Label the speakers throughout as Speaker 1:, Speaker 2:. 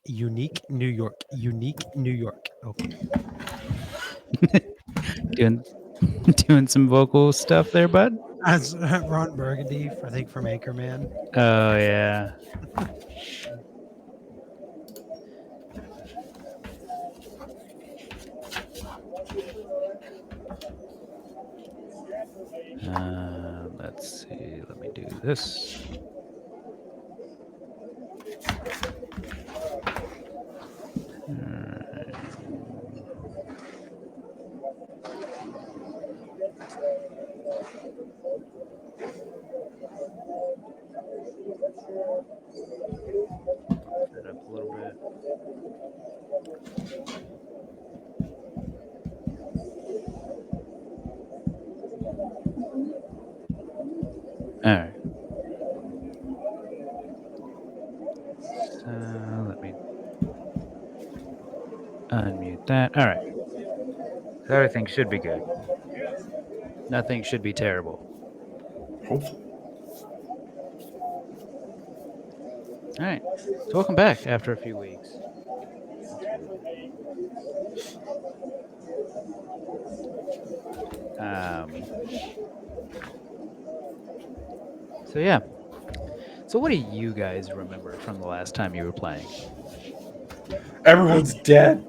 Speaker 1: Unique New York. Unique New York. Okay.
Speaker 2: doing doing some vocal stuff there, bud.
Speaker 1: As Ron Burgundy, I think from Anchorman.
Speaker 2: Oh yeah. Let's see. Let me do this. Bump that up a little bit. All right. So let me unmute that. All right. So everything should be good. Nothing should be terrible.
Speaker 3: Hopefully.
Speaker 2: All right. So welcome back after a few weeks. So yeah. So what do you guys remember from the last time you were playing?
Speaker 3: Everyone's dead.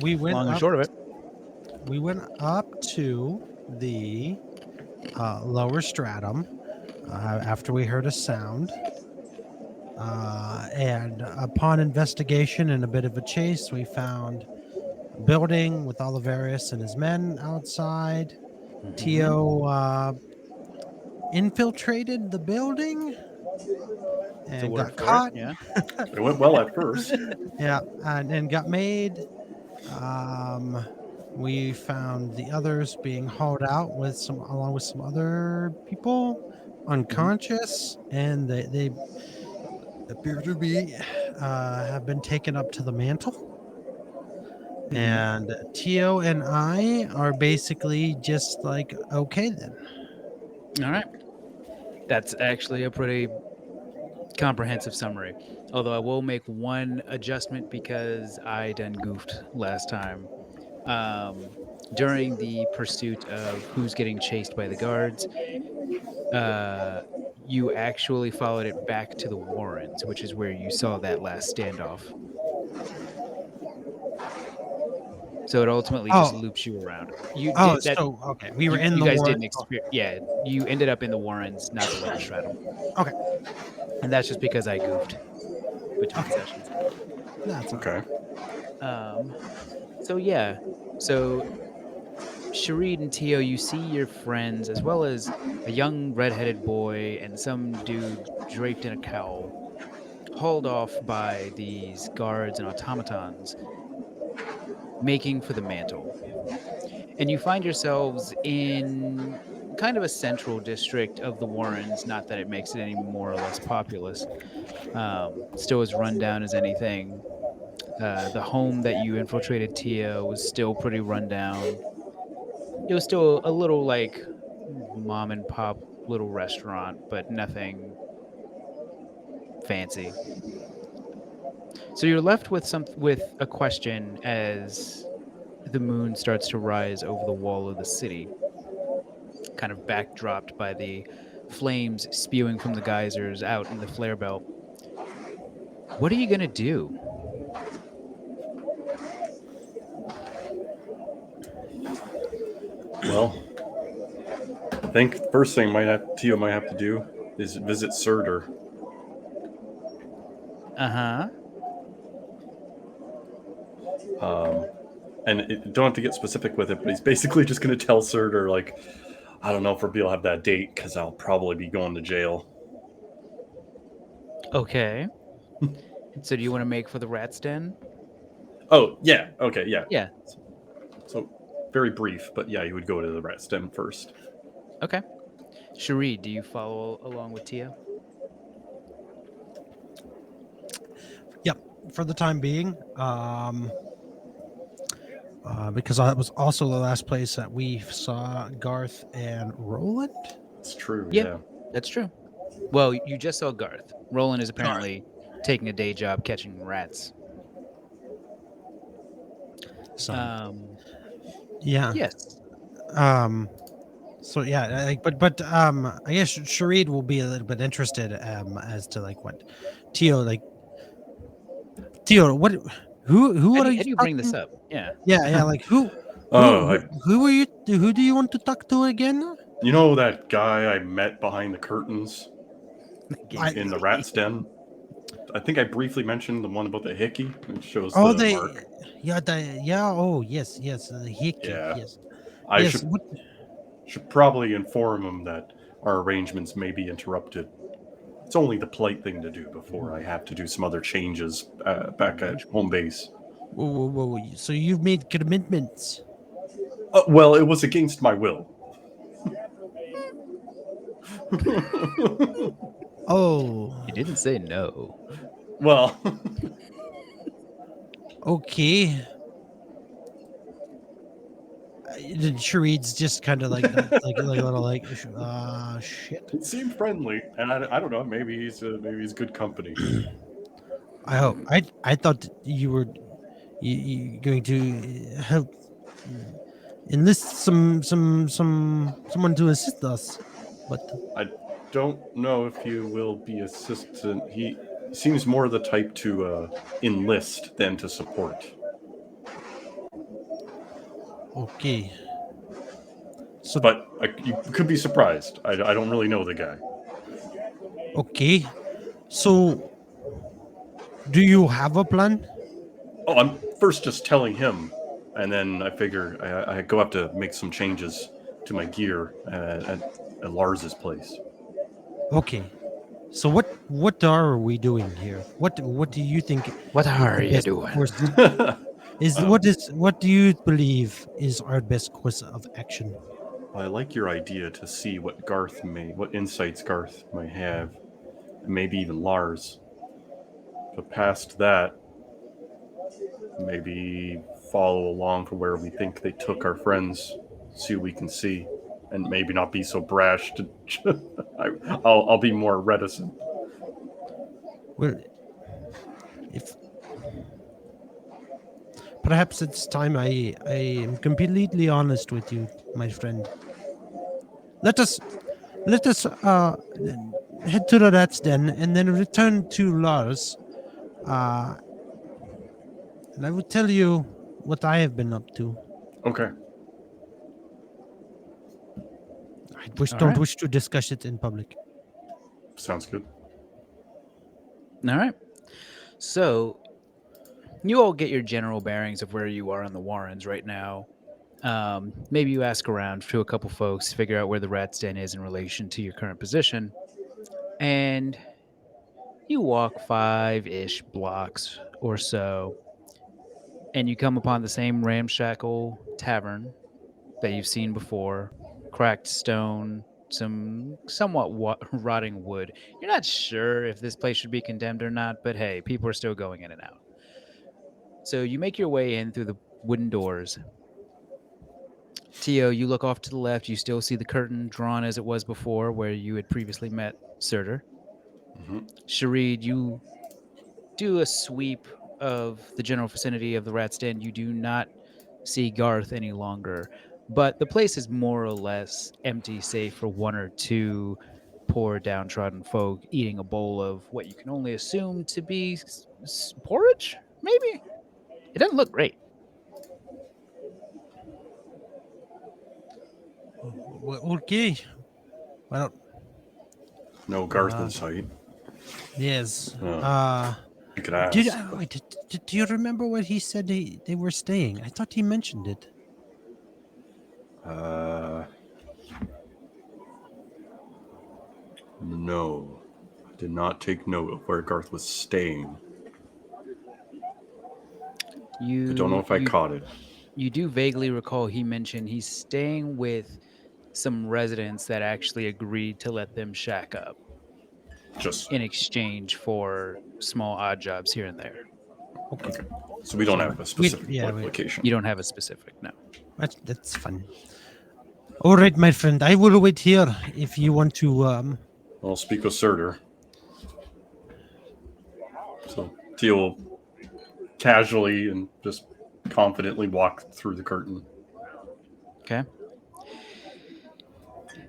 Speaker 1: We went
Speaker 2: Long and
Speaker 1: up,
Speaker 2: short of it.
Speaker 1: we went up to the lower stratum after we heard a sound. And upon investigation and a bit of a chase, we found a building with Oliverius and his men outside. Teo infiltrated the building and got caught.
Speaker 2: Yeah.
Speaker 3: It went well at first.
Speaker 1: Yeah, and got made. We found the others being hauled out along with some other people unconscious, and they appear to be have been taken up to the mantle. And Teo and I are basically just like, okay then.
Speaker 2: All right. That's actually a pretty comprehensive summary. Although I will make one adjustment because I done goofed last time. During the pursuit of who's getting chased by the guards, you actually followed it back to the Warrens, which is where you saw that last standoff. So it ultimately just loops you around. You did that.
Speaker 1: So okay, we were in
Speaker 2: you
Speaker 1: the
Speaker 2: guys
Speaker 1: Warren.
Speaker 2: didn't experience. Yeah, you ended up in the Warrens, not the lower stratum.
Speaker 1: Okay,
Speaker 2: And that's just because I goofed between sessions.
Speaker 1: that's
Speaker 3: Okay.
Speaker 2: So yeah, so Sharid and Teo, you see your friends as well as a young redheaded boy and some dude draped in a cowl, hauled off by these guards and automatons, making for the mantle. And you find yourselves in kind of a central district of the Warrens. Not that it makes it any more or less populous. Still as run down as anything. The home that you infiltrated, Tia, was still pretty run down. It was still a little like mom and pop little restaurant, but nothing fancy. So you're left with a question as the moon starts to rise over the wall of the city, kind of backdropped by the flames spewing from the geysers out in the flare belt. What are you going to do?
Speaker 3: Well, I think the first thing Teo might have to do is visit Surtur.
Speaker 2: Uh-huh.
Speaker 3: And don't have to get specific with it, but he's basically just going to tell Surtur, like, I don't know if we'll have that date because I'll probably be going to jail.
Speaker 2: Okay. So do you want to make for the rat's den?
Speaker 3: Oh, yeah. Okay, yeah.
Speaker 2: Yeah.
Speaker 3: So very brief, but yeah, he would go to the rat's den first.
Speaker 2: Okay. Sharid, do you follow along with Tia?
Speaker 1: Yep, for the time being. Because that was also the last place that we saw Garth and Roland.
Speaker 3: It's true,
Speaker 2: Yeah. That's true. Well, you just saw Garth. Roland is
Speaker 3: All right.
Speaker 2: apparently taking a day job catching rats.
Speaker 1: So
Speaker 2: Um,
Speaker 1: yeah.
Speaker 2: yes.
Speaker 1: Um. So yeah, I guess Sharid will be a little bit interested as to like what Teo like Teo what who are you
Speaker 2: How do you bring this
Speaker 1: talking?
Speaker 2: up? Yeah.
Speaker 1: Yeah, like
Speaker 3: Oh, I,
Speaker 1: who are you who do you want to talk to again?
Speaker 3: you know that guy I met behind the curtains
Speaker 1: I
Speaker 3: in the rat's den? I think I briefly mentioned the one about the hickey. It shows
Speaker 1: oh
Speaker 3: the
Speaker 1: they
Speaker 3: mark.
Speaker 1: yeah oh yes the hickey
Speaker 3: Yeah,
Speaker 1: yes
Speaker 3: I
Speaker 1: yes what
Speaker 3: should probably inform him that our arrangements may be interrupted. It's only the polite thing to do before I have to do some other changes back at home base.
Speaker 1: so you've made commitments.
Speaker 3: Well, it was against my will.
Speaker 1: Oh
Speaker 2: You didn't say no.
Speaker 3: Well,
Speaker 1: okay. Then Sharid's just kind of like a little like shit.
Speaker 3: he seemed friendly, and I don't know. Maybe he's good company.
Speaker 1: I hope. I thought you were you going to help enlist someone to assist us, but
Speaker 3: I don't know if he will be assistant. He seems more the type to enlist than to support.
Speaker 1: okay. So
Speaker 3: But you could be surprised. I don't really know the guy.
Speaker 1: okay. So do you have a plan?
Speaker 3: Oh, I'm first just telling him, and then I figure I go have to make some changes to my gear at Lars's place.
Speaker 1: Okay. So what are we doing here? What do you think
Speaker 2: What
Speaker 1: is
Speaker 2: are
Speaker 1: the
Speaker 2: you
Speaker 1: best
Speaker 2: doing?
Speaker 1: course? Is
Speaker 3: um,
Speaker 1: what do you believe is our best course of action?
Speaker 3: I like your idea to see what insights Garth may have, and maybe even Lars. But past that, maybe follow along for where we think they took our friends, see what we can see, and maybe not be so brash. I'll be more reticent.
Speaker 1: Well, if perhaps it's time I am completely honest with you, my friend. Let us let us head to the rat's den and then return to Lars. Uh, and I will tell you what I have been up to.
Speaker 3: Okay,
Speaker 2: All
Speaker 1: Don't
Speaker 2: right.
Speaker 1: wish to discuss it in public.
Speaker 3: sounds good.
Speaker 2: All right. So you all get your general bearings of where you are in the Warrens right now. Maybe you ask around to a couple folks, figure out where the rat's den is in relation to your current position, and you walk 5-ish blocks or so, and you come upon the same ramshackle tavern that you've seen before. Cracked stone, some somewhat rotting wood. You're not sure if this place should be condemned or not, but hey, people are still going in and out. So you make your way in through the wooden doors. Tio, you look off to the left. You still see the curtain drawn as it was before, where you had previously met Surtur.
Speaker 3: Hmm.
Speaker 2: Sharid, you do a sweep of the general vicinity of the Rat's Den. You do not see Garth any longer, but the place is more or less empty, save for one or two poor downtrodden folk eating a bowl of what you can only assume to be porridge. Maybe it doesn't look great.
Speaker 1: Okay. Well,
Speaker 3: No Garth in
Speaker 1: uh,
Speaker 3: sight.
Speaker 1: yes.
Speaker 3: Uh, you could ask, but
Speaker 1: Do you remember where he said they were staying? I thought he mentioned it.
Speaker 3: uh, no, I did not take note of where Garth was staying. I don't know
Speaker 2: You
Speaker 3: if I
Speaker 2: you
Speaker 3: caught it.
Speaker 2: you do vaguely recall he mentioned he's staying with some residents that actually agreed to let them shack up
Speaker 3: Just
Speaker 2: in exchange for small odd jobs here and there.
Speaker 1: Okay.
Speaker 3: okay. So we don't
Speaker 1: So
Speaker 3: have a
Speaker 1: we
Speaker 3: specific
Speaker 1: yeah
Speaker 3: location.
Speaker 2: You don't have a specific, no.
Speaker 1: that's fun. All right, my friend. I will wait here if you want to.
Speaker 3: I'll speak with Surtur. So Teal will casually and just confidently walk through the curtain.
Speaker 2: Okay.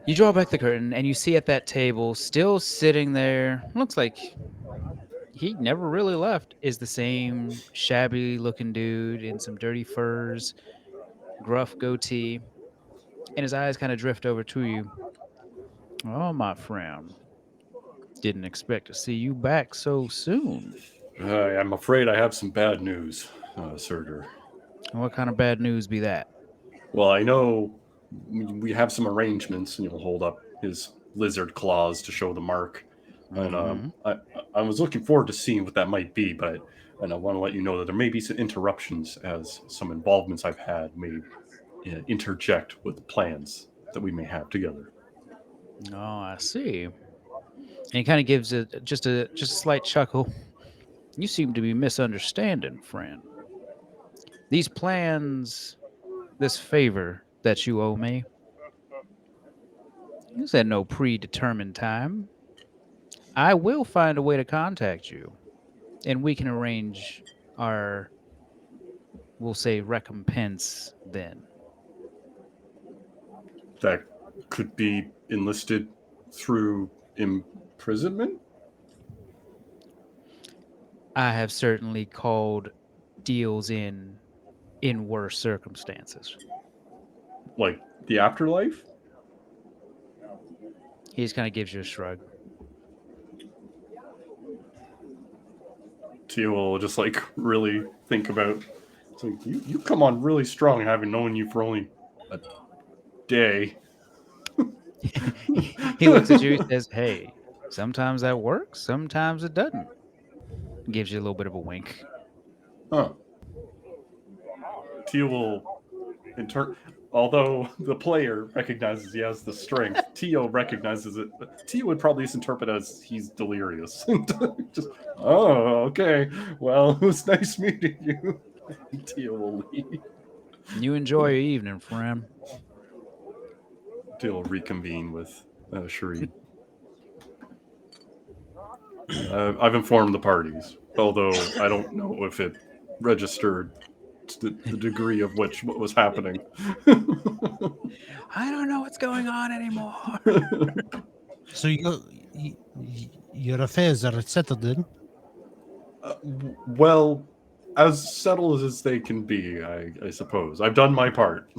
Speaker 2: You draw back the curtain and you see at that table, still sitting there, looks like he never really left, is the same shabby looking dude in some dirty furs, gruff goatee, and his eyes kind of drift over to you. Oh, my friend. Didn't expect to see you back so soon.
Speaker 3: I'm afraid I have some bad news, Surtur.
Speaker 2: What kind of bad news be that?
Speaker 3: Well, I know we have some arrangements, and he'll hold up his lizard claws to show the mark. And
Speaker 2: Mm-hmm.
Speaker 3: I was looking forward to seeing what that might be, but and I want to let you know that there may be some interruptions as some involvements I've had may interject with plans that we may have together.
Speaker 2: Oh, I see. And he kind of gives it just a slight chuckle. You seem to be misunderstanding, friend. These plans, this favor that you owe me, is at no predetermined time. I will find a way to contact you, and we can arrange our, we'll say, recompense then.
Speaker 3: That could be enlisted through imprisonment,
Speaker 2: I have certainly called deals in worse circumstances.
Speaker 3: like the afterlife.
Speaker 2: He just kind of gives you a shrug.
Speaker 3: Teal will just like really think about. It's like you come on really strong, having known you for only a day.
Speaker 2: He looks at you. He says, "Hey, sometimes that works. Sometimes it doesn't." Gives you a little bit of a wink.
Speaker 3: Huh. Teal will although the player recognizes he has the strength, Tio recognizes it. Tio would probably just interpret as he's delirious. Just, oh, okay. Well, it was nice meeting you. Tio will leave.
Speaker 2: You enjoy your evening, friend.
Speaker 3: Tio will reconvene with Sharid. I've informed the parties, although I don't know if it registered the degree of which what was happening.
Speaker 2: I don't know what's going on anymore.
Speaker 1: So your affairs are settled then?
Speaker 3: Well, as settled as they can be, I suppose. I've done my part.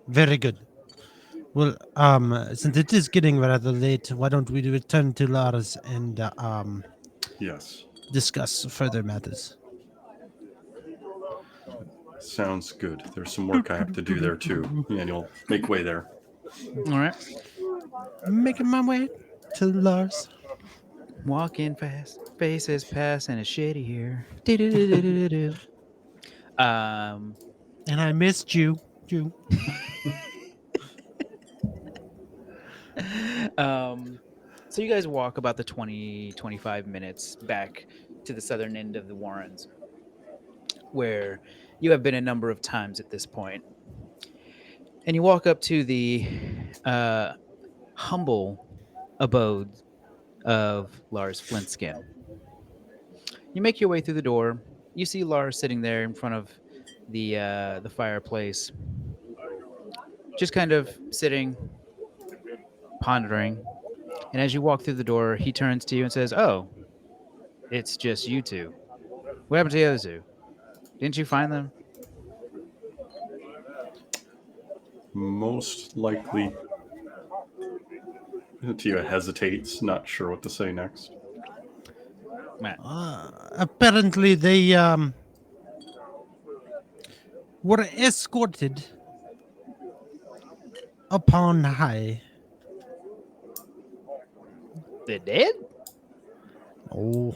Speaker 1: Very good. Well, since it is getting rather late, why don't we return to Lars and
Speaker 3: Yes,
Speaker 1: discuss further matters?
Speaker 3: sounds good. There's some work I have to do there too, and you'll make way there.
Speaker 2: All right.
Speaker 1: Making my way to Lars.
Speaker 2: Walking fast, faces pass, and it's shitty here. Do-do-do-do-do-do. Um,
Speaker 1: And I missed you. You.
Speaker 2: um, so you guys walk about the 20-25 minutes back to the southern end of the Warrens, where you have been a number of times at this point. And you walk up to the uh, humble abode of Lars Flintskin. You make your way through the door. You see Lars sitting there in front of the fireplace, just kind of sitting, pondering. And as you walk through the door, he turns to you and says, "Oh, it's just you two. What happened to the other two? Didn't you find them?"
Speaker 3: Most likely, Tia hesitates, not sure what to say next.
Speaker 2: Matt.
Speaker 1: Apparently, they were escorted upon high.
Speaker 2: They're dead?
Speaker 1: Oh,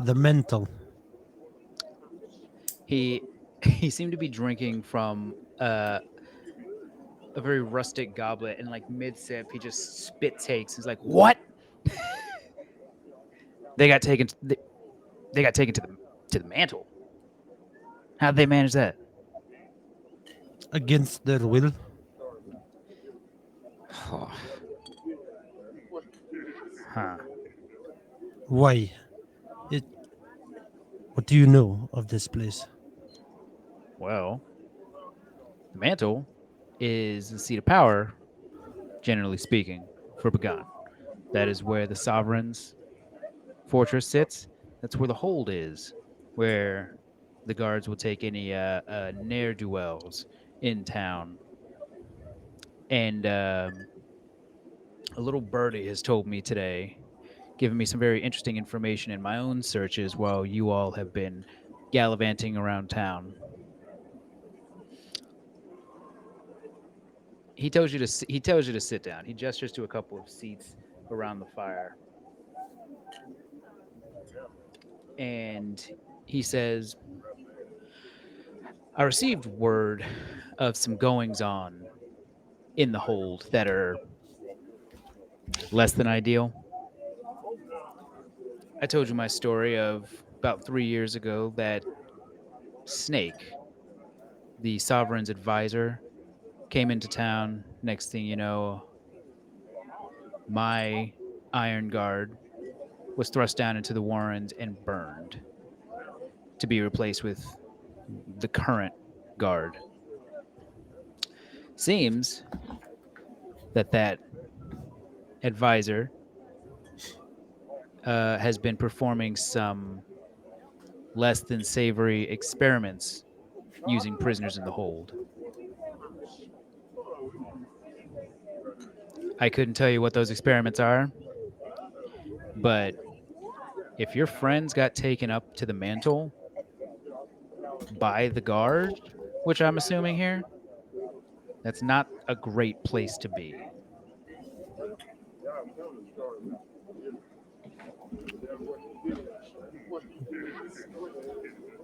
Speaker 1: the mental.
Speaker 2: He he seemed to be drinking from a very rustic goblet, and like mid sip, he just spit takes. He's like, "What? They got taken. They got taken to the mantle. How'd they manage that?"
Speaker 1: Against their will.
Speaker 2: Huh.
Speaker 1: Why? It. What do you know of this place?
Speaker 2: Well, the mantle is the seat of power, generally speaking, for Bagan. That is where the sovereign's fortress sits. That's where the hold is, where the guards will take any ne'er do wells in town. And a little birdie has told me today, giving me some very interesting information in my own searches while you all have been gallivanting around town. He tells you to sit down. He gestures to a couple of seats around the fire, and he says, "I received word of some goings on in the hold that are less than ideal. I told you my story of about 3 years ago that Snake, the sovereign's advisor, came into town. Next thing you know, my iron guard was thrust down into the Warrens and burned to be replaced with the current guard. Seems that advisor has been performing some less than savory experiments using prisoners in the hold. I couldn't tell you what those experiments are, but if your friends got taken up to the mantle by the guard, which I'm assuming here, that's not a great place to be.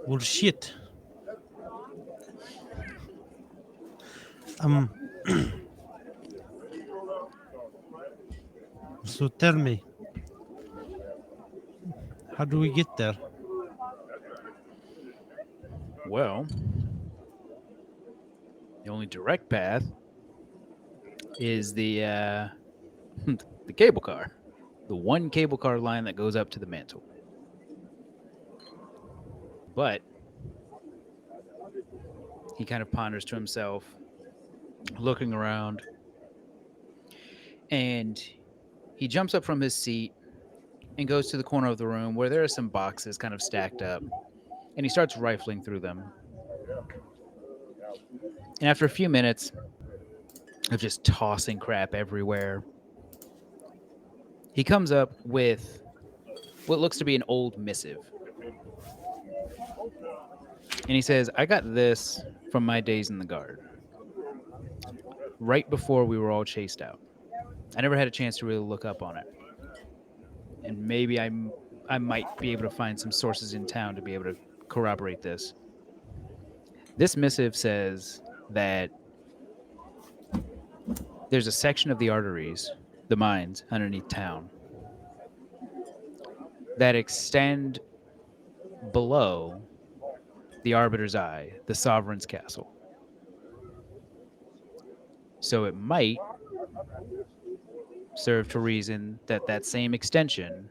Speaker 1: Well, shit. Um. So tell me, how do we get there?
Speaker 2: Well, the only direct path is the cable car, the one cable car line that goes up to the mantle. But he kind of ponders to himself, looking around, and he jumps up from his seat and goes to the corner of the room where there are some boxes kind of stacked up, and he starts rifling through them. And after a few minutes of just tossing crap everywhere, he comes up with what looks to be an old missive. And he says, I got this from my days in the guard, right before we were all chased out. I never had a chance to really look up on it. And maybe I might be able to find some sources in town to be able to corroborate this. This missive says that there's a section of the arteries, the mines underneath town, that extend below the Arbiter's Eye, the Sovereign's Castle. So it might serve to reason that that same extension,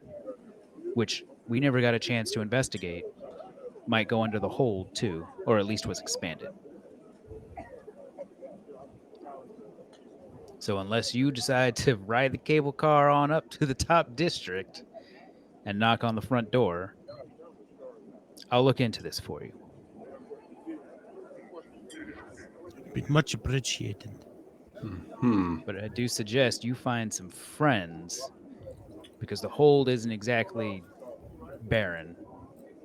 Speaker 2: which we never got a chance to investigate, might go under the hold too, or at least was expanded. So unless you decide to ride the cable car on up to the top district and knock on the front door, I'll look into this for you.
Speaker 1: Be much appreciated.
Speaker 3: Hmm.
Speaker 2: But I do suggest you find some friends because the hold isn't exactly barren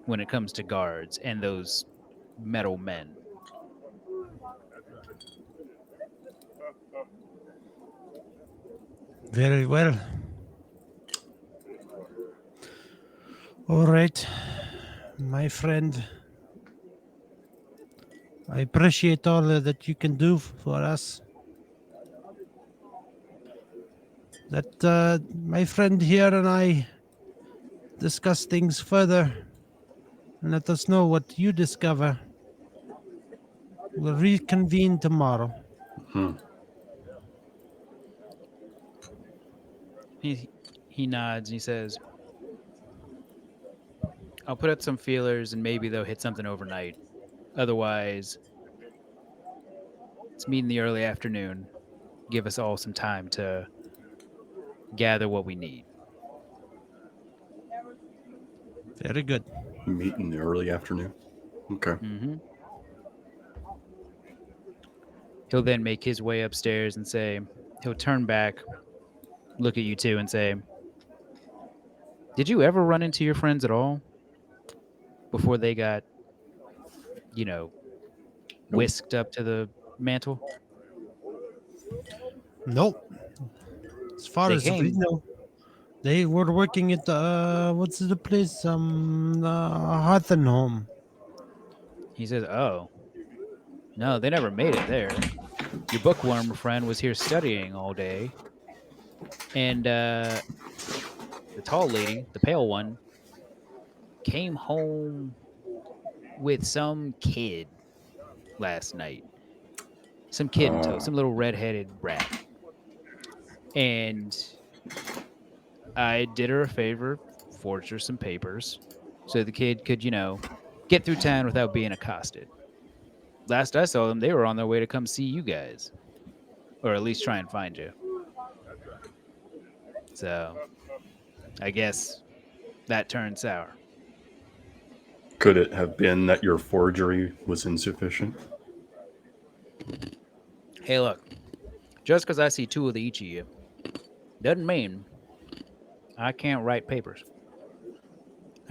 Speaker 2: when it comes to guards and those metal men.
Speaker 1: Very well. All right, my friend. I appreciate all that you can do for us. That my friend here and I discuss things further and let us know what you discover. We'll reconvene tomorrow.
Speaker 3: Hmm.
Speaker 2: He he nods and he says, "I'll put out some feelers and maybe they'll hit something overnight. Otherwise, let's meet in the early afternoon. Give us all some time to gather what we need."
Speaker 1: Very good.
Speaker 3: Meet in the early afternoon. Okay.
Speaker 2: Mm-hmm. He'll then make his way upstairs and say, he'll turn back, look at you two, and say, "Did you ever run into your friends at all before they got, you know,
Speaker 3: Nope.
Speaker 2: whisked up to the mantle?"
Speaker 1: Nope. As far
Speaker 2: They
Speaker 1: as we
Speaker 2: came.
Speaker 1: know, they were working at the what's the place? Harthenholm.
Speaker 2: He says, "Oh, no, they never made it there. Your bookworm friend was here studying all day, and the tall lady, the pale one, came home with some kid last night. Some kid in tow,
Speaker 3: Uh,
Speaker 2: some little redheaded brat. And I did her a favor, forged her some papers so the kid could, get through town without being accosted. Last I saw them, they were on their way to come see you guys, or at least try and find you. So I guess that turned sour."
Speaker 3: could it have been that your forgery was insufficient?
Speaker 2: Hey, look, just because I see two of each of you doesn't mean I can't write papers.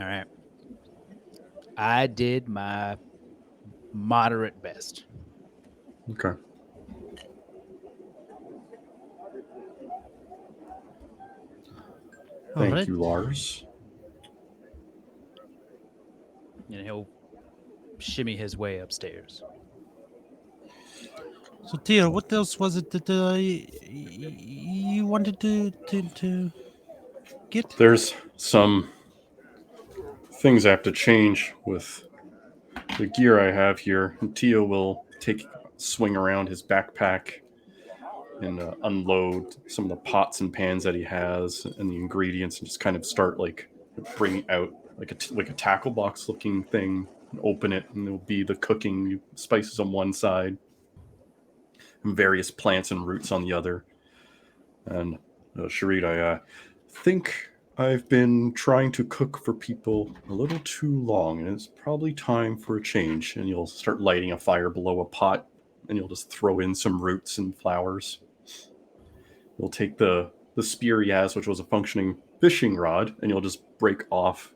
Speaker 2: All right. I did my moderate best.
Speaker 3: Okay.
Speaker 1: All
Speaker 3: Thank
Speaker 1: right.
Speaker 3: you, Lars.
Speaker 2: And he'll shimmy his way upstairs.
Speaker 1: So, Tia, what else was it that you wanted to get?
Speaker 3: There's some things I have to change with the gear I have here. And Tio will swing around his backpack and unload some of the pots and pans that he has and the ingredients, and just kind of start like bringing out like a tackle box looking thing, and open it, and there'll be the cooking spices on one side and various plants and roots on the other. And Sharid, I think I've been trying to cook for people a little too long, and it's probably time for a change. And you'll start lighting a fire below a pot, and you'll just throw in some roots and flowers. You'll take the spear he has, which was a functioning fishing rod, and you'll just break off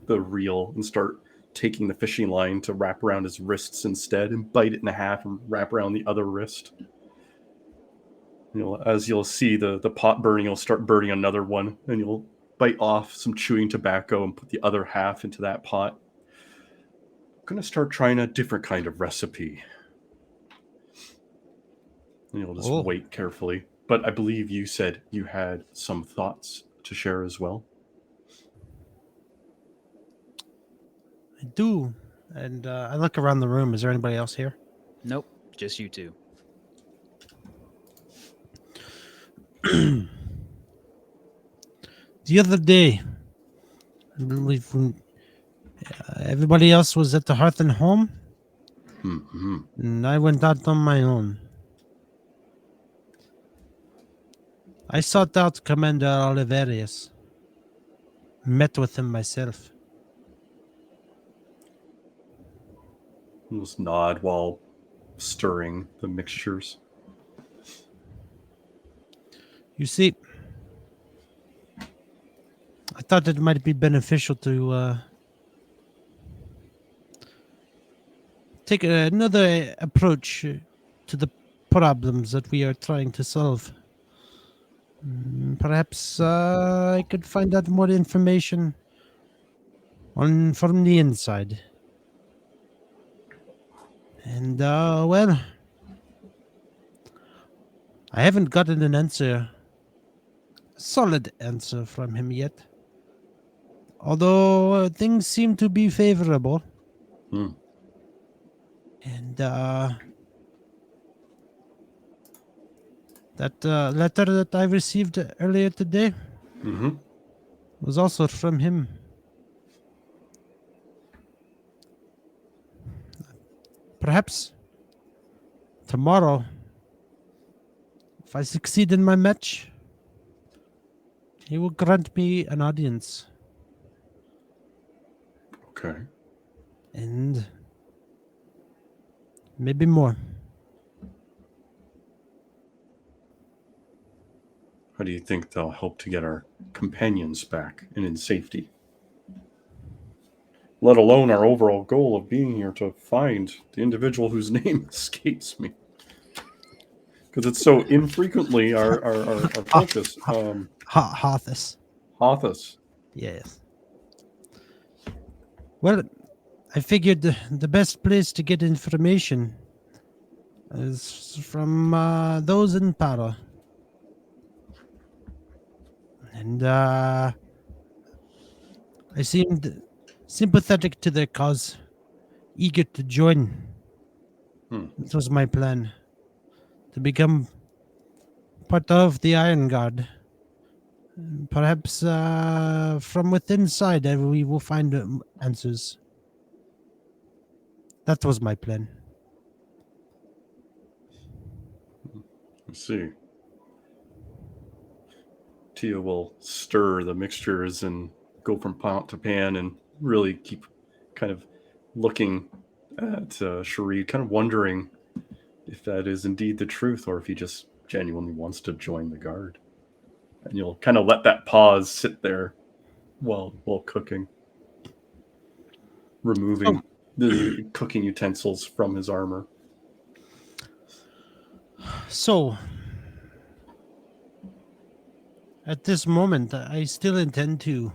Speaker 3: the reel and start taking the fishing line to wrap around his wrists instead, and bite it in half and wrap around the other wrist. As you'll see the pot burning, you'll start burning another one, and you'll bite off some chewing tobacco and put the other half into that pot. I'm gonna start trying a different kind of recipe. And you'll just
Speaker 1: Oh,
Speaker 3: wait carefully. But I believe you said you had some thoughts to share as well.
Speaker 1: I do. And I look around the room. Is there anybody else here?
Speaker 2: Nope, just you two.
Speaker 1: The other day, I believe when everybody else was at the hearth and home,
Speaker 3: Mm-hmm.
Speaker 1: and I went out on my own. I sought out Commander Oliverius. Met with him myself.
Speaker 3: You'll just nod while stirring the mixtures.
Speaker 1: You see, I thought it might be beneficial to take another approach to the problems that we are trying to solve. Perhaps I could find out more information on from the inside. And well, I haven't gotten an answer, a solid answer from him yet. Although things seem to be favorable.
Speaker 3: Hmm.
Speaker 1: And that letter that I received earlier today,
Speaker 3: Mm-hmm.
Speaker 1: was also from him. Perhaps tomorrow, if I succeed in my match, he will grant me an audience.
Speaker 3: Okay.
Speaker 1: And maybe more.
Speaker 3: How do you think they'll help to get our companions back and in safety? Let alone our overall goal of being here to find the individual whose name escapes me. Because it's so infrequently our
Speaker 1: Ha,
Speaker 3: focus.
Speaker 1: ha, Harthus.
Speaker 3: Hothus.
Speaker 1: Yes. Well, I figured the best place to get information is from those in power. And I seemed sympathetic to their cause, eager to join.
Speaker 3: Hmm.
Speaker 1: This was my plan to become part of the Iron Guard. Perhaps from within inside, we will find answers. That was my plan.
Speaker 3: Let's see. Tia will stir the mixtures and go from pot to pan and really keep kind of looking at Sharid, kind of wondering if that is indeed the truth or if he just genuinely wants to join the guard. And you'll kind of let that pause sit there while cooking,
Speaker 1: So,
Speaker 3: removing the cooking utensils from his armor.
Speaker 1: so at this moment, I still intend to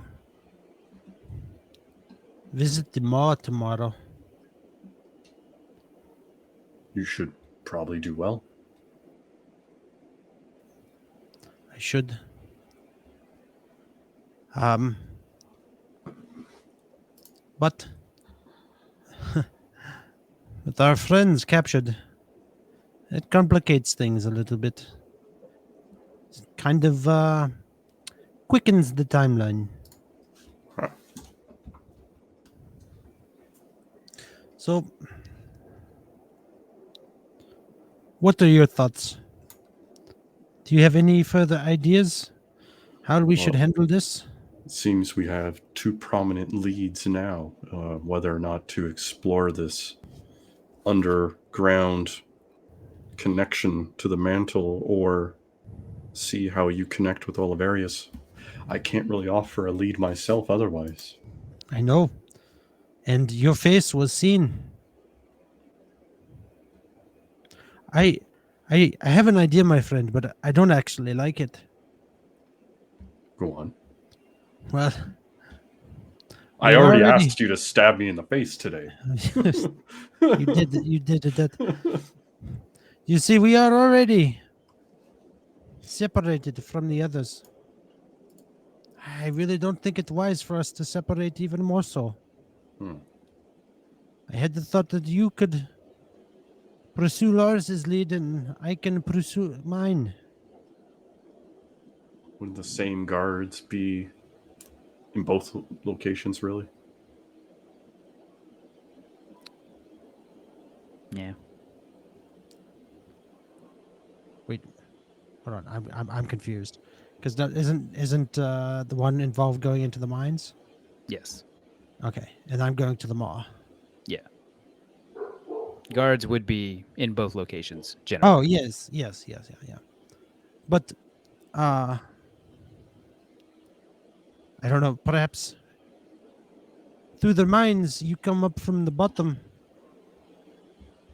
Speaker 1: visit the mall tomorrow.
Speaker 3: You should probably do well.
Speaker 1: I should. Um, but with our friends captured, it complicates things a little bit. Kind of quickens the timeline.
Speaker 3: Huh.
Speaker 1: So, what are your thoughts? Do you have any further ideas how we should
Speaker 3: Well,
Speaker 1: handle this?
Speaker 3: it seems we have two prominent leads now, whether or not to explore this underground connection to the mantle or see how you connect with Oliverius. I can't really offer a lead myself otherwise.
Speaker 1: I know, and your face was seen. I, I have an idea, my friend, but I don't actually like it.
Speaker 3: Go on.
Speaker 1: Well, we
Speaker 3: I
Speaker 1: are
Speaker 3: already
Speaker 1: already.
Speaker 3: asked you to stab me in the face today.
Speaker 1: You did that. You see, we are already separated from the others. I really don't think it wise for us to separate even more so.
Speaker 3: Hmm.
Speaker 1: I had the thought that you could pursue Lars's lead and I can pursue mine.
Speaker 3: Would the same guards be in both locations, really?
Speaker 2: Yeah.
Speaker 1: Wait, hold on. I'm confused because that isn't the one involved going into the mines.
Speaker 2: Yes.
Speaker 1: Okay, and I'm going to the mall.
Speaker 2: Yeah. Guards would be in both locations
Speaker 1: Oh
Speaker 2: generally.
Speaker 1: yes, yeah. But uh, I don't know. Perhaps through the mines you come up from the bottom,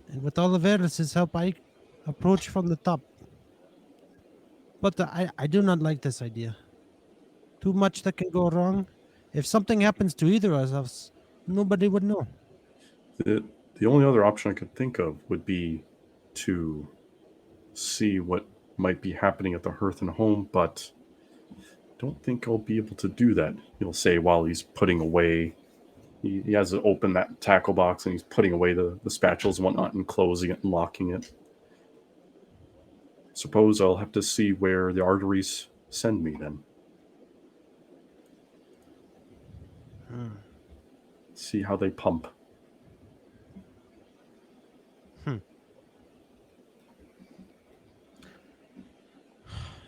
Speaker 1: and with Oliveris' help, I approach from the top. But I do not like this idea. Too much that can go wrong. If something happens to either of us, nobody would know.
Speaker 3: The, the only other option I could think of would be to see what might be happening at the hearth and home, but don't think I'll be able to do that. He'll say while he's putting away, he has to open that tackle box and he's putting away the spatulas and whatnot and closing it and locking it. Suppose I'll have to see where the arteries send me then. See how they pump.
Speaker 1: Hmm.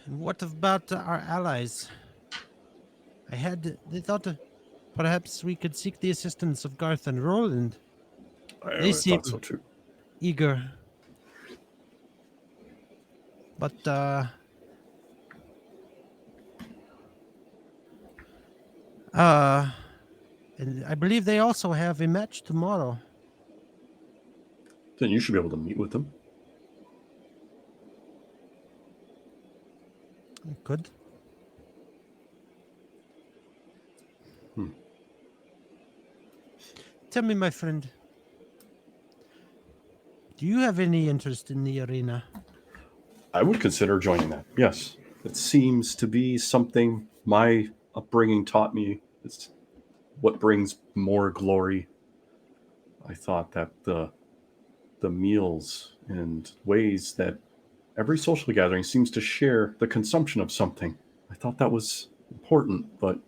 Speaker 1: And what about our allies? They thought perhaps we could seek the assistance of Garth and Roland. They
Speaker 3: I thought so
Speaker 1: seem
Speaker 3: too.
Speaker 1: eager, but uh, and I believe they also have a match tomorrow.
Speaker 3: Then you should be able to meet with them.
Speaker 1: Good.
Speaker 3: Hmm.
Speaker 1: Tell me, my friend, do you have any interest in the arena?
Speaker 3: I would consider joining that. Yes, it seems to be something my upbringing taught me. It's what brings more glory. I thought that the meals and ways that every social gathering seems to share the consumption of something. I thought that was important, but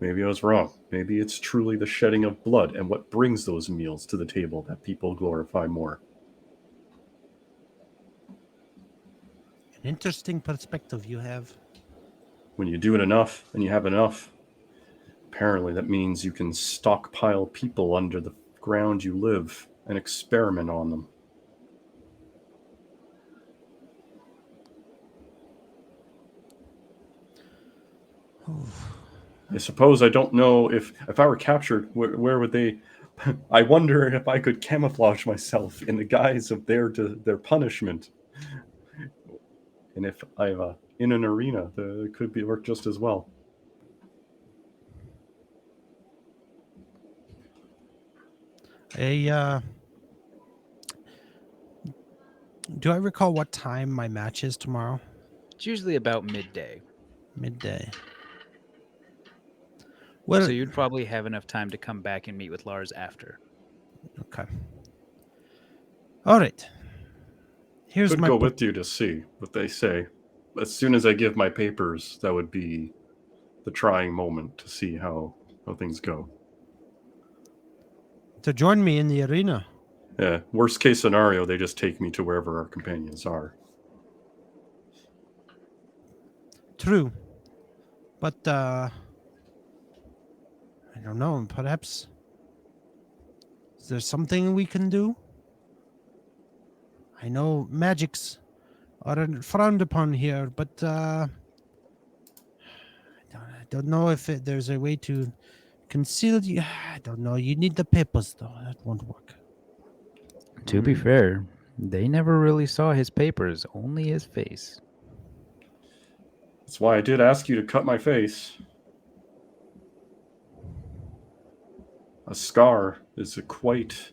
Speaker 3: maybe I was wrong. Maybe it's truly the shedding of blood and what brings those meals to the table that people glorify more.
Speaker 1: An interesting perspective you have.
Speaker 3: When you do it enough and you have enough, apparently that means you can stockpile people under the ground you live and experiment on them. I suppose I don't know if I were captured, where would they? I wonder if I could camouflage myself in the guise of their punishment, and if I'm in an arena, it could be work just as well.
Speaker 1: A Do I recall what time my match is tomorrow?
Speaker 2: It's usually about midday.
Speaker 1: Midday.
Speaker 2: So
Speaker 1: Well,
Speaker 2: you'd probably have enough time to come back and meet with Lars after.
Speaker 1: okay. All right. Here's
Speaker 3: Could
Speaker 1: my
Speaker 3: go with you to see what they say. As soon as I give my papers, that would be the trying moment to see how things go.
Speaker 1: to join me in the arena.
Speaker 3: Yeah, worst case scenario, they just take me to wherever our companions are.
Speaker 1: True. But I don't know, perhaps is there something we can do? I know magics are frowned upon here, but I don't know if there's a way to conceal you. I don't know. You need the papers, though. That won't work.
Speaker 2: To be fair, they never really saw his papers, only his face.
Speaker 3: That's why I did ask you to cut my face. A scar is a quite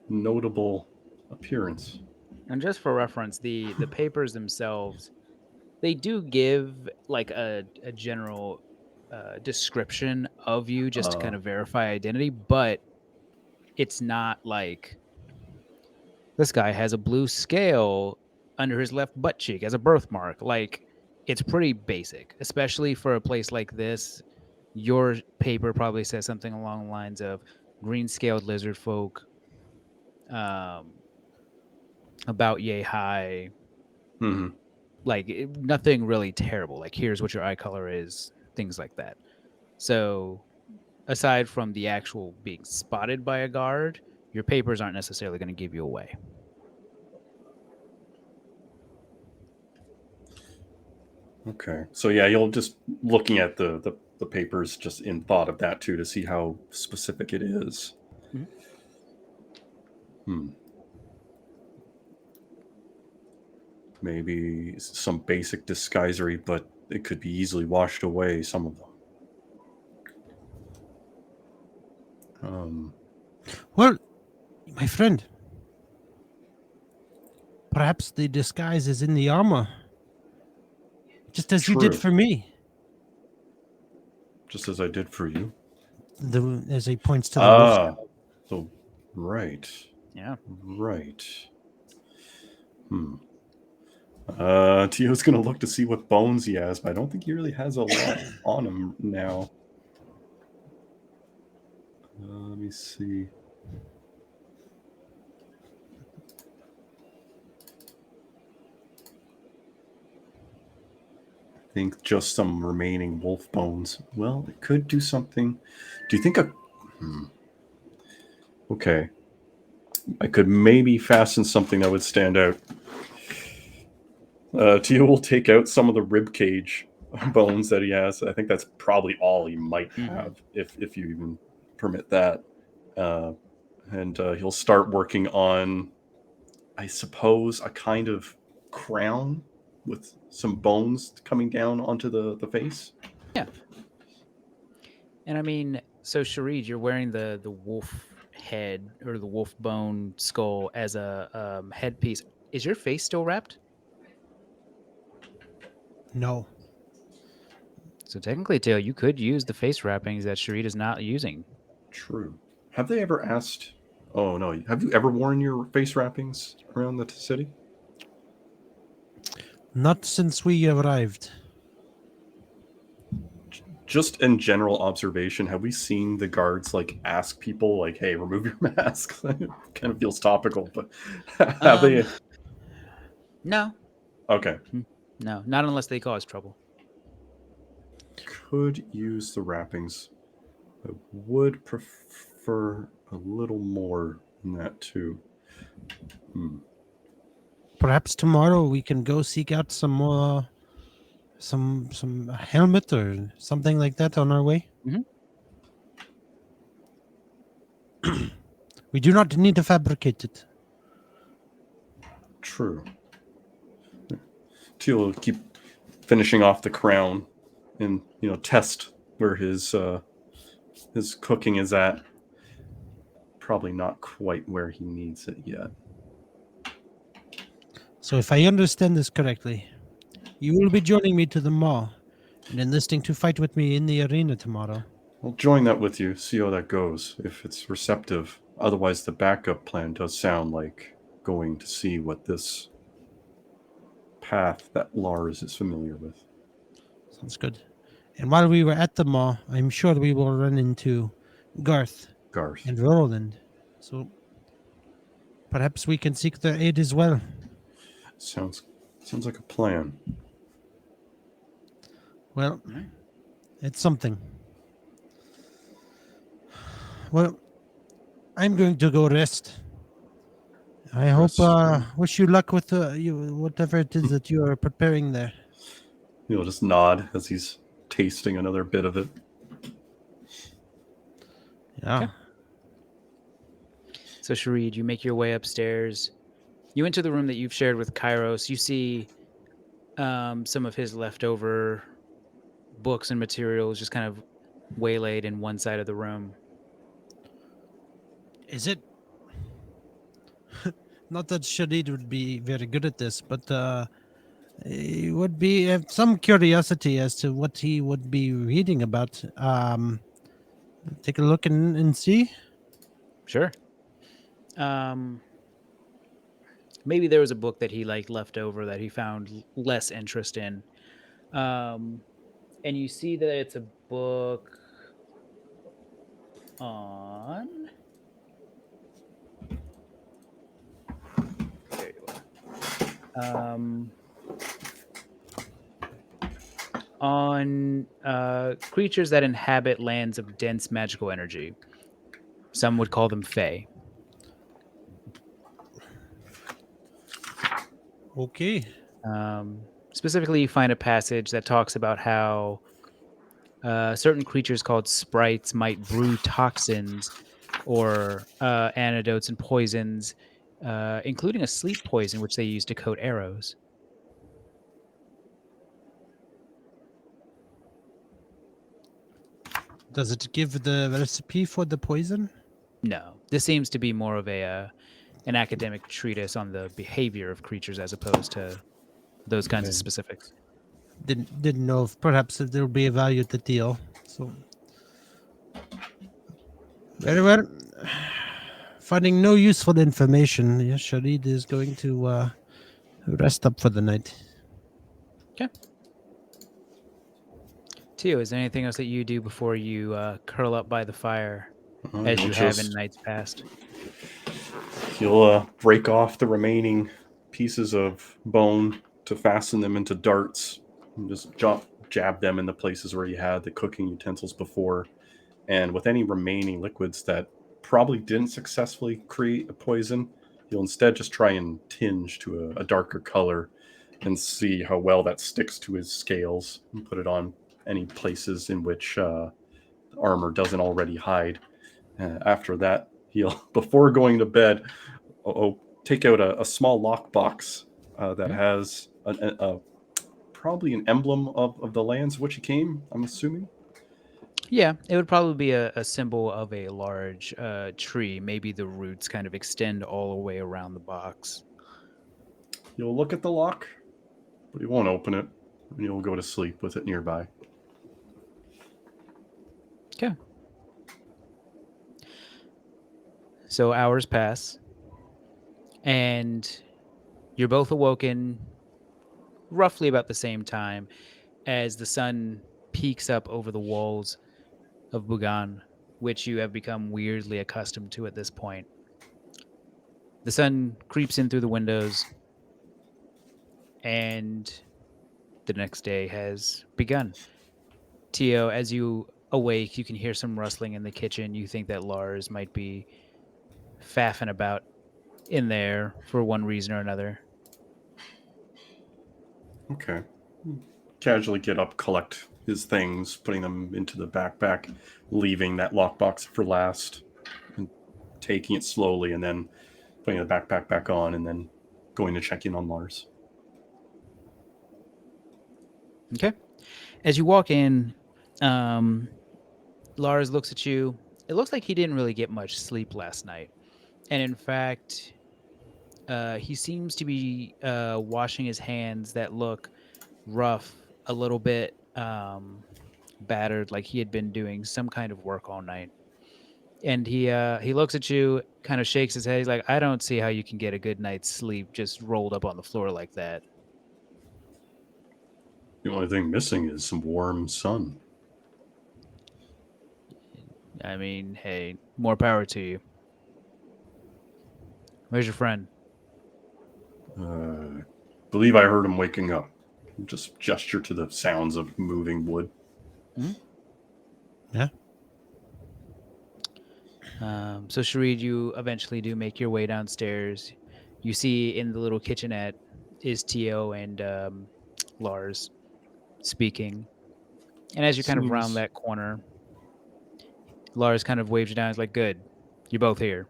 Speaker 3: notable appearance.
Speaker 2: And just for reference, the papers themselves, they do give like a general description of you just to
Speaker 3: Uh,
Speaker 2: kind of verify identity, but it's not like this guy has a blue scale under his left butt cheek as a birthmark. Like it's pretty basic, especially for a place like this. Your paper probably says something along the lines of green scaled lizard folk, um, about yay high,
Speaker 3: hmm
Speaker 2: like nothing really terrible. Like here's what your eye color is, things like that. So aside from the actual being spotted by a guard, your papers aren't necessarily going to give you away.
Speaker 3: Okay. So yeah, you'll just looking at the papers just in thought of that too to see how specific it is.
Speaker 2: Mhm.
Speaker 3: Hmm. Maybe some basic disguisery, but it could be easily washed away. Some of them. Um,
Speaker 1: Well, my friend, perhaps the disguise is in the armor, just as you did
Speaker 3: true.
Speaker 1: for me.
Speaker 3: Just as I did for you.
Speaker 1: As he points to the wolf.
Speaker 3: Ah. So, right.
Speaker 2: Yeah.
Speaker 3: Right. Hmm. Tio's gonna look to see what bones he has, but I don't think he really has a lot on him now. Let me me see. I think just some remaining wolf bones. Well, it could do something. Do you think a. Okay. I could maybe fasten something that would stand out. Tio will take out some of the rib cage bones that he has. I think that's probably all he might have, if you even permit that. Uh, and he'll start working on, I suppose, a kind of crown with some bones coming down onto the face.
Speaker 2: Yeah. And I mean, so Sharid, you're wearing the wolf head or the wolf bone skull as a headpiece. Is your face still wrapped?
Speaker 1: No.
Speaker 2: So technically, Tail, you could use the face wrappings that Sharid is not using.
Speaker 3: True. Have they ever asked? Oh no. Have you ever worn your face wrappings around the city?
Speaker 1: Not since we arrived.
Speaker 3: Just in general observation, have we seen the guards like ask people like, "Hey, remove your mask"? It kind of feels topical, but have they?
Speaker 2: No.
Speaker 3: Okay.
Speaker 2: No, not unless they cause trouble.
Speaker 3: Could use the wrappings. I would prefer a little more than that too.
Speaker 1: Perhaps tomorrow we can go seek out some more, some helmet or something like that on our way.
Speaker 2: Mhm.
Speaker 1: We do not need to fabricate it.
Speaker 3: True. Teal will keep finishing off the crown, and test where his cooking is at. Probably not quite where he needs it yet.
Speaker 1: So, if I understand this correctly, you will be joining me to the mall and enlisting to fight with me in the arena tomorrow.
Speaker 3: I'll join that with you, see how that goes, if it's receptive. Otherwise, the backup plan does sound like going to see what this path that Lars is familiar with.
Speaker 1: Sounds good. And while we were at the mall, I'm sure we will run into Garth
Speaker 3: Garth.
Speaker 1: and Roland. So perhaps we can seek their aid as well.
Speaker 3: Sounds like a plan.
Speaker 1: Well, it's something. Well, I'm going to go rest. I hope. Wish you luck with whatever it is that you are preparing there.
Speaker 3: He'll just nod as he's tasting another bit of it.
Speaker 1: Yeah.
Speaker 2: Okay. So Sharid, you make your way upstairs. You enter the room that you've shared with Kairos. You see some of his leftover books and materials just kind of waylaid in one side of the room.
Speaker 1: Is it? Not that Shadid would be very good at this, but he would be have some curiosity as to what he would be reading about. Take a look and see.
Speaker 2: Sure. Maybe there was a book that he left over that he found less interest in. And you see that it's a book on. There you are. On creatures that inhabit lands of dense magical energy. Some would call them fae.
Speaker 1: Okay.
Speaker 2: Specifically, you find a passage that talks about how certain creatures called sprites might brew toxins or antidotes and poisons, including a sleep poison, which they use to coat arrows.
Speaker 1: Does it give the recipe for the poison?
Speaker 2: No, this seems to be more of an academic treatise on the behavior of creatures as opposed to those kinds of specifics.
Speaker 1: Didn't know if perhaps there would be a value to the deal. So very well. Finding no useful information, yes, Sharid is going to rest up for the night.
Speaker 2: Okay. Teo, is there anything else that you do before you curl up by the fire as
Speaker 3: You'll
Speaker 2: you have in
Speaker 3: just
Speaker 2: nights past.
Speaker 3: you'll break off the remaining pieces of bone to fasten them into darts, and just jab them in the places where you had the cooking utensils before. And with any remaining liquids that probably didn't successfully create a poison, you'll instead just try and tinge to a darker color and see how well that sticks to his scales and put it on any places in which armor doesn't already hide. After that, he'll, before going to bed, take out a small lockbox that
Speaker 2: Mhm.
Speaker 3: has probably an emblem of the lands which he came, I'm assuming.
Speaker 2: Yeah, it would probably be a symbol of a large tree. Maybe the roots kind of extend all the way around the box.
Speaker 3: He'll look at the lock, but he won't open it, and he'll go to sleep with it nearby.
Speaker 2: Okay. So hours pass, and you're both awoken roughly about the same time as the sun peeks up over the walls of Bugan, which you have become weirdly accustomed to at this point. The sun creeps in through the windows, and the next day has begun. Tio, as you awake, you can hear some rustling in the kitchen. You think that Lars might be faffing about in there for one reason or another.
Speaker 3: Okay. Casually get up, collect his things, putting them into the backpack, leaving that lockbox for last, and taking it slowly, and then putting the backpack back on, and then going to check in on Lars.
Speaker 2: Okay. As you walk in, um, Lars looks at you. It looks like he didn't really get much sleep last night. And in fact, he seems to be washing his hands that look rough, a little bit battered, like he had been doing some kind of work all night. And he looks at you, kind of shakes his head. He's like, "I don't see how you can get a good night's sleep just rolled up on the floor like that."
Speaker 3: The only thing missing is some warm sun.
Speaker 2: I mean, hey, more power to you. Where's your friend?
Speaker 3: Believe I heard him waking up. Just gesture to the sounds of moving wood.
Speaker 2: Mhm.
Speaker 1: Yeah.
Speaker 2: So Sharid, you eventually do make your way downstairs. You see in the little kitchenette is Tio and Lars speaking. And as you kind of round
Speaker 3: Seems
Speaker 2: that corner, Lars kind of waves you down. He's like, "Good, you're both here."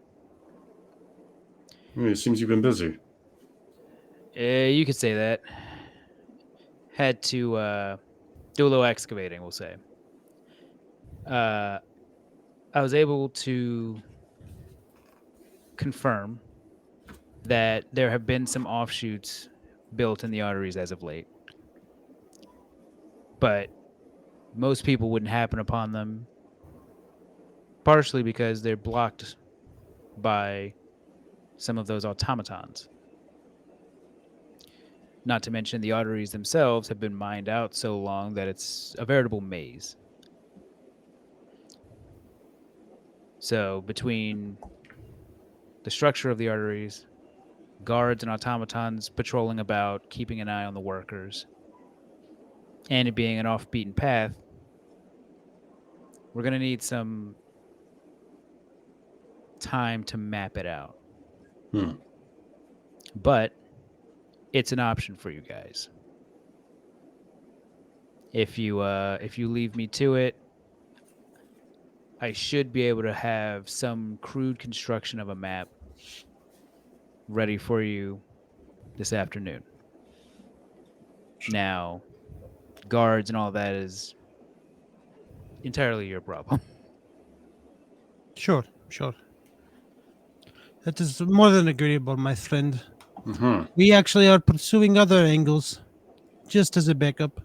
Speaker 3: it seems you've been busy.
Speaker 2: You could say that. Had to do a little excavating, we'll say. Uh, I was able to confirm that there have been some offshoots built in the arteries as of late, but most people wouldn't happen upon them, partially because they're blocked by some of those automatons. Not to mention the arteries themselves have been mined out so long that it's a veritable maze. So, between the structure of the arteries, guards and automatons patrolling about, keeping an eye on the workers, and it being an off beaten path, we're going to need some time to map it out.
Speaker 3: Hmm.
Speaker 2: But it's an option for you guys. If you leave me to it, I should be able to have some crude construction of a map ready for you this afternoon. Now, guards and all that is entirely your problem.
Speaker 1: Sure, sure. That is more than agreeable, my friend.
Speaker 3: Mm-hmm.
Speaker 1: We actually are pursuing other angles, just as a backup.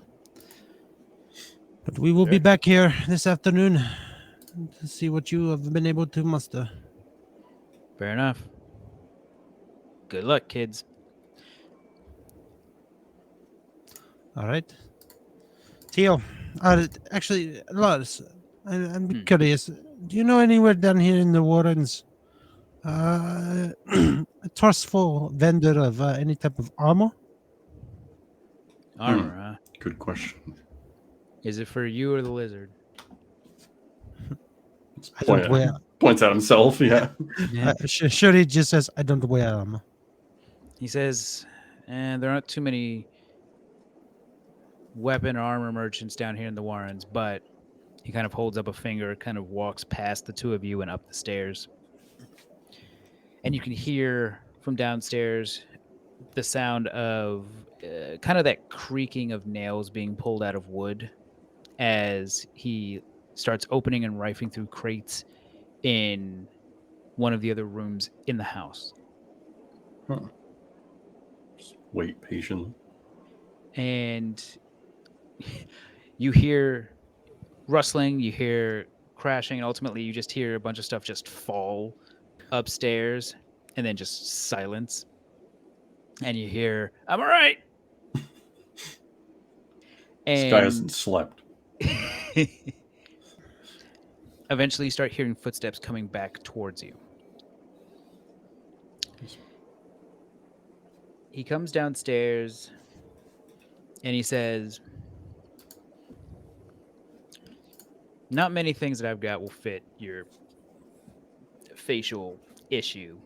Speaker 1: But we will be
Speaker 3: Okay.
Speaker 1: back here this afternoon to see what you have been able to muster.
Speaker 2: Fair enough. Good luck, kids.
Speaker 1: All right. Teal, actually, Lars, I'm
Speaker 2: Hmm.
Speaker 1: curious. Do you know anywhere down here in the Warrens a trustful vendor of any type of armor?
Speaker 3: Hmm.
Speaker 2: Armor, huh?
Speaker 3: Good question.
Speaker 2: Is it for you or the lizard?
Speaker 3: Just
Speaker 1: I don't wear.
Speaker 3: points at himself. Yeah.
Speaker 2: Yeah.
Speaker 1: Sure, he just says, I don't wear armor.
Speaker 2: He says, there aren't too many weapon or armor merchants down here in the Warrens, but he kind of holds up a finger, kind of walks past the two of you and up the stairs. And you can hear from downstairs the sound of kind of that creaking of nails being pulled out of wood as he starts opening and rifling through crates in one of the other rooms in the house.
Speaker 3: Huh. Just wait patiently.
Speaker 2: And you hear rustling, you hear crashing, and ultimately you just hear a bunch of stuff just fall upstairs and then just silence. And you hear, I'm all right.
Speaker 3: This guy hasn't
Speaker 2: And
Speaker 3: slept.
Speaker 2: eventually you start hearing footsteps coming back towards you. He comes downstairs and he says, not many things that I've got will fit your facial issue,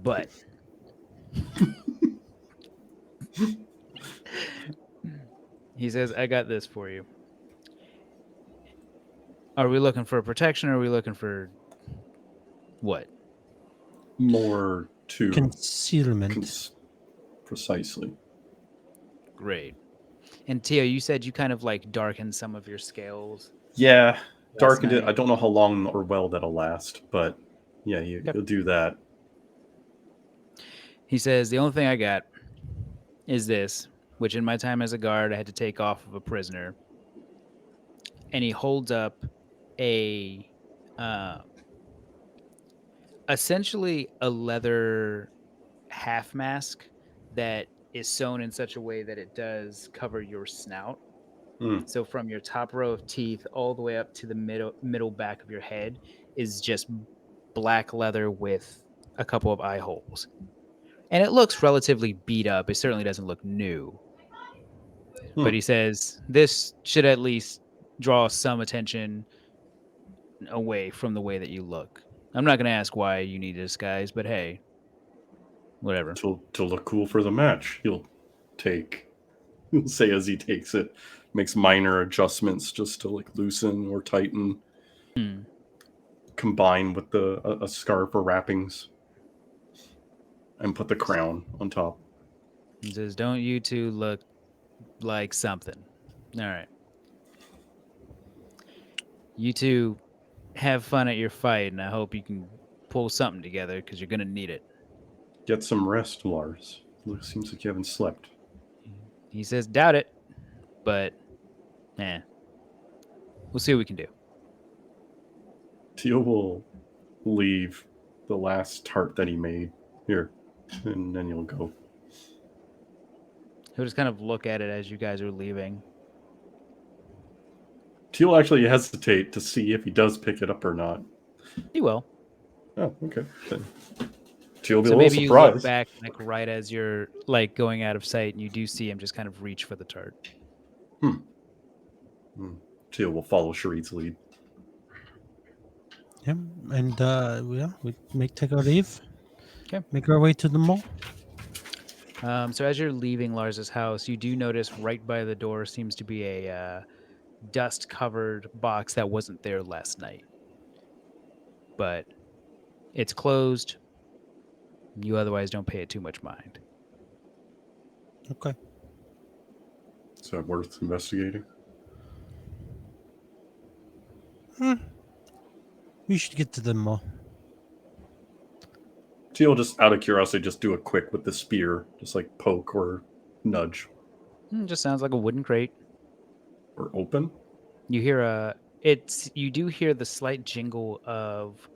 Speaker 2: but he says, I got this for you. Are we looking for protection or are we looking for what?
Speaker 3: More to
Speaker 1: Concealment.
Speaker 3: precisely.
Speaker 2: Great. And Tio, you said you kind of like darkened some of your scales
Speaker 3: Yeah,
Speaker 2: last
Speaker 3: darkened it. I
Speaker 2: night.
Speaker 3: don't know how long or well that'll last, but yeah,
Speaker 2: Okay.
Speaker 3: you'll do that.
Speaker 2: He says, the only thing I got is this, which in my time as a guard, I had to take off of a prisoner. And he holds up a, uh, essentially a leather half mask that is sewn in such a way that it does cover your snout.
Speaker 3: Hmm.
Speaker 2: So from your top row of teeth all the way up to the middle back of your head is just black leather with a couple of eye holes. And it looks relatively beat up. It certainly doesn't look new.
Speaker 3: Hmm.
Speaker 2: But he says this should at least draw some attention away from the way that you look. I'm not going to ask why you need a disguise, but hey, whatever.
Speaker 3: To look cool for the match, take. He'll say as he takes it, makes minor adjustments just to like loosen or tighten,
Speaker 2: Hmm.
Speaker 3: combine with a scarf or wrappings, and put the crown on top.
Speaker 2: He says, don't you two look like something. All right. You two have fun at your fight, and I hope you can pull something together because you're going to need it.
Speaker 3: Get some rest, Lars. Seems like you haven't slept.
Speaker 2: He says, doubt it, but we'll see what we can do.
Speaker 3: Teal will leave the last tart that he made here, and then you'll go.
Speaker 2: He'll just kind of look at it as you guys are leaving.
Speaker 3: Teal actually hesitate to see if he does pick it up or not.
Speaker 2: He will.
Speaker 3: Oh, okay. Then Teal will be a
Speaker 2: So
Speaker 3: little
Speaker 2: maybe you look
Speaker 3: surprised.
Speaker 2: back like right as you're like going out of sight, and you do see him just kind of reach for the tart.
Speaker 3: Hmm. Teal will follow Sharid's lead.
Speaker 1: Yeah, and yeah, we make take our leave.
Speaker 2: Okay.
Speaker 1: Make our way to the mall.
Speaker 2: So as you're leaving Lars's house, you do notice right by the door seems to be a dust-covered box that wasn't there last night, but it's closed. You otherwise don't pay it too much mind.
Speaker 1: Okay.
Speaker 3: Is that worth investigating?
Speaker 1: Hmm. We should get to the mall.
Speaker 3: Teal just out of curiosity just do a quick with the spear, just like poke or nudge
Speaker 2: Just sounds like a wooden crate.
Speaker 3: or open.
Speaker 2: You hear you do hear the slight jingle of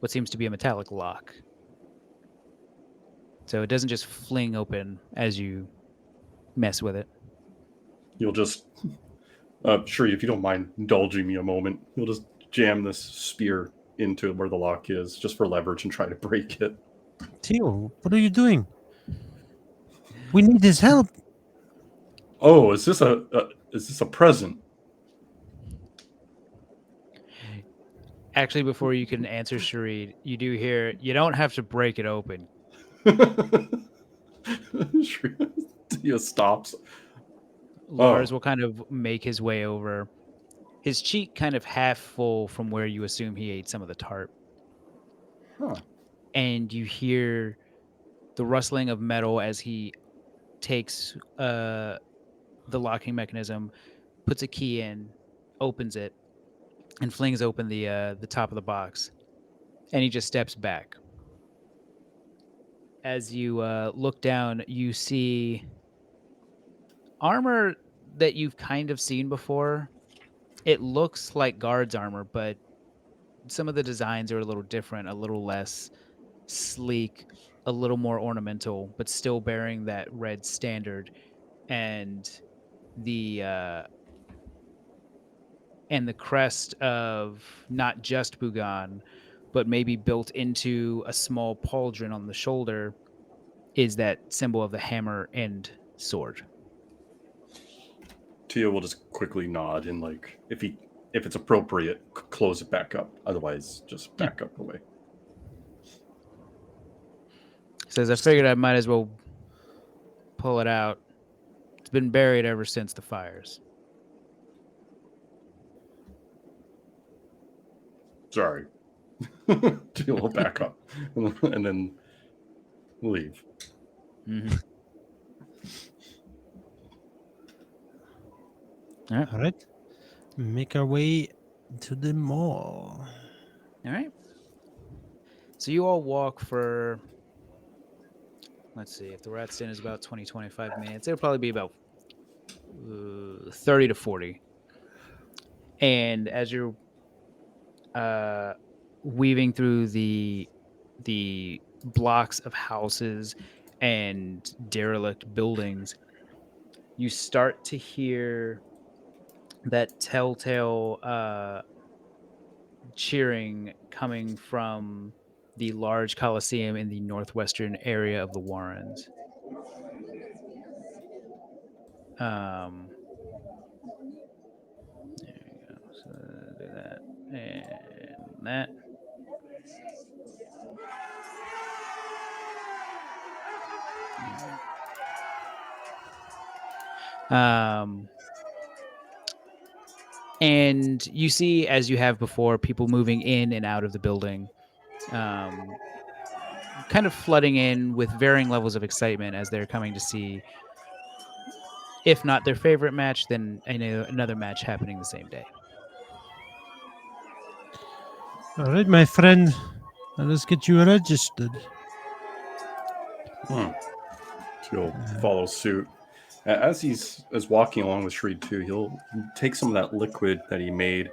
Speaker 2: what seems to be a metallic lock. So it doesn't just fling open as you mess with it.
Speaker 3: You'll just Sure, if you don't mind indulging me a moment, we'll just jam this spear into where the lock is, just for leverage, and try to break it.
Speaker 1: Teo, what are you doing? We need his help.
Speaker 3: Oh, is this a present?
Speaker 2: Actually, before you can answer, Sharid, you do hear you don't have to break it open.
Speaker 3: Tia stops.
Speaker 2: Lars
Speaker 3: Oh,
Speaker 2: will kind of make his way over, his cheek kind of half full from where you assume he ate some of the tart.
Speaker 3: huh.
Speaker 2: And you hear the rustling of metal as he takes the locking mechanism, puts a key in, opens it, and flings open the top of the box. And he just steps back. As you look down, you see armor that you've kind of seen before. It looks like guards armor, but some of the designs are a little different, a little less sleek, a little more ornamental, but still bearing that red standard and the uh and the crest of not just Bugan, but maybe built into a small pauldron on the shoulder is that symbol of the hammer and sword.
Speaker 3: Tia will just quickly nod and if it's appropriate, close it back up. Otherwise, just
Speaker 2: Yeah.
Speaker 3: back up away.
Speaker 2: Says I figured I might as well pull it out. It's been buried ever since the fires.
Speaker 3: Sorry. Tia will back up and then leave.
Speaker 2: Mm-hmm. All right.
Speaker 1: All right. Make our way to the mall.
Speaker 2: All right. So you all walk for, let's see, if the Rat's Den is about 20-25 minutes, it'll probably be about 30 to 40. And as you're uh, weaving through the blocks of houses and derelict buildings, you start to hear that telltale cheering coming from the large coliseum in the northwestern area of the Warrens. Um, there you go. So do that and that. Um, and you see, as you have before, people moving in and out of the building, um, kind of flooding in with varying levels of excitement as they're coming to see, if not their favorite match, then another match happening the same day.
Speaker 1: All right, my friend. Let us get you registered.
Speaker 3: Hmm. He'll
Speaker 1: Uh,
Speaker 3: follow suit. As he's as walking along with Shreed too, he'll take some of that liquid that he made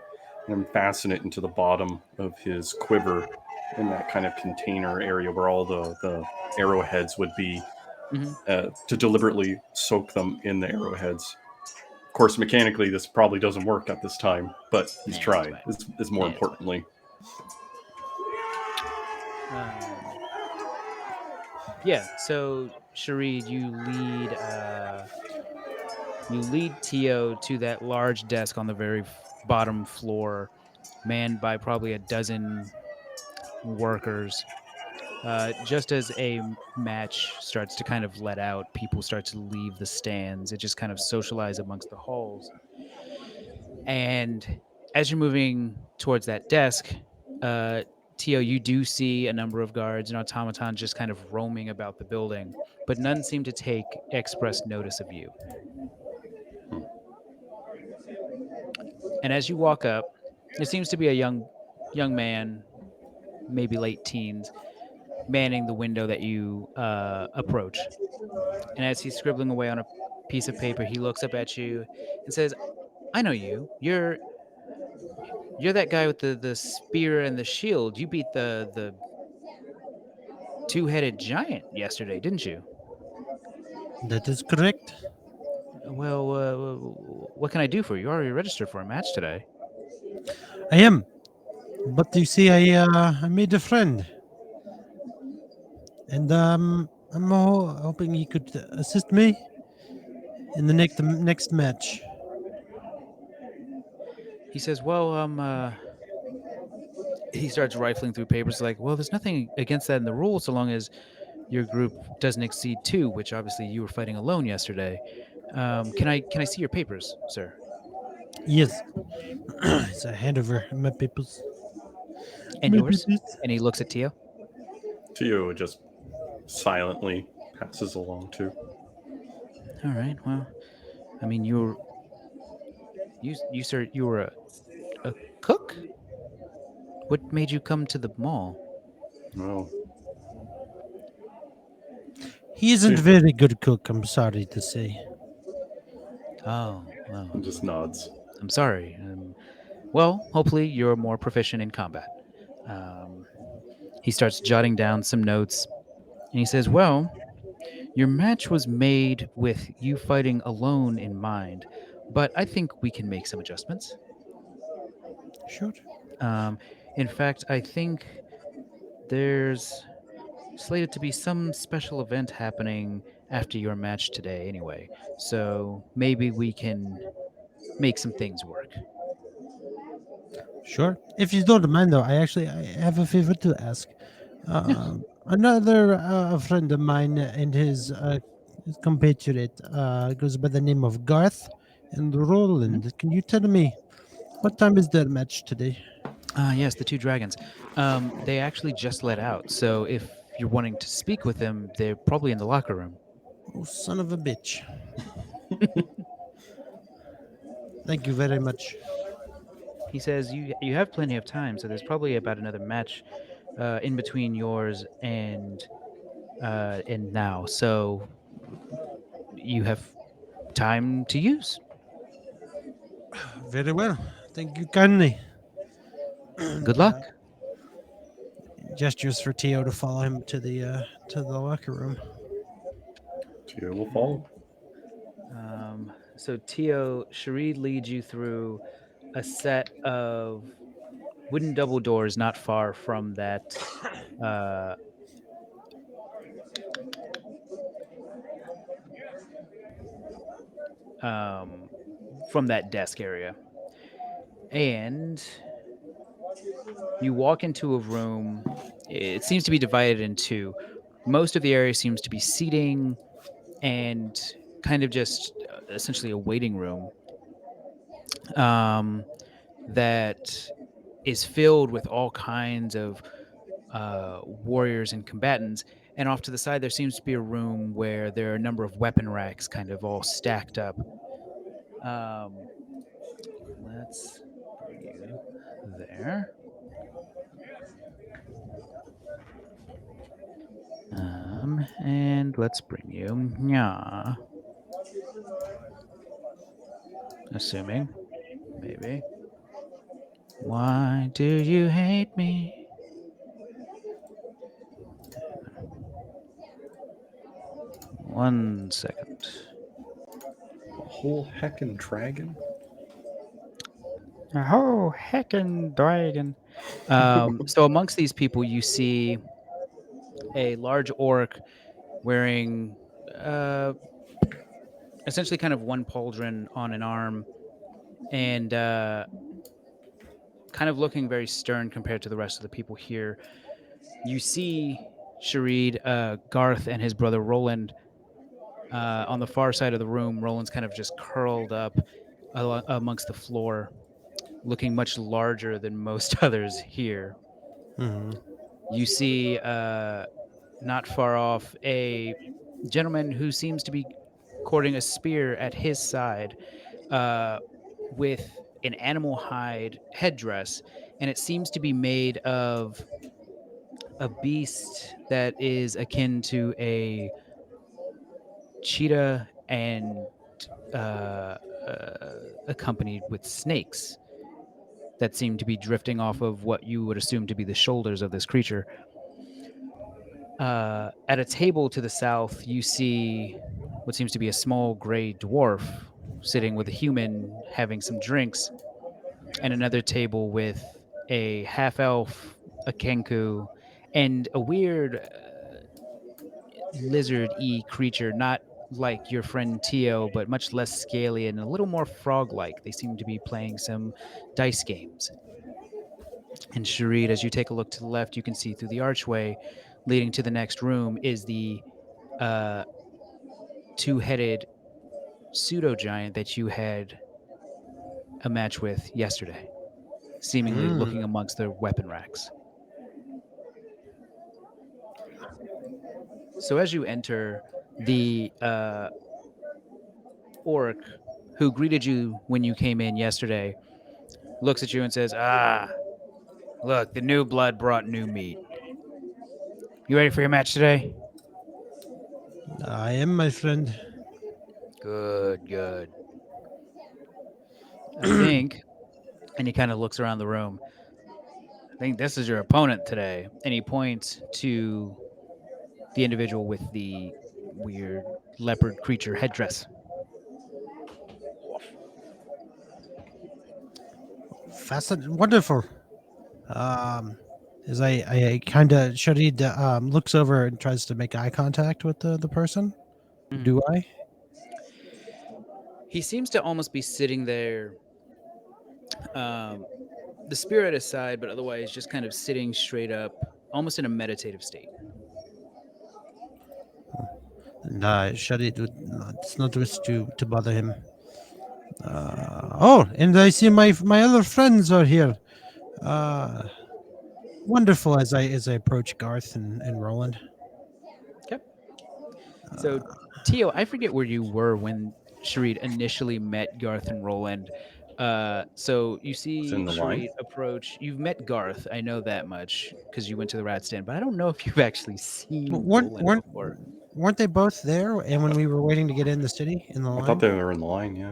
Speaker 3: and fasten it into the bottom of his quiver in that kind of container area where all the arrowheads would be,
Speaker 2: Mm-hmm.
Speaker 3: to deliberately soak them in the arrowheads. Of course, mechanically, this probably doesn't work at this time, but he's
Speaker 2: Yeah, it's
Speaker 3: tried.
Speaker 2: fine.
Speaker 3: Is more
Speaker 2: Yeah, it's fine.
Speaker 3: importantly.
Speaker 2: Yeah. So Sharid, you lead Tio to that large desk on the very bottom floor, manned by probably a dozen workers. Just as match starts to kind of let out, people start to leave the stands. It just kind of socialize amongst the halls. And as you're moving towards that desk, uh, Tio, you do see a number of guards and automatons just kind of roaming about the building, but none seem to take express notice of you. And as you walk up, there seems to be a young man, maybe late teens, manning the window that you approach. And as he's scribbling away on a piece of paper, he looks up at you and says, "I know you. You're that guy with the spear and the shield. You beat the two-headed giant yesterday, didn't you?"
Speaker 1: that is correct.
Speaker 2: Well, what can I do for you? You already registered for a match today.
Speaker 1: I am, but you see, I made a friend, and I'm hoping he could assist me in the next match.
Speaker 2: He says, "Well, he starts rifling through papers like, "Well, there's nothing against that in the rules so long as your group doesn't exceed 2, which obviously you were fighting alone yesterday. Can I see your papers, sir?"
Speaker 1: Yes, it's a hand over my papers.
Speaker 2: "And
Speaker 1: My
Speaker 2: yours?"
Speaker 1: papers.
Speaker 2: And he looks at Tio.
Speaker 3: Tio just silently passes along too.
Speaker 2: "All right. Well, I mean, you sir, you were a cook? What made you come to the mall?"
Speaker 3: Oh,
Speaker 1: He isn't
Speaker 3: Tio
Speaker 1: very good cook. I'm sorry to say.
Speaker 2: "Oh, well,
Speaker 3: just nods.
Speaker 2: I'm sorry. Well, hopefully you're more proficient in combat." Um, he starts jotting down some notes, and he says, "Well, your match was made with you fighting alone in mind, but I think we can make some adjustments.
Speaker 1: Sure.
Speaker 2: Um, in fact, I think there's slated to be some special event happening after your match today, anyway. So maybe we can make some things work."
Speaker 1: Sure. If you don't mind, though, I have a favor to ask.
Speaker 2: Yeah.
Speaker 1: Another friend of mine and his compatriot goes by the name of Garth and
Speaker 2: Mhm.
Speaker 1: Roland. Can you tell me what time is their match today?
Speaker 2: Yes, the two dragons. They actually just let out. So if you're wanting to speak with them, they're probably in the locker room.
Speaker 1: Oh, son of a bitch. Thank you very much.
Speaker 2: He says you have plenty of time, so there's probably about another match in between yours and now. So you have time to use.
Speaker 1: Very well. Thank you kindly.
Speaker 2: Good
Speaker 1: And
Speaker 2: luck.
Speaker 1: gestures for Tio to follow him to the locker room.
Speaker 3: Tio will follow.
Speaker 2: So Tio, Sharid leads you through a set of wooden double doors not far uh, um, from that desk area, and you walk into a room. It seems to be divided in two. Most of the area seems to be seating and kind of just essentially a waiting room um, that is filled with all kinds of warriors and combatants. And off to the side, there seems to be a room where there are a number of weapon racks kind of all stacked up. Um, let's bring you there. And let's bring you, yeah, assuming, maybe. Why do you hate me? One second.
Speaker 3: A whole heckin' dragon?
Speaker 2: Oh, heckin' dragon. So amongst these people, you see a large orc wearing uh, essentially kind of one pauldron on an arm and kind of looking very stern compared to the rest of the people here. You see Sharid, Garth, and his brother Roland on the far side of the room. Roland's kind of just curled up amongst the floor, looking much larger than most others here.
Speaker 1: Hmm.
Speaker 2: You see, not far off, a gentleman who seems to be courting a spear at his side uh, with an animal hide headdress, and it seems to be made of a beast that is akin to a cheetah and uh, accompanied with snakes that seem to be drifting off of what you would assume to be the shoulders of this creature. At a table to the south, you see what seems to be a small gray dwarf sitting with a human having some drinks, and another table with a half elf, a kenku, and a weird lizard y creature, not like your friend Teo, but much less scaly and a little more frog like. They seem to be playing some dice games. And Sharid, as you take a look to the left, you can see through the archway leading to the next room is the uh, two headed pseudo giant that you had a match with yesterday, seemingly
Speaker 1: Mm.
Speaker 2: looking amongst their weapon racks. So as you enter, the orc who greeted you when you came in yesterday looks at you and says, "Ah, look, the new blood brought new meat. You ready for your match today?"
Speaker 1: I am, my friend.
Speaker 2: Good, good. I think, and he kind of looks around the room. I think this is your opponent today. And he points to the individual with the weird leopard creature headdress.
Speaker 1: Fascinating, wonderful. Um, as I kind of Sharid looks over and tries to make eye contact with the person.
Speaker 2: Mhm.
Speaker 1: Do I?
Speaker 2: He seems to almost be sitting there, um, the spirit aside, but otherwise just kind of sitting straight up, almost in a meditative state.
Speaker 1: No, Sharid would not, it's not wish to bother him. Oh, and I see my other friends are here. Uh, wonderful. As I approach Garth and Roland.
Speaker 2: Okay. So, Tio, I forget where you were when Sharid initially met Garth and Roland. So you
Speaker 3: It's
Speaker 2: see
Speaker 3: in the line.
Speaker 2: Sharid approach. You've met Garth, I know that much because you went to the rat stand, but I don't know if you've actually seen
Speaker 1: weren't
Speaker 2: Roland
Speaker 1: weren't
Speaker 2: before.
Speaker 1: weren't they both there? And when we were waiting to get in the city in the
Speaker 3: I thought
Speaker 1: line.
Speaker 3: they were in the line. Yeah,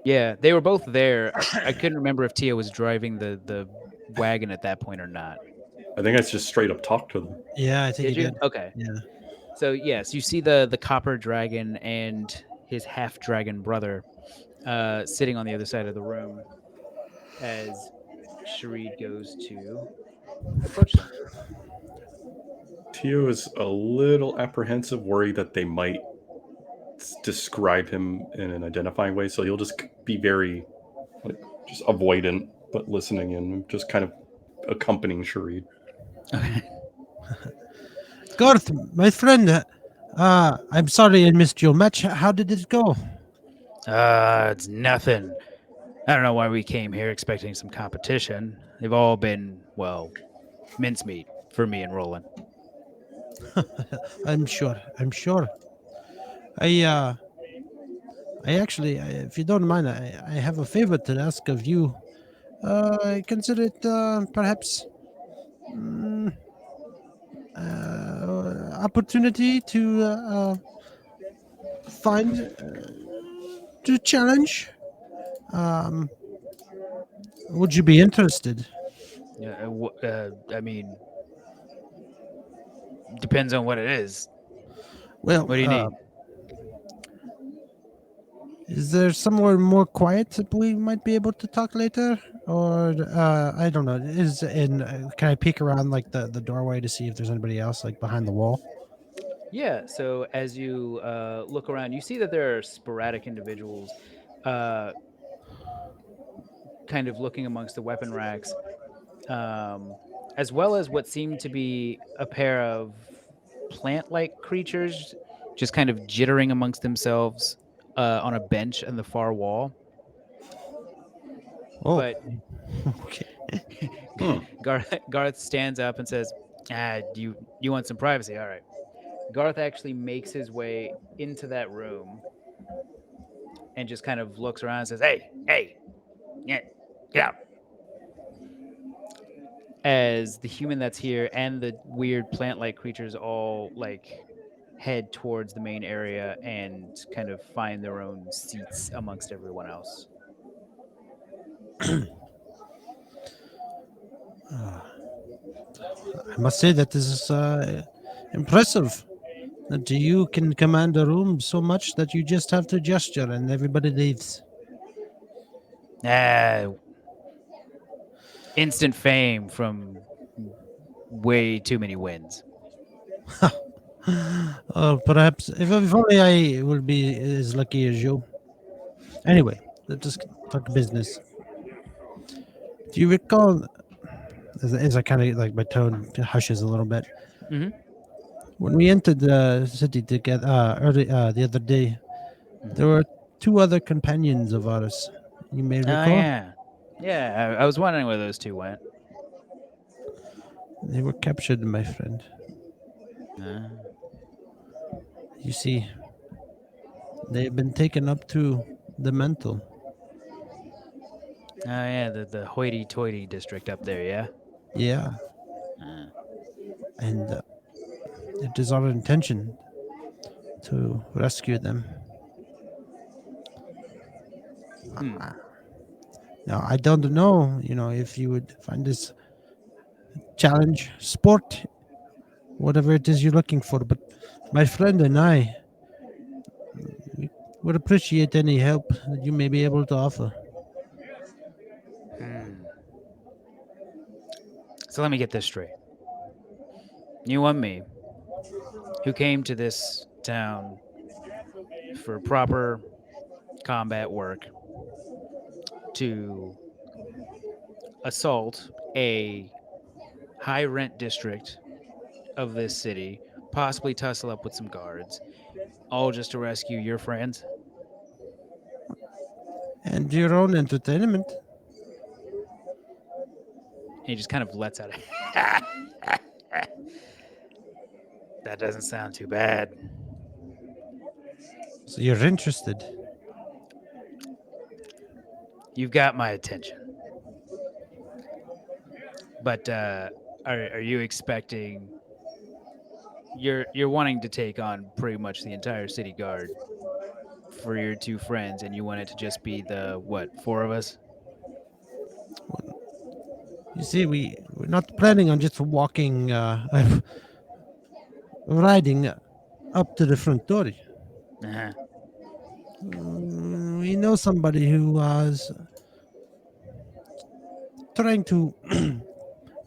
Speaker 2: Yeah, they were both there. I couldn't remember if Tio was driving the wagon at that point or not.
Speaker 3: I think I just straight up talked to them.
Speaker 1: Yeah, I think he
Speaker 2: Did you?
Speaker 1: did.
Speaker 2: Okay.
Speaker 1: Yeah.
Speaker 2: So yes, you see the copper dragon and his half dragon brother sitting on the other side of the room as Sharid goes to approach them.
Speaker 3: Tio is a little apprehensive, worried that they might describe him in an identifying way. So he'll just be very, like, just avoidant, but listening and just kind of accompanying Sharid.
Speaker 2: Okay.
Speaker 1: Garth, my friend. I'm sorry I missed your match. How did it go?
Speaker 2: It's nothing. I don't know why we came here expecting some competition. They've all been, well, mincemeat for me and Roland.
Speaker 1: I'm sure. I'm sure. I uh I actually, if you don't mind, I have a favor to ask of you. I consider it perhaps mm, opportunity to find to challenge. Um, would you be interested?
Speaker 2: Yeah, I mean, depends on what it is.
Speaker 1: Well,
Speaker 2: What do you need?
Speaker 1: is there somewhere more quiet that we might be able to talk later? Or I don't know. Is in can I peek around like the doorway to see if there's anybody else like behind the wall?
Speaker 2: Yeah. So as you look around, you see that there are sporadic individuals, uh, kind of looking amongst the weapon racks, um, as well as what seem to be a pair of plant-like creatures, just kind of jittering amongst themselves on a bench in the far wall.
Speaker 1: Oh,
Speaker 2: But
Speaker 1: okay.
Speaker 3: Hmm.
Speaker 2: Garth stands up and says, "Ah, you want some privacy? All right." Garth actually makes his way into that room and just kind of looks around and says, "Hey, hey, yeah, get out." As the human that's here and the weird plant-like creatures all like head towards the main area and kind of find their own seats amongst everyone else.
Speaker 1: I must say that this is impressive. That you can command a room so much that you just have to gesture and everybody leaves.
Speaker 2: Ah, instant fame from way too many wins.
Speaker 1: Perhaps if only I will be as lucky as you. Anyway, let's just talk business. Do you recall, as I kind of like my tone hushes a little bit,
Speaker 2: Mm-hmm.
Speaker 1: when we entered the city together early the other day, there
Speaker 2: Mm-hmm.
Speaker 1: were two other companions of ours. You may
Speaker 2: Oh
Speaker 1: recall
Speaker 2: yeah, yeah. I was wondering where those two went.
Speaker 1: they were captured, my friend.
Speaker 2: Uh,
Speaker 1: You see, they've been taken up to the mental.
Speaker 2: oh yeah, the hoity-toity district up there. Yeah.
Speaker 1: Yeah,
Speaker 2: Uh,
Speaker 1: and it is our intention to rescue them.
Speaker 2: hmm.
Speaker 1: Now, I don't know, if you would find this challenge, sport, whatever it is you're looking for, but my friend and I we would appreciate any help that you may be able to offer.
Speaker 2: Hmm. So let me get this straight. You and me, who came to this town for proper combat work to assault a high rent district of this city, possibly tussle up with some guards, all just to rescue your friends.
Speaker 1: And your own entertainment.
Speaker 2: And he just kind of lets out a that doesn't sound too bad.
Speaker 1: So you're interested.
Speaker 2: You've got my attention. But are you expecting you're wanting to take on pretty much the entire city guard for your two friends, and you want it to just be the what, four of us?
Speaker 1: You see, we're not planning on just walking, riding up to the front door.
Speaker 2: Uh-huh.
Speaker 1: We know somebody who was trying to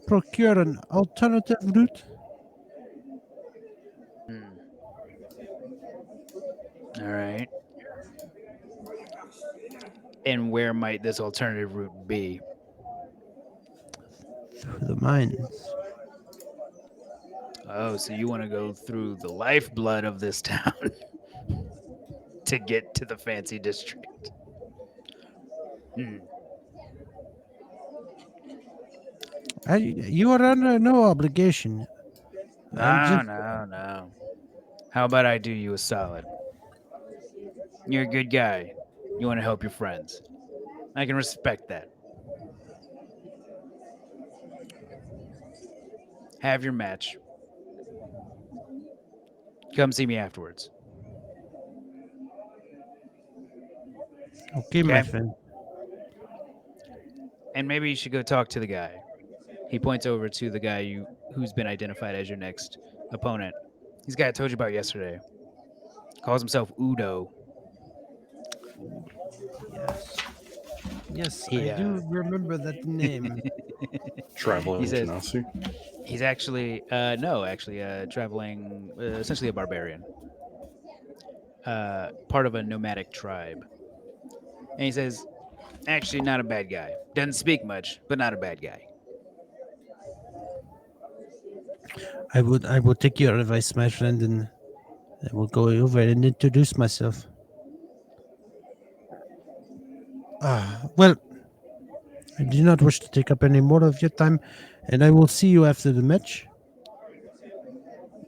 Speaker 1: procure an alternative route.
Speaker 2: Hmm. All right. And where might this alternative route be?
Speaker 1: Through the mines.
Speaker 2: Oh, so you want to go through the lifeblood of this town to get to the fancy district? Hmm.
Speaker 1: You are under no obligation. I'm
Speaker 2: No,
Speaker 1: just
Speaker 2: no, no. How about I do you a solid? You're a good guy. You want to help your friends. I can respect that. Have your match. Come see me afterwards.
Speaker 1: okay, my
Speaker 2: Okay?
Speaker 1: friend.
Speaker 2: And maybe you should go talk to the guy. He points over to the guy who's been identified as your next opponent. He's the guy I told you about yesterday. Calls himself Udo.
Speaker 1: Yes. Yes, I
Speaker 2: He
Speaker 1: do remember that name.
Speaker 2: he
Speaker 3: Traveling
Speaker 2: says
Speaker 3: genasi.
Speaker 2: he's actually no, actually traveling essentially a barbarian. Part of a nomadic tribe. And he says, actually not a bad guy. Doesn't speak much, but not a bad guy.
Speaker 1: I would take your advice, my friend, and I will go over and introduce myself. Well, I do not wish to take up any more of your time, and I will see you after the match.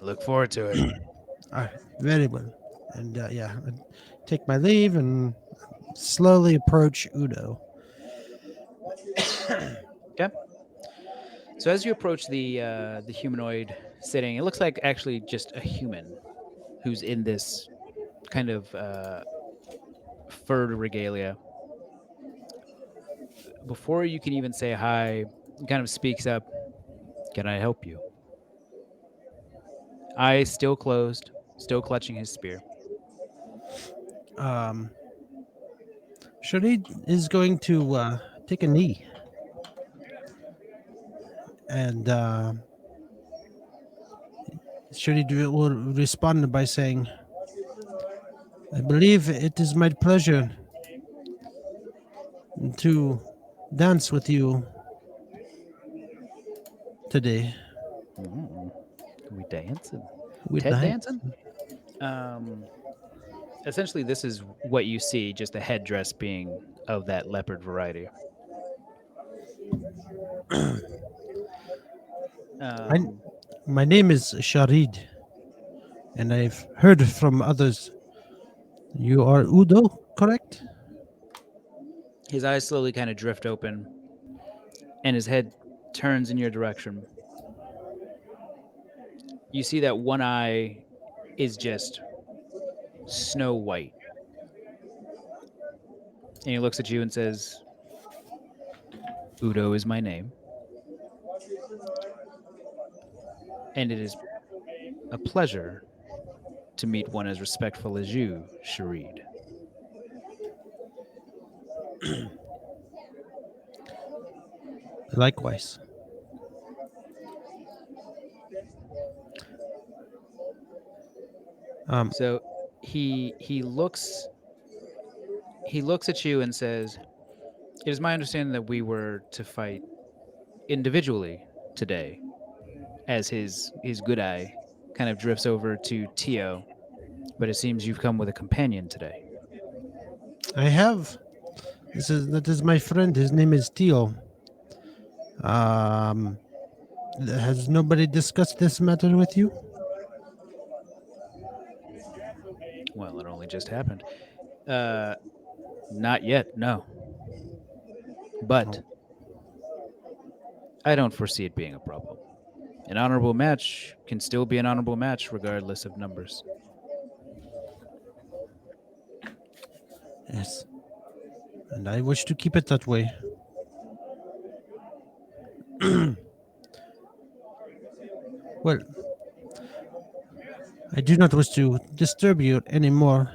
Speaker 2: Look forward to it.
Speaker 1: Very well. And yeah, I take my leave and slowly approach Udo.
Speaker 2: Okay. So as you approach the humanoid sitting, it looks like actually just a human who's in this kind of furred regalia. Before you can even say hi, he kind of speaks up. Can I help you? Eyes still closed, still clutching his spear.
Speaker 1: Um, Sharid is going to take a knee and Sharid will respond by saying, I believe it is my pleasure to dance with you today.
Speaker 2: Mm, we dancing.
Speaker 1: With
Speaker 2: Ted
Speaker 1: the
Speaker 2: dancing? Um, Essentially, this is what you see, just the headdress being of that leopard variety.
Speaker 1: my,
Speaker 2: Um,
Speaker 1: my name is Sharid, and I've heard from others. You are Udo, correct?
Speaker 2: his eyes slowly kind of drift open, and his head turns in your direction. You see that one eye is just snow white, and he looks at you and says, Udo is my name, and it is a pleasure to meet one as respectful as you, Sharid.
Speaker 1: Likewise. Um,
Speaker 2: So he looks at you and says, "It is my understanding that we were to fight individually today." As his good eye kind of drifts over to Teo, but it seems you've come with a companion today.
Speaker 1: I have. That is my friend. His name is Teo. Um, has nobody discussed this matter with you?
Speaker 2: Well, it only just happened. Uh, Not yet, no. But
Speaker 1: Oh,
Speaker 2: I don't foresee it being a problem. An honorable match can still be an honorable match regardless of numbers.
Speaker 1: yes. And I wish to keep it that way. Well, I do not wish to disturb you anymore,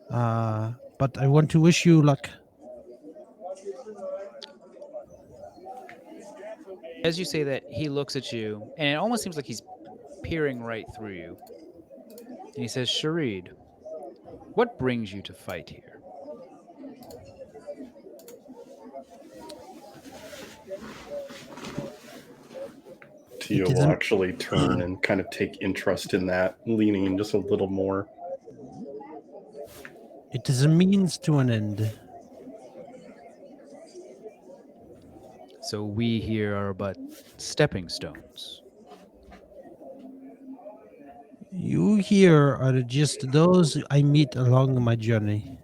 Speaker 1: but I want to wish you luck.
Speaker 2: As you say that, he looks at you, and it almost seems like he's peering right through you. And he says, Sharid, what brings you to fight here?
Speaker 1: It
Speaker 3: Tio
Speaker 1: is
Speaker 3: will
Speaker 1: a,
Speaker 3: actually turn and kind of take interest in that, leaning in just a little more.
Speaker 1: it is a means to an end.
Speaker 2: So we here are but stepping stones.
Speaker 1: You here are just those I meet along my journey.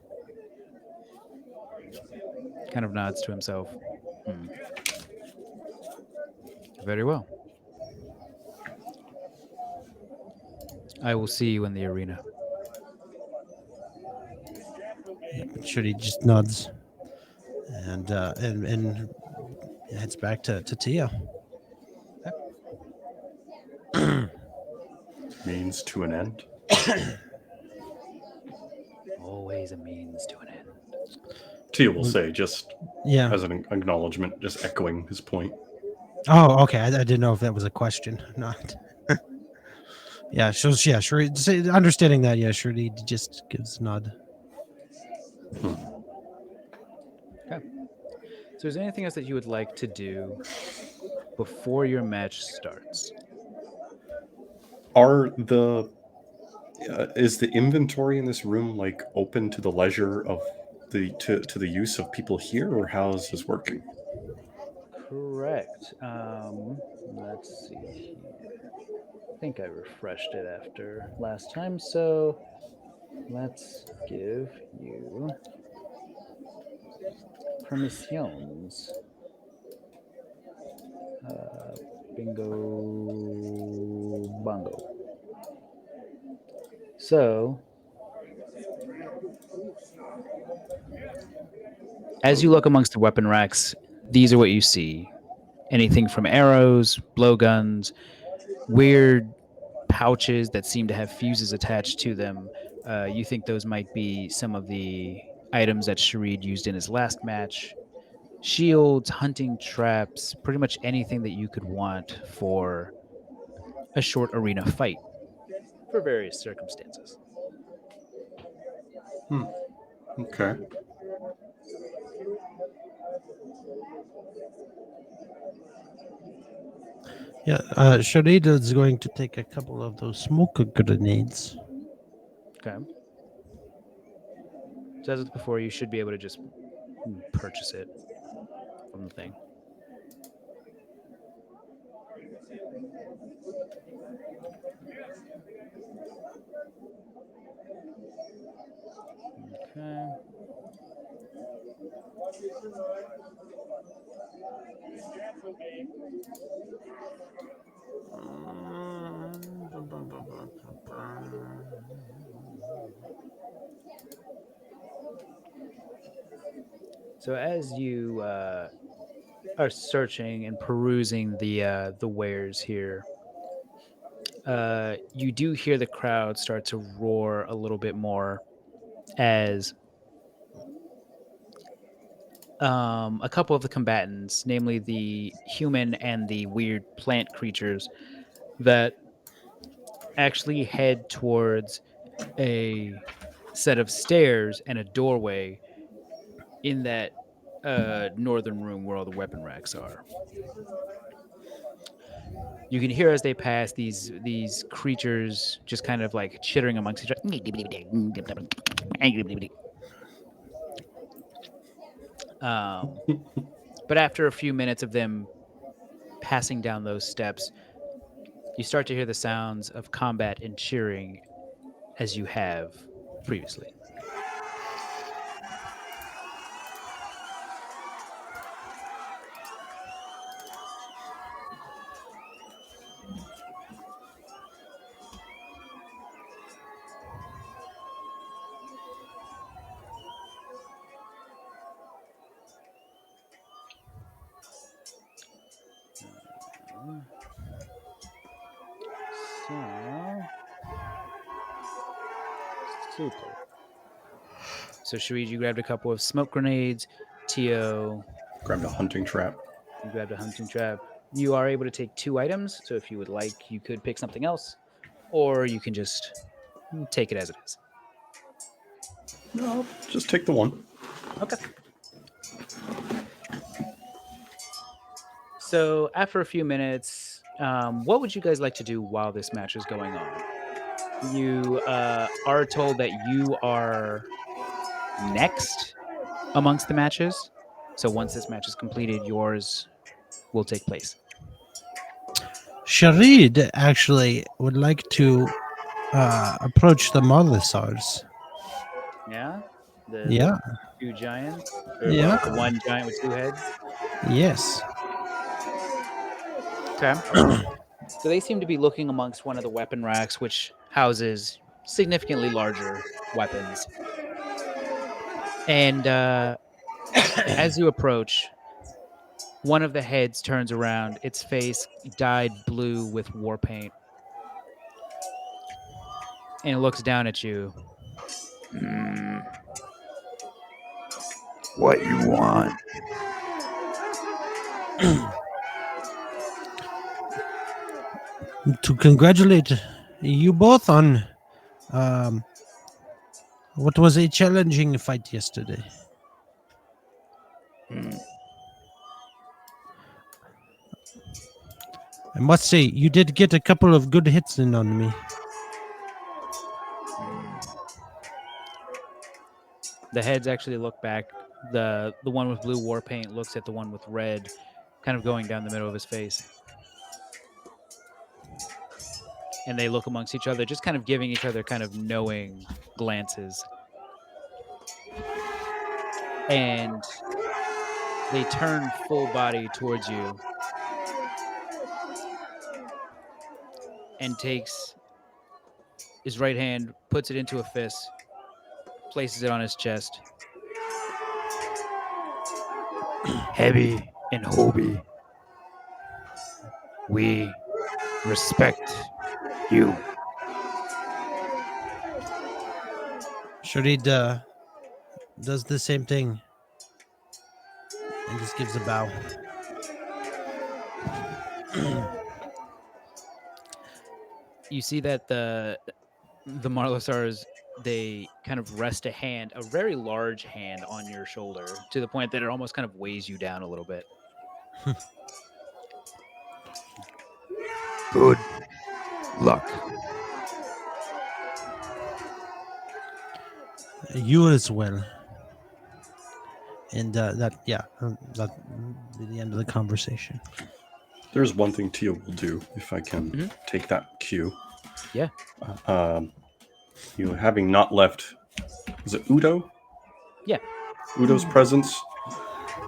Speaker 2: Kind of nods to himself. Hmm. Very well. I will see you in the arena.
Speaker 1: Sure, he just nods and heads back to Tia.
Speaker 3: Means to an end.
Speaker 2: Always a means to an end.
Speaker 3: Tio will say, just
Speaker 1: Yeah.
Speaker 3: as an acknowledgement, just echoing his point.
Speaker 1: Oh, okay. I didn't know if that was a question or not. Yeah. So yeah, sure. Understanding that, yeah, sure. He just gives a nod.
Speaker 2: Okay. So is there anything else that you would like to do before your match starts?
Speaker 3: Are the is the inventory in this room like open to the leisure of to the use of people here, or how is this working?
Speaker 2: Correct. Let's see here. I think I refreshed it after last time, so let's give you permissions. Uh, Bingo bongo. So, as you look amongst the weapon racks, these are what you see. Anything from arrows, blowguns, weird pouches that seem to have fuses attached to them. You think those might be some of the items that Sharid used in his last match: shields, hunting traps, pretty much anything that you could want for a short arena fight for various circumstances.
Speaker 3: Okay.
Speaker 1: Yeah, Sharita is going to take a couple of those smoke grenades.
Speaker 2: Okay. So as with before, you should be able to just purchase it from the thing. Okay. So as you are searching and perusing the wares here, you do hear the crowd start to roar a little bit more as a couple of the combatants, namely the human and the weird plant creatures, that actually head towards a set of stairs and a doorway in that northern room where all the weapon racks are. You can hear as they pass these creatures just kind of like chittering amongst each other. But after a few minutes of them passing down those steps, you start to hear the sounds of combat and cheering as you have previously. So super. So Sharij, you grabbed a couple of smoke grenades. Teo,
Speaker 3: Grabbed a hunting trap.
Speaker 2: you grabbed a hunting trap. You are able to take 2 items, so if you would like, you could pick something else, or you can just take it as it is.
Speaker 3: No, I'll just take the one.
Speaker 2: Okay. So after a few minutes, what would you guys like to do while this match is going on? You are told that you are next amongst the matches. So once this match is completed, yours will take place.
Speaker 1: Sharid actually would like to approach the Molisars.
Speaker 2: Yeah, the
Speaker 1: Yeah,
Speaker 2: 2 giants, or
Speaker 1: yeah,
Speaker 2: well, the one giant with 2 heads.
Speaker 1: yes.
Speaker 2: Okay. So they seem to be looking amongst one of the weapon racks, which houses significantly larger weapons. And as you approach, one of the heads turns around, its face dyed blue with war paint, and it looks down at you. What you want?
Speaker 1: To congratulate you both on um, what was a challenging fight yesterday. I must say, you did get a couple of good hits in on me.
Speaker 2: The heads actually look back. The one with blue war paint looks at the one with red, kind of going down the middle of his face. And they look amongst each other, just kind of giving each other kind of knowing glances. And they turn full body towards you and takes his right hand, puts it into a fist, places it on his chest. Heavy and Hobie, we respect you.
Speaker 1: Sharid does the same thing and just gives a bow.
Speaker 2: You see that the Marlosars, they kind of rest a hand, a very large hand, on your shoulder to the point that it almost kind of weighs you down a little bit.
Speaker 4: Good luck.
Speaker 1: You as well. And that be the end of the conversation.
Speaker 3: There's one thing Tio will do if I can
Speaker 2: Mhm.
Speaker 3: take that cue.
Speaker 2: Yeah.
Speaker 3: Having not left, is it Udo?
Speaker 2: Yeah.
Speaker 3: Udo's presence,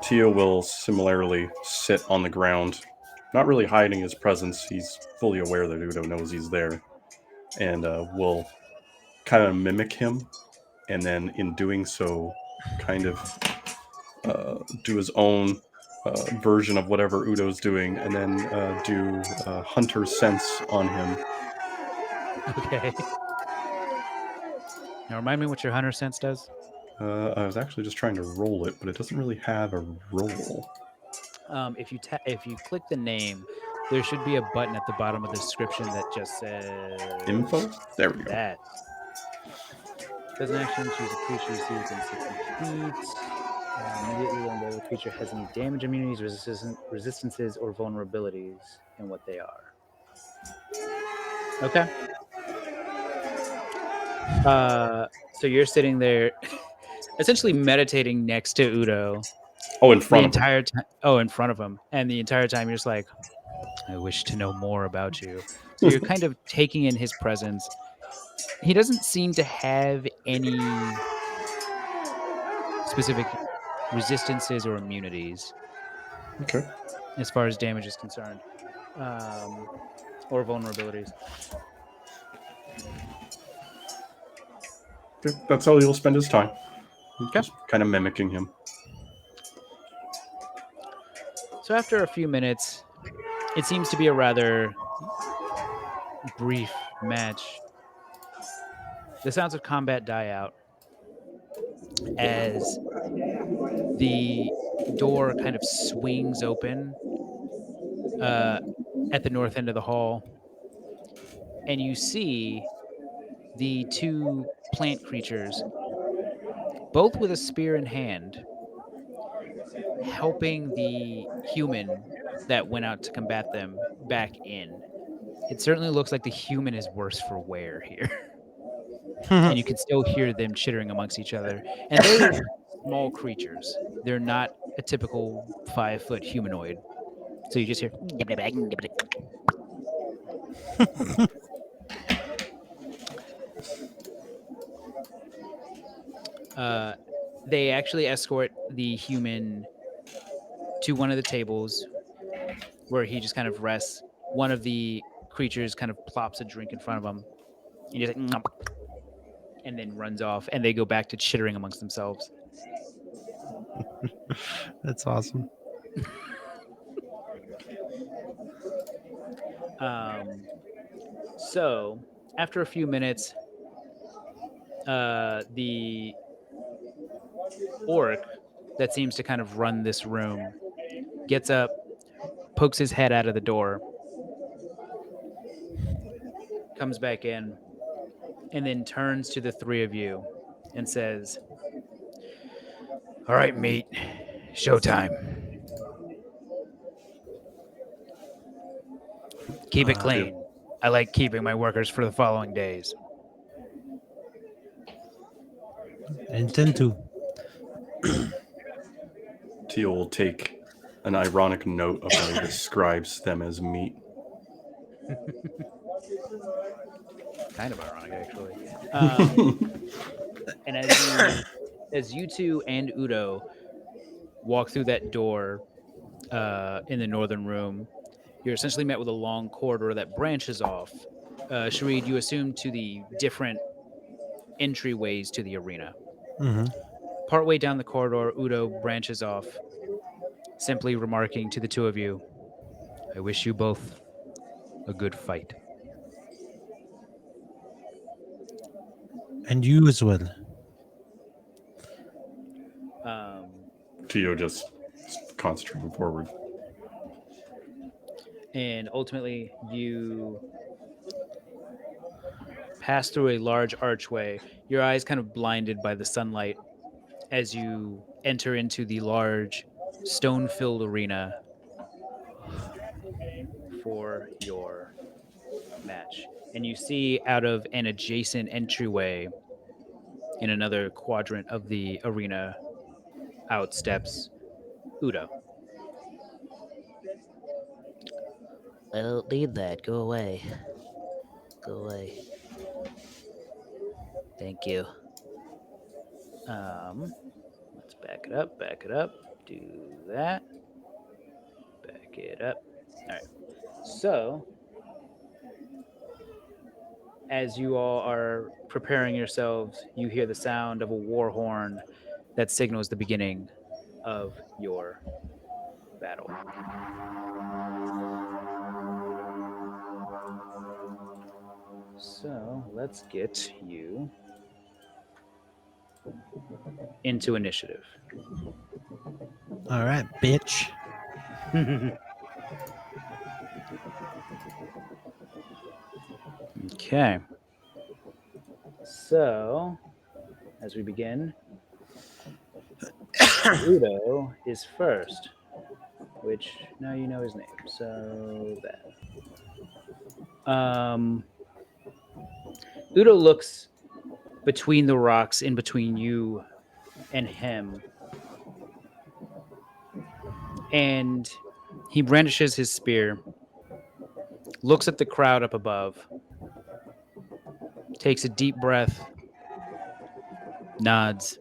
Speaker 3: Tio will similarly sit on the ground, not really hiding his presence. He's fully aware that Udo knows he's there, and will kind of mimic him, and then in doing so, kind of do his own version of whatever Udo's doing, and then do hunter sense on him.
Speaker 2: Okay. Now remind me what your hunter sense does.
Speaker 3: I was actually just trying to roll it, but it doesn't really have a roll.
Speaker 2: If you click the name, there should be a button at the bottom of the description that just says
Speaker 3: Info? There we go.
Speaker 2: that. Does an action, choose a creature you see within 60 feet. Immediately learn whether the creature has any damage, immunities, resistances, or vulnerabilities, and what they are. Okay. So you're sitting there, essentially meditating next to Udo
Speaker 3: Oh, in
Speaker 2: the
Speaker 3: front of him.
Speaker 2: entire time. Oh, in front of him, and the entire time you're just like, I wish to know more about you. So you're kind of taking in his presence. He doesn't seem to have any specific resistances or immunities
Speaker 3: Okay.
Speaker 2: as far as damage is concerned, um, or vulnerabilities.
Speaker 3: Okay. That's how he'll spend his time.
Speaker 2: Okay.
Speaker 3: Just kind of mimicking him.
Speaker 2: So after a few minutes, it seems to be a rather brief match. The sounds of combat die out as the door kind of swings open uh, at the north end of the hall, and you see the two plant creatures, both with a spear in hand, helping the human that went out to combat them back in. It certainly looks like the human is worse for wear here. And you can still hear them chittering amongst each other. And they're small creatures. They're not a typical 5-foot humanoid. So you just hear. Uh, they actually escort the human to one of the tables where he just kind of rests. One of the creatures kind of plops a drink in front of him. And he's like, and then runs off. And they go back to chittering amongst themselves.
Speaker 1: That's awesome.
Speaker 2: So after a few minutes, the orc that seems to kind of run this room gets up, pokes his head out of the door, comes back in, and then turns to the three of you and says, "All right, meat, showtime. Keep it
Speaker 3: Tio,
Speaker 2: clean. I like keeping my workers for the following days."
Speaker 1: Intend to.
Speaker 3: Tio will take an ironic note of how he describes them as meat.
Speaker 2: Kind of ironic, actually. And as you two and Udo walk through that door in the northern room, you're essentially met with a long corridor that branches off. Sharid, you assume to the different entryways to the arena.
Speaker 1: Mm-hmm.
Speaker 2: Partway down the corridor, Udo branches off, simply remarking to the two of you, I wish you both a good fight.
Speaker 1: And you as well.
Speaker 3: Teo just concentrating forward.
Speaker 2: And ultimately, you pass through a large archway, your eyes kind of blinded by the sunlight as you enter into the large stone filled arena for your match. And you see out of an adjacent entryway in another quadrant of the arena out steps Udo.
Speaker 5: I don't need that. Go away. Go away. Thank you.
Speaker 2: Let's back it up, do that, back it up. All right. So, as you all are preparing yourselves, you hear the sound of a war horn that signals the beginning of your battle. So let's get you into initiative.
Speaker 1: All right, bitch.
Speaker 2: Okay. So, as we begin, Udo is first, which now you know his name. So that. Udo looks between the rocks in between you and him, and he brandishes his spear, looks at the crowd up above, takes a deep breath, nods,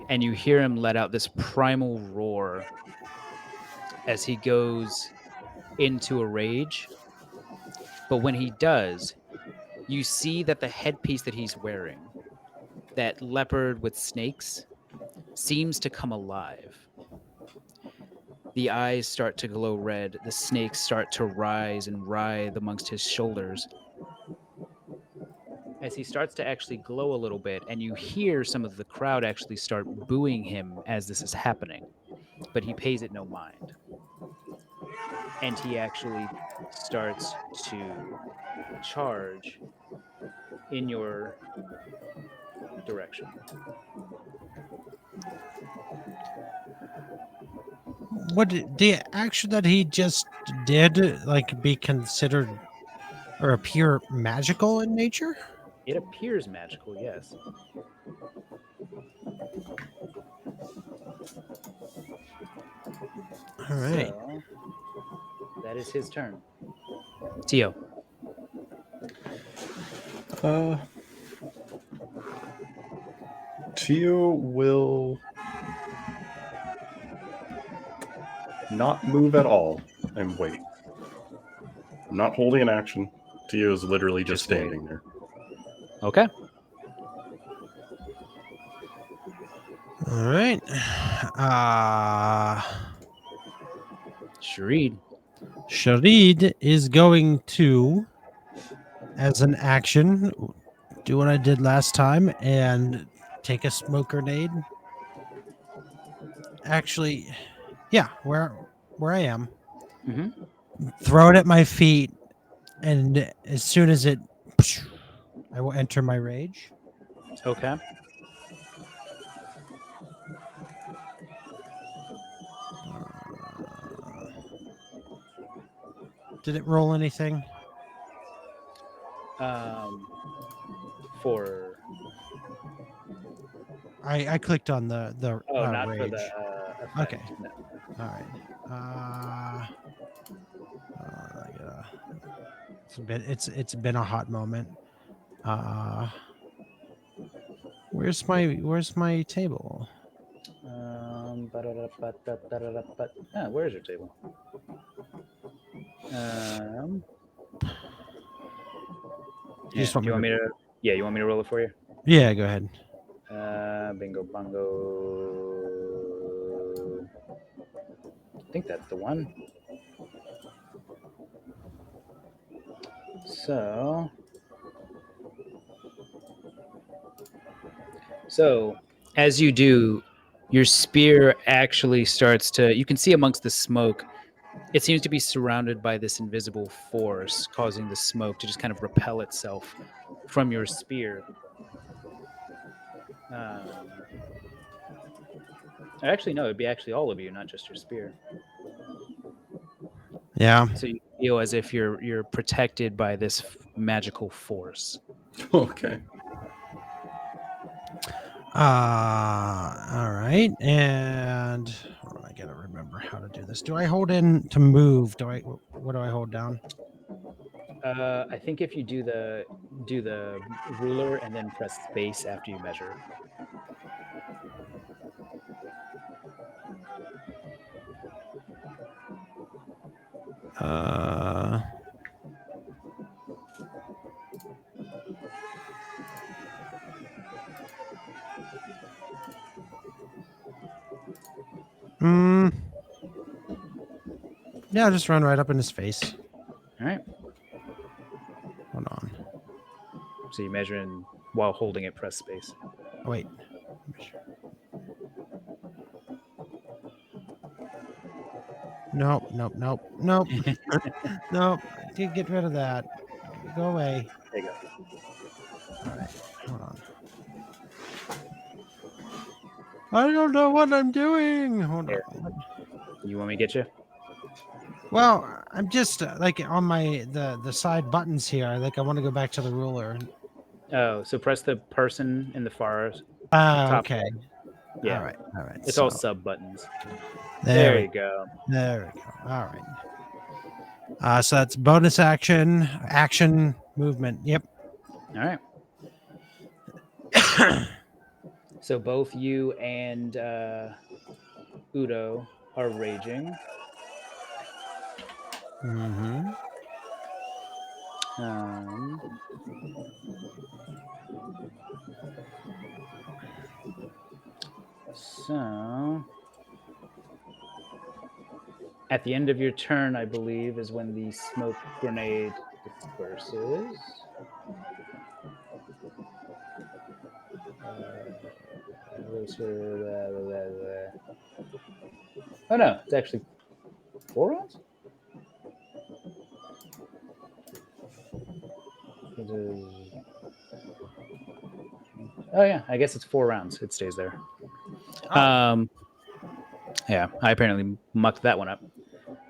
Speaker 2: and you hear him let out this primal roar as he goes into a rage. But when he does, you see that the headpiece that he's wearing, that leopard with snakes, seems to come alive. The eyes start to glow red, the snakes start to rise and writhe amongst his shoulders. As he starts to actually glow a little bit, and you hear some of the crowd actually start booing him as this is happening, but he pays it no mind. And he actually starts to charge in your direction.
Speaker 1: Would the action that he just did like be considered or appear magical in nature?
Speaker 2: It appears magical, yes.
Speaker 1: All right.
Speaker 2: So that is his turn. Teo.
Speaker 3: Uh, Teo will not move at all and wait. I'm not holding an action. Teo is literally just
Speaker 2: Just wait.
Speaker 3: standing there.
Speaker 2: Okay.
Speaker 1: All right.
Speaker 2: Sharid.
Speaker 1: Sharid is going to, as an action, do what I did last time and take a smoke grenade. Actually, yeah, where I am,
Speaker 2: Mm-hmm.
Speaker 1: throw it at my feet, and as soon as it, I will enter my rage.
Speaker 2: Okay.
Speaker 1: Did it roll anything?
Speaker 2: For
Speaker 1: I clicked on the
Speaker 2: not
Speaker 1: rage.
Speaker 2: for the effect.
Speaker 1: Okay.
Speaker 2: No.
Speaker 1: All right. Yeah. It's been a hot moment. Uh, where's my table?
Speaker 2: Where's your table?
Speaker 1: You just
Speaker 2: Do
Speaker 1: want
Speaker 2: you
Speaker 1: me
Speaker 2: want me to? Yeah, you want me to roll it for you?
Speaker 1: Yeah, go ahead.
Speaker 2: Bingo bongo. I think that's the one. So as you do, Your spear actually starts to, you can see amongst the smoke, it seems to be surrounded by this invisible force, causing the smoke to just kind of repel itself from your spear. Um, actually, no, it'd be actually all of you, not just your spear.
Speaker 1: Yeah.
Speaker 2: So you feel as if you're protected by this magical force.
Speaker 3: Okay.
Speaker 1: All right. And I gotta remember how to do this. Do I hold in to move? What do I hold down?
Speaker 2: I think if you do the ruler and then press space after you measure.
Speaker 1: Uh mm, yeah, I'll just run right up in his face.
Speaker 2: All right.
Speaker 1: Hold on.
Speaker 2: So you measure in while holding it, press space.
Speaker 1: Oh, wait. Nope, nope, nope, nope. Nope. Get rid of that. Go away.
Speaker 2: There you go.
Speaker 1: All right. Hold on. I don't know what I'm doing. Hold
Speaker 2: Here.
Speaker 1: on.
Speaker 2: You want me to get you?
Speaker 1: Well, I'm just like on the side buttons here. Like I want to go back to the ruler.
Speaker 2: Oh, so press the person in the far
Speaker 1: Ah,
Speaker 2: top.
Speaker 1: okay.
Speaker 2: Yeah.
Speaker 1: All right. All right.
Speaker 2: It's
Speaker 1: So
Speaker 2: all sub buttons.
Speaker 1: there
Speaker 2: There
Speaker 1: we
Speaker 2: you go.
Speaker 1: there we go. All right. So that's bonus action, movement. Yep.
Speaker 2: All right. So both you and Udo are raging.
Speaker 1: Mm-hmm.
Speaker 2: Um, so at the end of your turn, I believe, is when the smoke grenade disperses. Oh no, it's actually 4 rounds. It is. Oh yeah, I guess it's 4 rounds. It stays there.
Speaker 1: Oh.
Speaker 2: Yeah, I apparently mucked that one up.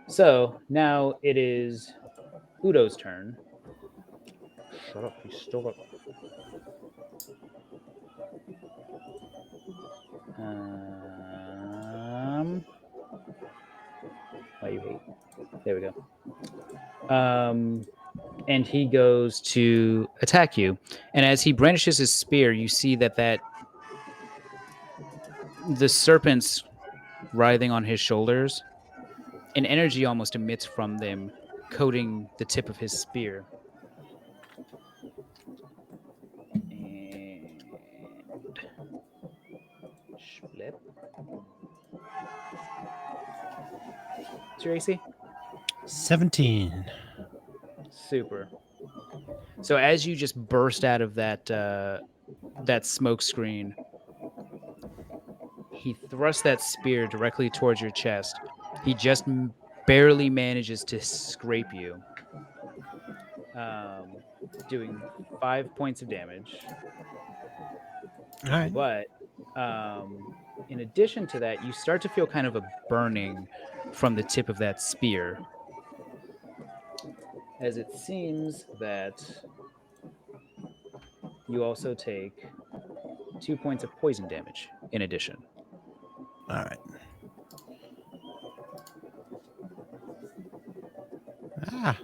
Speaker 2: So now it is Udo's turn. Shut up, you still up. Why you hate? There we go. And he goes to attack you. And as he brandishes his spear, you see that the serpents writhing on his shoulders, an energy almost emits from them, coating the tip of his spear. And flip. What's your AC?
Speaker 1: 17.
Speaker 2: Super. So as you just burst out of that smoke screen, he thrusts that spear directly towards your chest. He just barely manages to scrape you, doing 5 points of damage.
Speaker 1: All right.
Speaker 2: But in addition to that, you start to feel kind of a burning from the tip of that spear, as it seems that you also take 2 points of poison damage in addition.
Speaker 1: All right. Ah.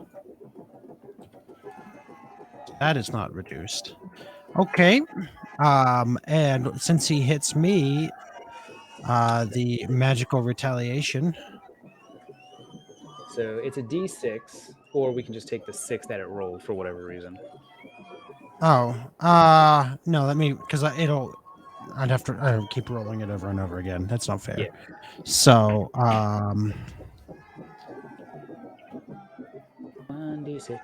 Speaker 1: That is not reduced. Okay. And since he hits me, the magical retaliation.
Speaker 2: So it's a d6, or we can just take the 6 that it rolled for whatever reason.
Speaker 1: Oh, no, because I'd have to keep rolling it over and over again. That's not fair.
Speaker 2: Yeah.
Speaker 1: So,
Speaker 2: 1d6. So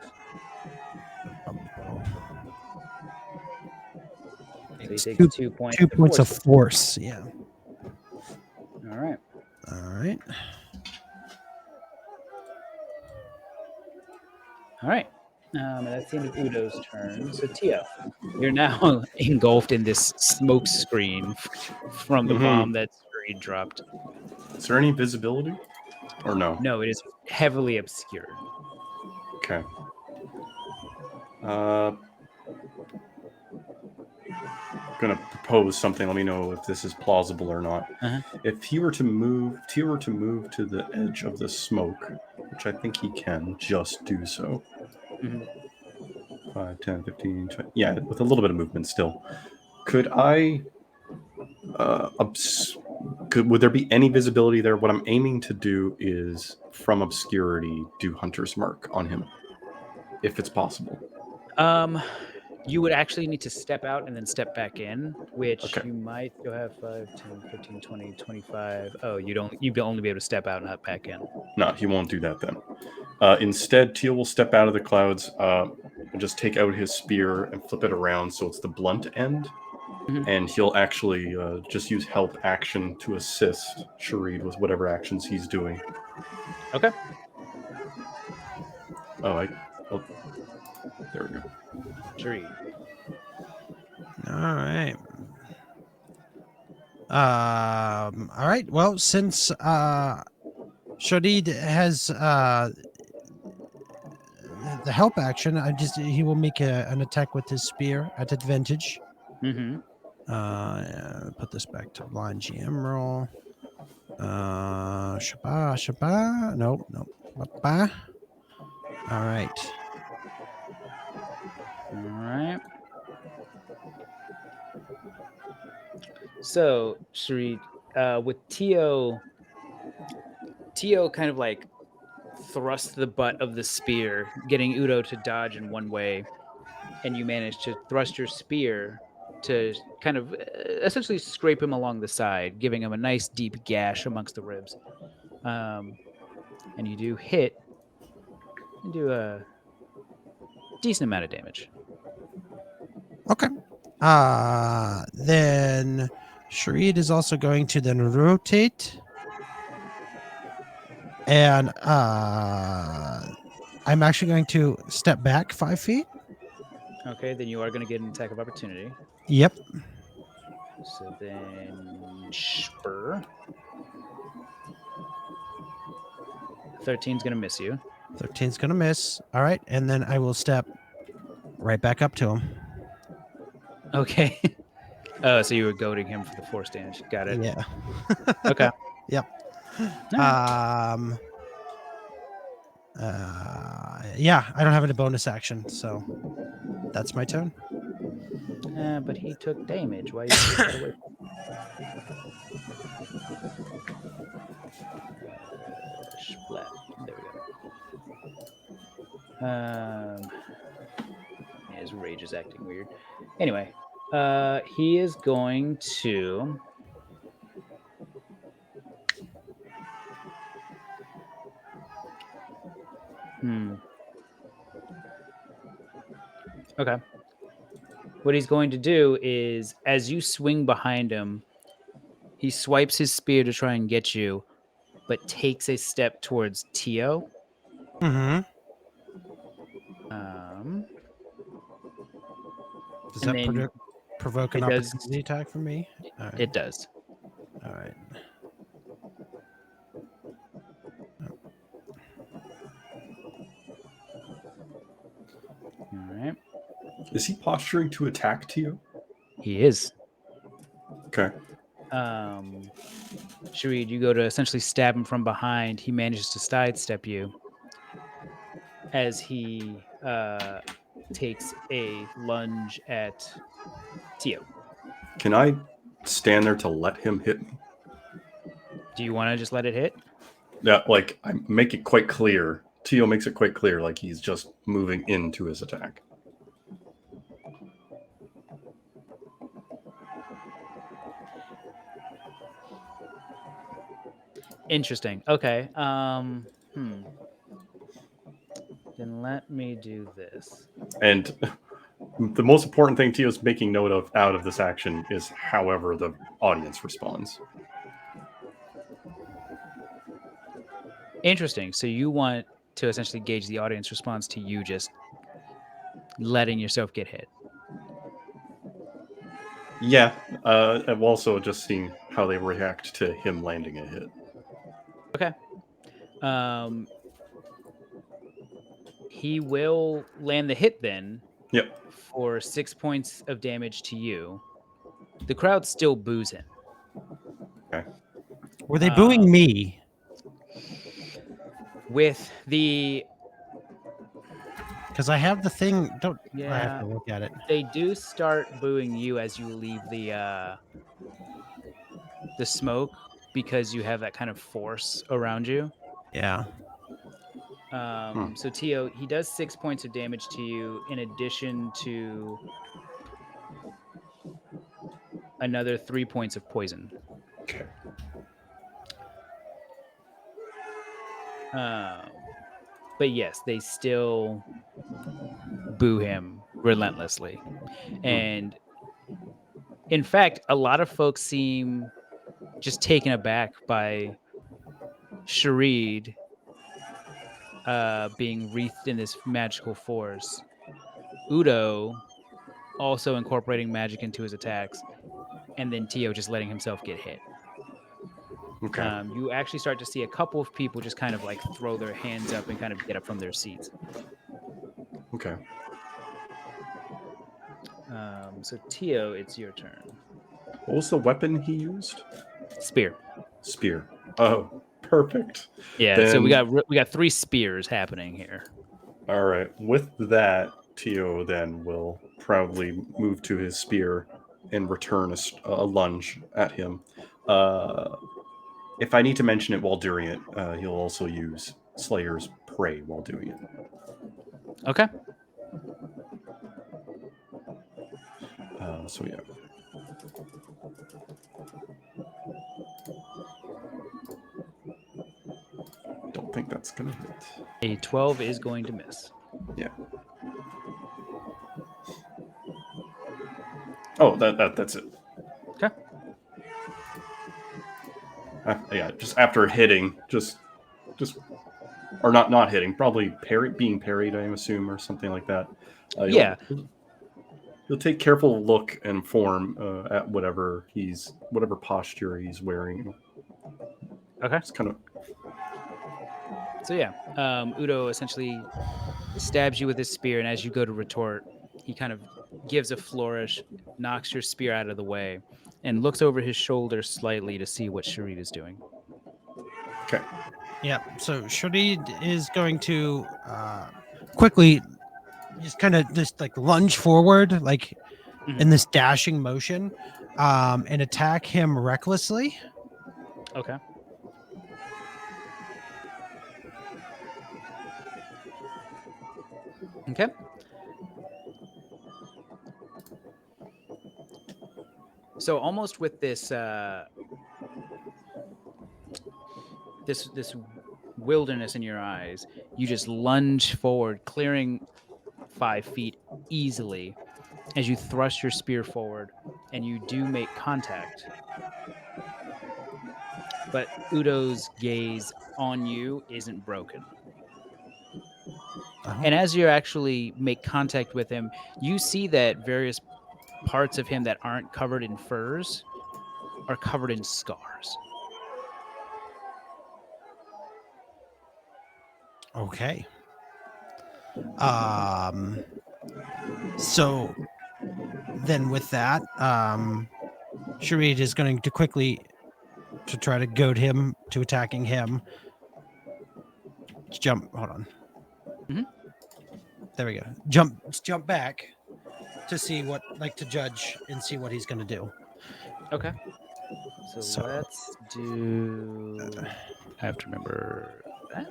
Speaker 2: he
Speaker 1: it's
Speaker 2: takes 2 points
Speaker 1: 2
Speaker 2: of
Speaker 1: points of
Speaker 2: force.
Speaker 1: force. Yeah.
Speaker 2: All right.
Speaker 1: All right.
Speaker 2: All right. That's the end of Udo's turn. So Tio, you're now engulfed in this smoke screen from the
Speaker 3: Mhm.
Speaker 2: bomb that Screed dropped.
Speaker 3: Is there any visibility? Or no?
Speaker 2: No, it is heavily obscured.
Speaker 3: Okay. Gonna propose something. Let me know if this is plausible or not.
Speaker 2: Uh-huh.
Speaker 3: If he were to move, to the edge of the smoke, which I think he can, just do so.
Speaker 2: Mhm.
Speaker 3: 5, 10, 15, 20. Yeah, with a little bit of movement still. Could I would there be any visibility there? What I'm aiming to do is from obscurity do Hunter's Mark on him, if it's possible.
Speaker 2: You would actually need to step out and then step back in, which
Speaker 3: Okay.
Speaker 2: you might. You'll have 5, 10, 15, 20, 25. Oh, you'd only be able to step out and not back in.
Speaker 3: No, he won't do that then. Instead, Teal will step out of the clouds and just take out his spear and flip it around so it's the blunt end.
Speaker 2: Mhm.
Speaker 3: And he'll actually just use help action to assist Sharid with whatever actions he's doing.
Speaker 2: Okay.
Speaker 3: Oh, there we go.
Speaker 2: Sheree.
Speaker 1: All right. All right. Well, since Shadid has the help action, he will make an attack with his spear at advantage.
Speaker 2: Mm-hmm.
Speaker 1: Put this back to blind GM roll. Shaba. Nope. Ba. All right.
Speaker 2: All right. So, Sheree, with Tio kind of like thrust the butt of the spear, getting Udo to dodge in one way, and you manage to thrust your spear to kind of essentially scrape him along the side, giving him a nice deep gash amongst the ribs. And you do hit and do a decent amount of damage.
Speaker 1: Okay. Then Sharid is also going to then rotate. And I'm actually going to step back 5 feet.
Speaker 2: Okay, then you are going to get an attack of opportunity.
Speaker 1: Yep.
Speaker 2: So then Spur. 13's going to miss you.
Speaker 1: 13's going to miss. All right. And then I will step right back up to him.
Speaker 2: Okay. Oh, so you were goading him for the force damage. Got it.
Speaker 1: Yeah.
Speaker 2: Okay.
Speaker 1: Yep.
Speaker 2: All right.
Speaker 1: Yeah, I don't have any bonus action, so that's my turn.
Speaker 2: But he took damage. Why you take that away? Splat. There we go. Yeah, his rage is acting weird. Anyway, he is going to. Okay. What he's going to do is, as you swing behind him, he swipes his spear to try and get you, but takes a step towards Tio.
Speaker 1: Mm-hmm. Does
Speaker 2: And
Speaker 1: that
Speaker 2: then
Speaker 1: provoke an
Speaker 2: it does.
Speaker 1: opportunity attack from me? All right.
Speaker 2: It does.
Speaker 1: All right.
Speaker 2: All right.
Speaker 3: Is he posturing to attack Tio?
Speaker 2: He is.
Speaker 3: Okay.
Speaker 2: Sharid, you go to essentially stab him from behind. He manages to sidestep you as he takes a lunge at Tio.
Speaker 3: Can I stand there to let him hit me?
Speaker 2: Do you want to just let it hit?
Speaker 3: Yeah, like I make it quite clear. Tio makes it quite clear, like he's just moving into his attack.
Speaker 2: Interesting. Okay. Then let me do this.
Speaker 3: And the most important thing Tio's making note of out of this action is however the audience responds.
Speaker 2: Interesting. So you want to essentially gauge the audience response to you just letting yourself get hit.
Speaker 3: Yeah. I'm also just seeing how they react to him landing a hit.
Speaker 2: Okay. He will land the hit then
Speaker 3: Yep.
Speaker 2: for 6 points of damage to you. The crowd still boos him.
Speaker 3: Okay.
Speaker 1: Were they booing me?
Speaker 2: With the
Speaker 1: Because I have the thing. Don't I have
Speaker 2: yeah,
Speaker 1: to look at it?
Speaker 2: they do start booing you as you leave the smoke because you have that kind of force around you.
Speaker 1: Yeah.
Speaker 2: So Teo, he does 6 points of damage to you in addition to another 3 points of poison.
Speaker 3: Okay.
Speaker 2: But yes, they still boo him relentlessly. And in fact, a lot of folks seem just taken aback by Sharid being wreathed in this magical force. Udo also incorporating magic into his attacks, and then Teo just letting himself get hit.
Speaker 3: Okay.
Speaker 2: You actually start to see a couple of people just kind of like throw their hands up and kind of get up from their seats.
Speaker 3: Okay.
Speaker 2: So Teo, it's your turn.
Speaker 3: What was the weapon he used?
Speaker 2: Spear.
Speaker 3: Spear. Oh, perfect.
Speaker 2: Yeah, so we
Speaker 3: Then,
Speaker 2: got 3 spears happening here.
Speaker 3: all right. With that, Tio then will proudly move to his spear and return a lunge at him. If I need to mention it while doing it, he'll also use Slayer's Prey while doing it.
Speaker 2: Okay.
Speaker 3: So yeah. Don't think that's gonna hit.
Speaker 2: A 12 is going to miss.
Speaker 3: Yeah. Oh, that's it.
Speaker 2: Okay.
Speaker 3: Yeah, just after hitting, just or not hitting, probably being parried, I assume, or something like that.
Speaker 2: Yeah.
Speaker 3: He'll take careful look and form at whatever posture he's wearing.
Speaker 2: Okay.
Speaker 3: It's kind of
Speaker 2: So yeah, Udo essentially stabs you with his spear, and as you go to retort, he kind of gives a flourish, knocks your spear out of the way, and looks over his shoulder slightly to see what Sharid is doing.
Speaker 3: okay.
Speaker 1: Yeah. So Sharid is going to quickly just kind of just like lunge forward, like in this dashing motion, and attack him recklessly.
Speaker 2: Okay. Okay. So almost with this this wilderness in your eyes, you just lunge forward, clearing 5 feet easily as you thrust your spear forward, and you do make contact. But Udo's gaze on you isn't broken.
Speaker 1: Oh.
Speaker 2: And as you actually make contact with him, you see that various parts of him that aren't covered in furs are covered in scars.
Speaker 1: Okay. So then with that, Sharid is going to quickly to try to goad him to attacking him. Jump. Hold on.
Speaker 2: Mhm.
Speaker 1: There we go. Jump back to see what, like, to judge and see what he's going to do.
Speaker 2: Okay. So,
Speaker 1: So-
Speaker 2: let's do. I have to remember that.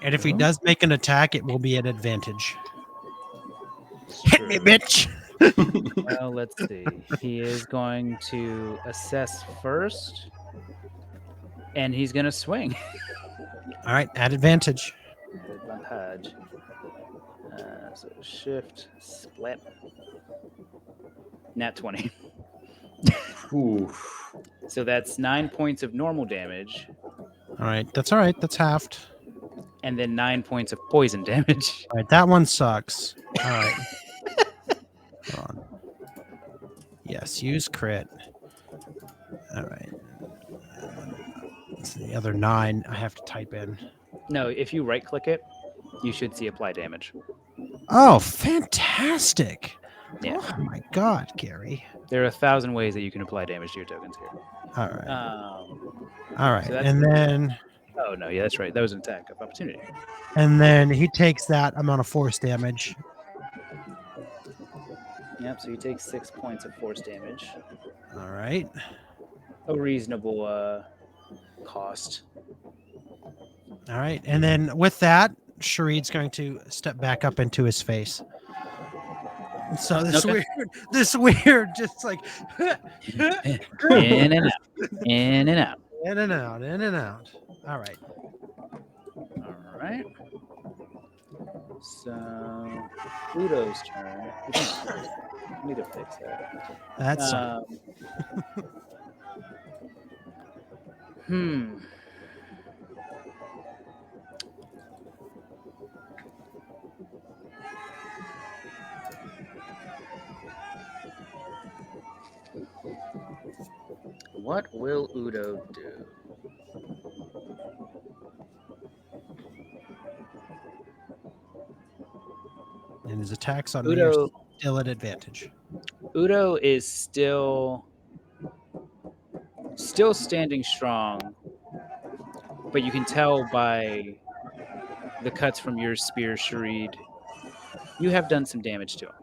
Speaker 1: And if he
Speaker 2: Oh.
Speaker 1: does make an attack, it will be at advantage.
Speaker 2: It's
Speaker 1: Hit me,
Speaker 2: true.
Speaker 1: bitch.
Speaker 2: Well, let's see. He is going to assess first, and he's going to swing.
Speaker 1: All right, at advantage.
Speaker 2: Advantage. So shift, split. Nat 20.
Speaker 3: Ooh.
Speaker 2: So that's 9 points of normal damage.
Speaker 1: All right. That's all right. That's halved.
Speaker 2: and then 9 points of poison damage.
Speaker 1: All right. That one sucks. All right. Hold on. Yes. Use crit. All right. And then it's the other 9 I have to type in.
Speaker 2: No, if you right click it, you should see apply damage.
Speaker 1: Oh, fantastic.
Speaker 2: Yeah.
Speaker 1: Oh, my God, Gary.
Speaker 2: There are 1,000 ways that you can apply damage to your tokens here.
Speaker 1: All right.
Speaker 2: Um,
Speaker 1: All right.
Speaker 2: so that's
Speaker 1: And then
Speaker 2: oh no, yeah, that's right. That was an attack of opportunity.
Speaker 1: he takes that amount of force damage.
Speaker 2: Yep. So you take 6 points of force damage.
Speaker 1: All right.
Speaker 2: A reasonable cost.
Speaker 1: All right. And then with that, Sharid's going to step back up into his face. So
Speaker 2: Okay.
Speaker 1: this weird, just like
Speaker 2: In and out. In and out.
Speaker 1: in and out, in and out. All right.
Speaker 2: All right. So Udo's turn. I need to fix that.
Speaker 1: That's
Speaker 2: Hmm. What will Udo do?
Speaker 1: and his attacks on me
Speaker 2: Udo
Speaker 1: are still at advantage.
Speaker 2: Udo is still standing strong, but you can tell by the cuts from your spear, Sharid, you have done some damage to him.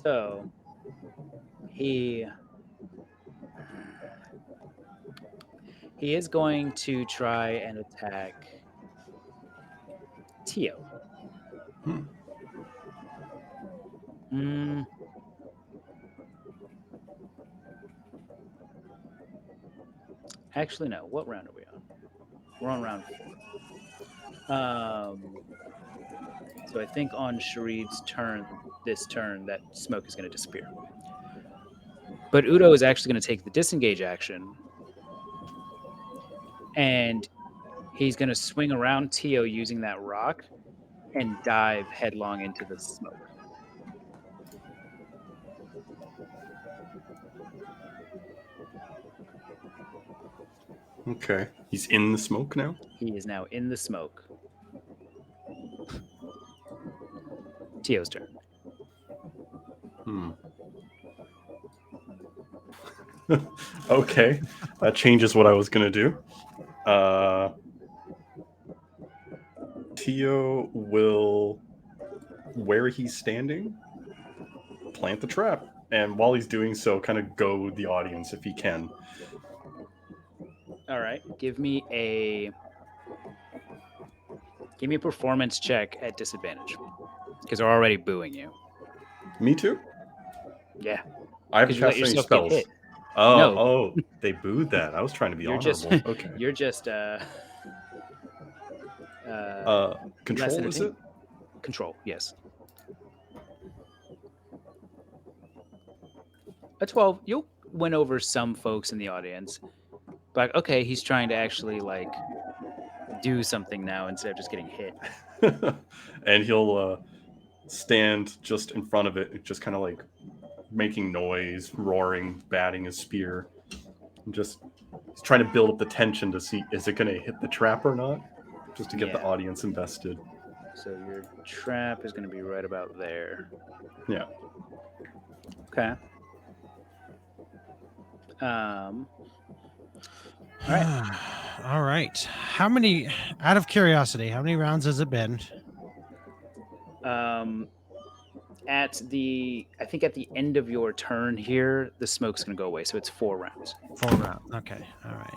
Speaker 2: So he is going to try and attack Teo. Actually, no. What round are we on? We're on round 4. So I think on Sharid's turn, this turn, that smoke is going to disappear. But Udo is actually going to take the disengage action, and he's going to swing around Teo using that rock and dive headlong into the smoke.
Speaker 3: Okay. He's in the smoke now?
Speaker 2: He is now in the smoke. Teo's turn.
Speaker 3: Okay. That changes what I was going to do. Teo will, where he's standing, plant the trap. And while he's doing so, kind of goad the audience if he can.
Speaker 2: All right. Give me a performance check at disadvantage, because they're already booing you.
Speaker 3: Me too?
Speaker 2: Yeah.
Speaker 3: I haven't
Speaker 2: Because you let
Speaker 3: cast any
Speaker 2: yourself get
Speaker 3: spells.
Speaker 2: hit.
Speaker 3: Oh,
Speaker 2: No.
Speaker 3: oh, they booed that. I was trying to be
Speaker 2: You're
Speaker 3: honorable.
Speaker 2: just
Speaker 3: Okay.
Speaker 2: you're just
Speaker 3: Control,
Speaker 2: than a
Speaker 3: is
Speaker 2: 10.
Speaker 3: it?
Speaker 2: Control, yes. A 12. You went over some folks in the audience. But okay, he's trying to actually like do something now instead of just getting hit.
Speaker 3: And he'll stand just in front of it, just kind of like making noise, roaring, batting his spear. And just he's trying to build up the tension to see, is it going to hit the trap or not? Just to get the
Speaker 2: Yeah.
Speaker 3: audience invested.
Speaker 2: So your trap is going to be right about there.
Speaker 3: Yeah.
Speaker 2: Okay. All right.
Speaker 1: All right. How many, out of curiosity, how many rounds has it been?
Speaker 2: At the end of your turn here, the smoke's going to go away. So it's 4 rounds.
Speaker 1: 4 rounds. Okay. All right.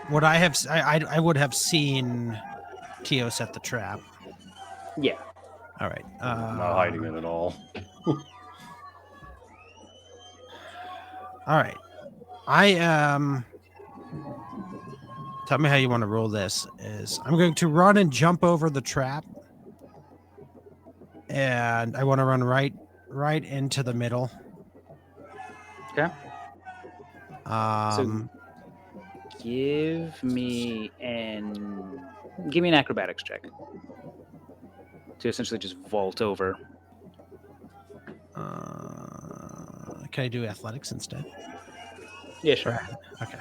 Speaker 1: Would I have? I would have seen Teo set the trap.
Speaker 2: Yeah.
Speaker 1: All right.
Speaker 3: I'm not hiding it at all.
Speaker 1: All right. I tell me how you want to roll this. Is I'm going to run and jump over the trap, and I want to run right into the middle.
Speaker 2: Okay. So
Speaker 1: Um,
Speaker 2: give me an acrobatics check to essentially just vault over.
Speaker 1: can I do athletics instead?
Speaker 2: Yeah, sure.
Speaker 1: Okay.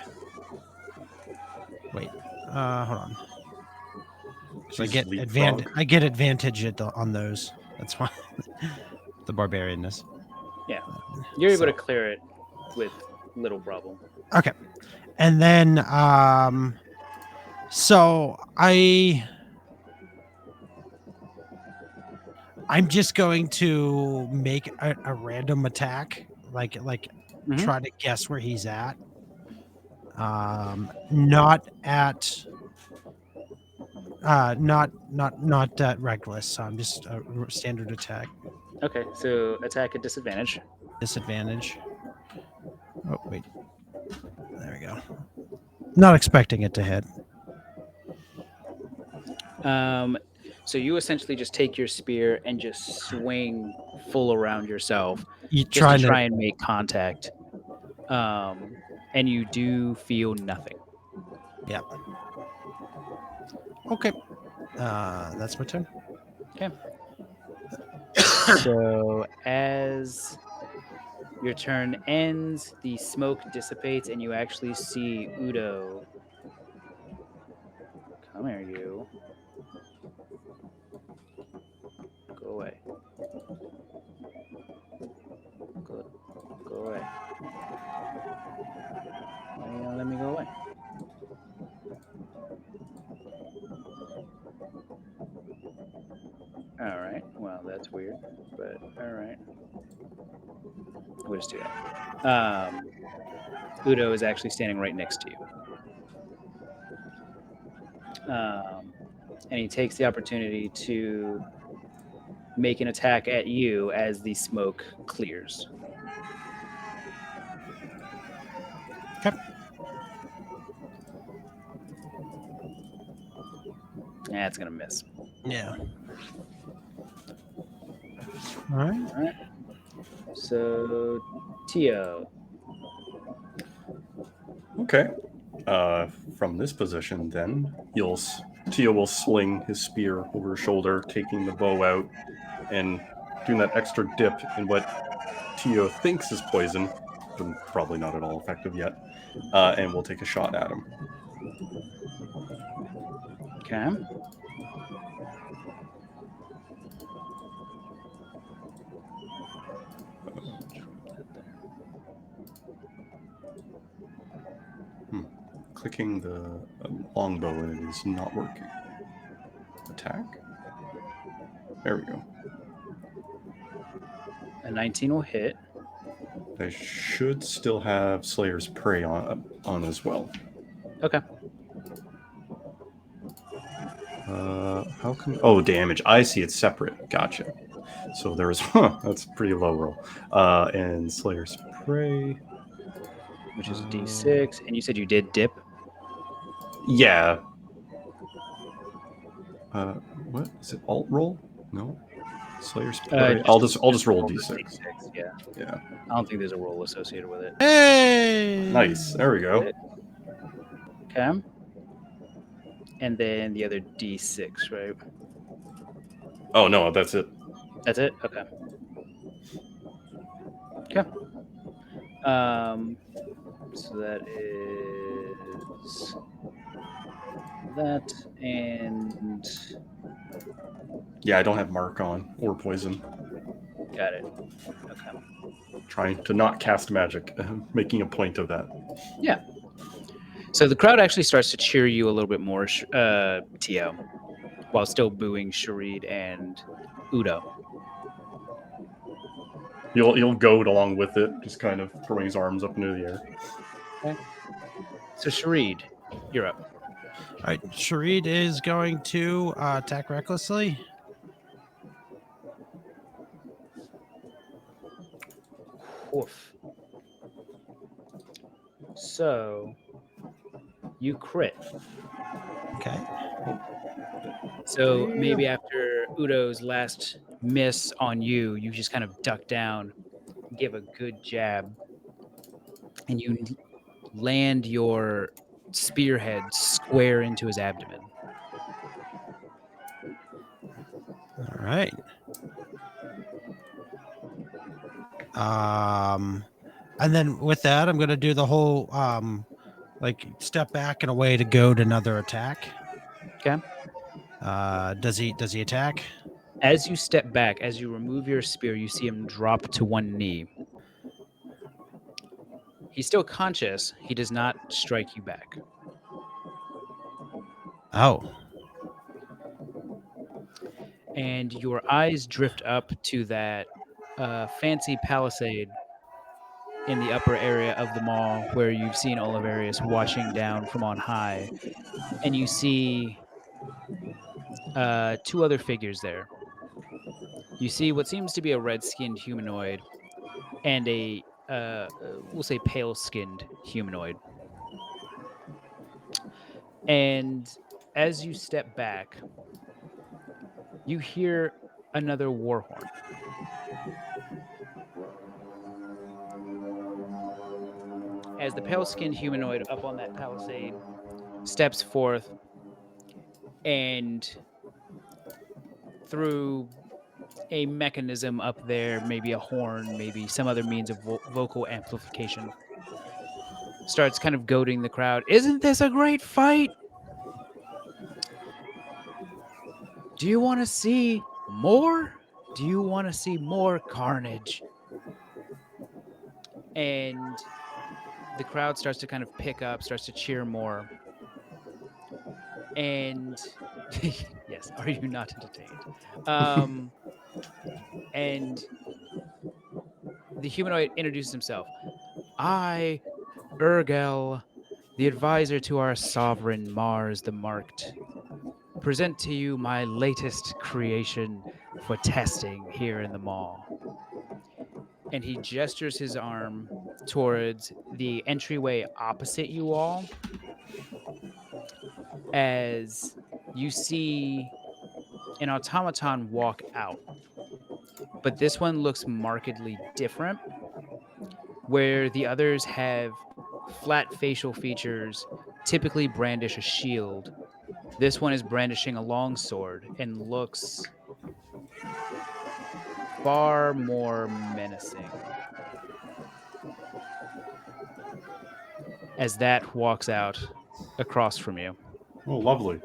Speaker 1: Wait. Hold on. Because I
Speaker 3: Jesus,
Speaker 1: get
Speaker 3: leapfrog.
Speaker 1: advantage on those. That's why the barbarianness.
Speaker 2: Yeah, you're able to
Speaker 1: So,
Speaker 2: clear it with little problem.
Speaker 1: okay. And then so I'm just going to make a random attack, like
Speaker 2: Mhm.
Speaker 1: try to guess where he's at. Not at not at reckless. So I'm just a standard attack
Speaker 2: Okay, so attack at disadvantage.
Speaker 1: disadvantage. Oh wait, there we go. Not expecting it to hit.
Speaker 2: So you essentially just take your spear and just swing full around yourself,
Speaker 1: You
Speaker 2: just to
Speaker 1: trying to
Speaker 2: try and make contact. And you do feel nothing.
Speaker 1: yeah. Okay. That's my turn.
Speaker 2: Okay. So as your turn ends, the smoke dissipates, and you actually see Udo. Come here, you. Go away. Go away. Why are you gonna let me go away? All right. Well, that's weird, but all right. We'll just do that. Udo is actually standing right next to you. And he takes the opportunity to make an attack at you as the smoke clears.
Speaker 1: Okay.
Speaker 2: That's gonna miss.
Speaker 1: Yeah. All right.
Speaker 2: All right. So, Tio.
Speaker 3: Okay. From this position, then Tio will sling his spear over his shoulder, taking the bow out, and doing that extra dip in what Tio thinks is poison, but probably not at all effective yet. And we'll take a shot at him.
Speaker 2: Okay.
Speaker 3: Clicking the longbow and it is not working. Attack. There we go.
Speaker 2: A 19 will hit.
Speaker 3: I should still have Slayer's Prey on as well.
Speaker 2: Okay.
Speaker 3: How come? Oh, damage. I see. It's separate. Gotcha. So there's that's a pretty low roll. And Slayer's Prey,
Speaker 2: Which is a D6. And you said you did dip?
Speaker 3: yeah. What is it? Alt roll? No. Slayer's Prey. I'll just roll D6.
Speaker 2: Yeah.
Speaker 3: Yeah.
Speaker 2: I don't think there's a roll associated with it.
Speaker 1: Hey.
Speaker 3: Nice. There we go.
Speaker 2: Okay. And then the other D6, right?
Speaker 3: Oh no, that's it.
Speaker 2: That's it? Okay. Okay. So that is that, and
Speaker 3: Yeah, I don't have mark on or poison.
Speaker 2: got it. Okay.
Speaker 3: Trying to not cast magic, making a point of that.
Speaker 2: Yeah. So the crowd actually starts to cheer you a little bit more, Tio, while still booing Sharid and Udo.
Speaker 3: He'll goad along with it, just kind of throwing his arms up into the air.
Speaker 2: Okay. So Sharid, you're up.
Speaker 1: All right. Sharid is going to attack recklessly.
Speaker 2: Oof. So you crit.
Speaker 1: Okay.
Speaker 2: So
Speaker 3: Yeah.
Speaker 2: maybe after Udo's last miss on you, you just kind of duck down, give a good jab, and you land your spearhead square into his abdomen.
Speaker 1: All right. Um, and then with that, I'm gonna do the whole like step back and away to go to another attack.
Speaker 2: Okay.
Speaker 1: Does he attack?
Speaker 2: As you step back, as you remove your spear, you see him drop to one knee. He's still conscious. He does not strike you back.
Speaker 1: Oh,
Speaker 2: And your eyes drift up to that fancy palisade in the upper area of the mall where you've seen Oliverius watching down from on high. And you see two other figures there. You see what seems to be a red-skinned humanoid and a we'll say pale-skinned humanoid. And as you step back, you hear another war horn. As the pale-skinned humanoid up on that palisade steps forth and through a mechanism up there, maybe a horn, maybe some other means of vocal amplification, starts kind of goading the crowd. Isn't this a great fight? Do you want to see more? Do you want to see more carnage? And the crowd starts to kind of pick up, starts to cheer more. And yes, are you not entertained? Um, and the humanoid introduces himself. I, Urgel, the advisor to our sovereign Mars the Marked, present to you my latest creation for testing here in the mall. And he gestures his arm towards the entryway opposite you all as you see an automaton walk out. But this one looks markedly different, where the others have flat facial features, typically brandish a shield. This one is brandishing a longsword and looks far more menacing as that walks out across from you.
Speaker 3: Oh, lovely.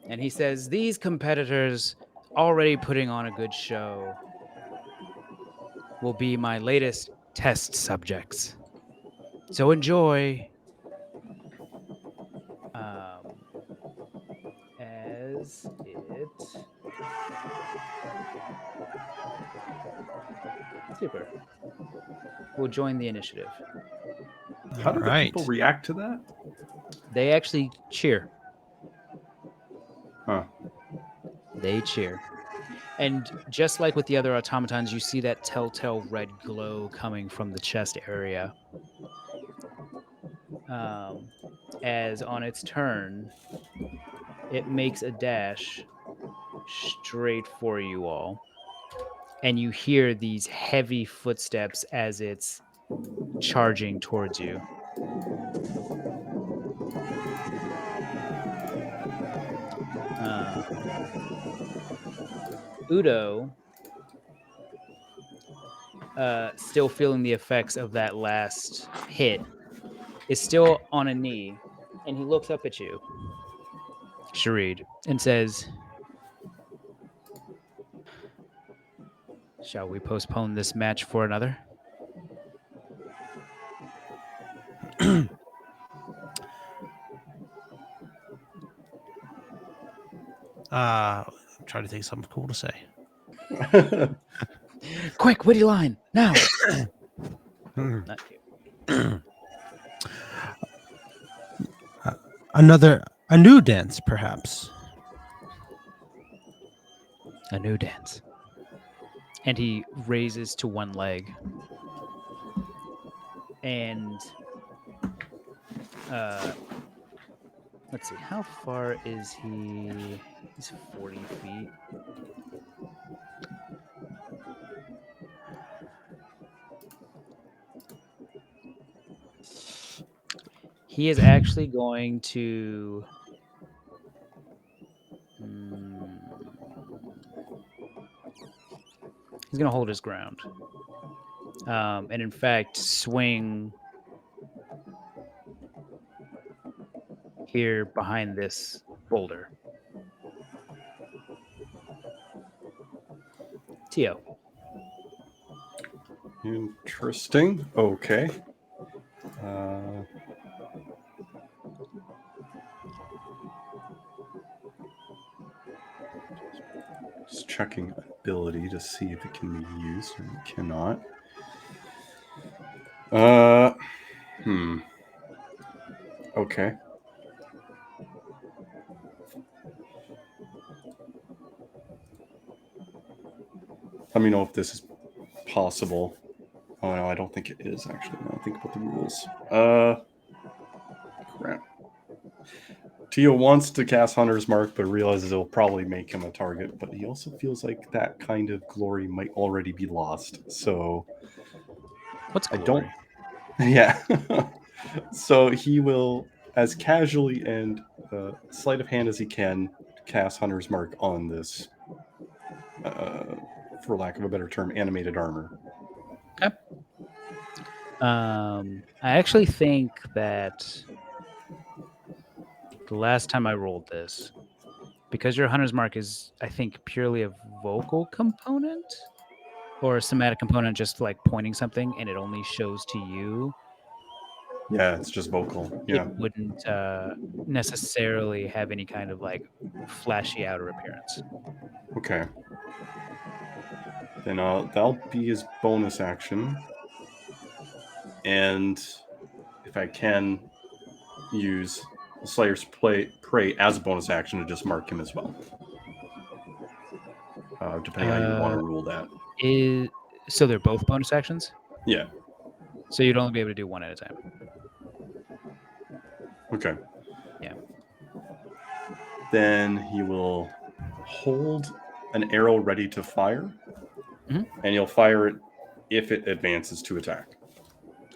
Speaker 2: And he says, these competitors, already putting on a good show, will be my latest test subjects. So enjoy. Um, as it. Super. Will join the initiative.
Speaker 3: How
Speaker 1: all
Speaker 3: do the people
Speaker 1: right.
Speaker 3: react to that?
Speaker 2: They actually cheer.
Speaker 3: Huh.
Speaker 2: They cheer. And just like with the other automatons, you see that telltale red glow coming from the chest area. Um, as on its turn, it makes a dash straight for you all. And you hear these heavy footsteps as it's charging towards you. Udo, still feeling the effects of that last hit, is still on a knee, and he looks up at you, Sharid, and says, shall we postpone this match for another?
Speaker 1: I'm trying to think of something cool to say.
Speaker 2: Quick, witty line, now!
Speaker 1: Hmm.
Speaker 2: Not you.
Speaker 1: A new dance, perhaps.
Speaker 2: A new dance. And he raises to one leg. And let's see, how far is he? He's 40 feet. He is actually going to. He's going to hold his ground. And in fact, swing here behind this boulder. Teo.
Speaker 3: Interesting. Okay. Uh, just checking ability to see if it can be used, and it cannot. Okay. Let me know if this is possible. Oh no, I don't think it is actually. Now I think about the rules. Crap. Teo wants to cast Hunter's Mark, but realizes it'll probably make him a target. But he also feels like that kind of glory might already be lost. So
Speaker 2: What's
Speaker 3: I
Speaker 2: glory?
Speaker 3: don't. Yeah. So he will, as casually and sleight of hand as he can, cast Hunter's Mark on this, for lack of a better term, animated armor.
Speaker 2: Okay. I actually think that the last time I rolled this, because your hunter's mark is, I think, purely a vocal component or a somatic component, just like pointing something, and it only shows to you.
Speaker 3: Yeah, it's just vocal. Yeah.
Speaker 2: It wouldn't necessarily have any kind of like flashy outer appearance.
Speaker 3: Okay. Then that'll be his bonus action. And if I can use Slayer's Prey as a bonus action to just mark him as well. Depending how you want to rule that.
Speaker 2: So they're both bonus actions?
Speaker 3: Yeah.
Speaker 2: So you'd only be able to do one at a time.
Speaker 3: Okay.
Speaker 2: Yeah.
Speaker 3: Then he will hold an arrow ready to fire,
Speaker 2: Mhm.
Speaker 3: and you'll fire it if it advances to attack.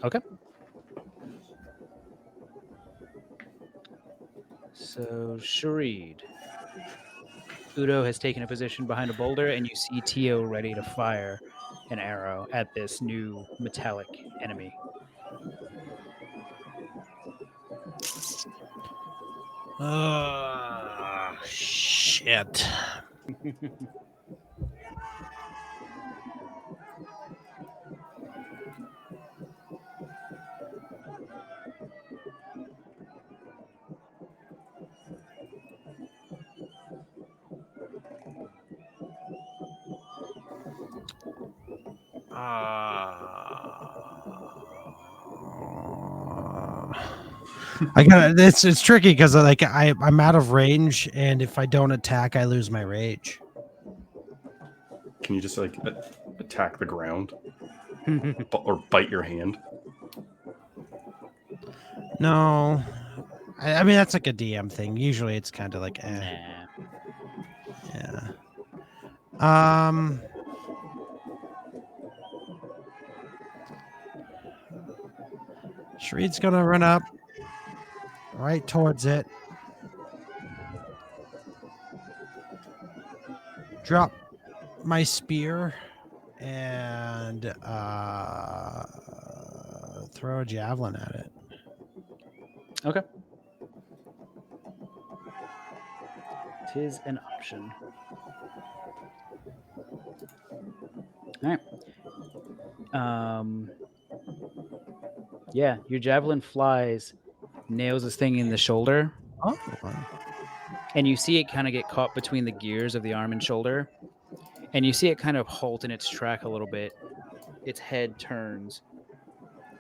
Speaker 2: Okay. So, Sharid. Udo has taken a position behind a boulder, and you see Teo ready to fire an arrow at this new metallic enemy.
Speaker 1: Shit. I got it's tricky because like I'm out of range, and if I don't attack, I lose my rage.
Speaker 3: Can you just like attack the ground or bite your hand?
Speaker 1: No, I mean that's like a DM thing. Usually it's kind of like
Speaker 2: Nah.
Speaker 1: yeah. Sharid's gonna run up right towards it. Drop my spear and throw a javelin at it.
Speaker 2: Okay. Tis an option. All right. Yeah, your javelin flies, nails this thing in the shoulder,
Speaker 1: Oh,
Speaker 2: and you see it kind of get caught between the gears of the arm and shoulder, and you see it kind of halt in its track a little bit. Its head turns,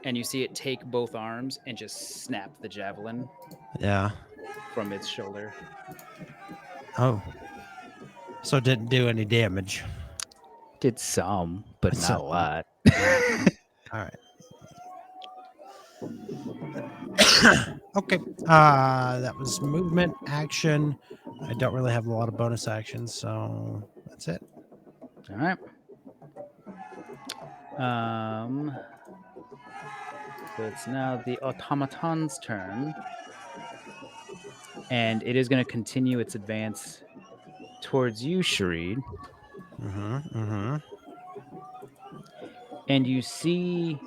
Speaker 2: and you see it take both arms and just snap the javelin
Speaker 1: yeah.
Speaker 2: from its shoulder.
Speaker 1: Oh, so it didn't do any damage.
Speaker 2: Did some, but
Speaker 1: So-
Speaker 2: not a lot.
Speaker 1: All right. Okay. That was movement, action. I don't really have a lot of bonus actions, so that's it.
Speaker 2: All right. So it's now the automaton's turn, and it is going to continue its advance towards you, Sharid.
Speaker 1: Mm-hmm.
Speaker 2: And you see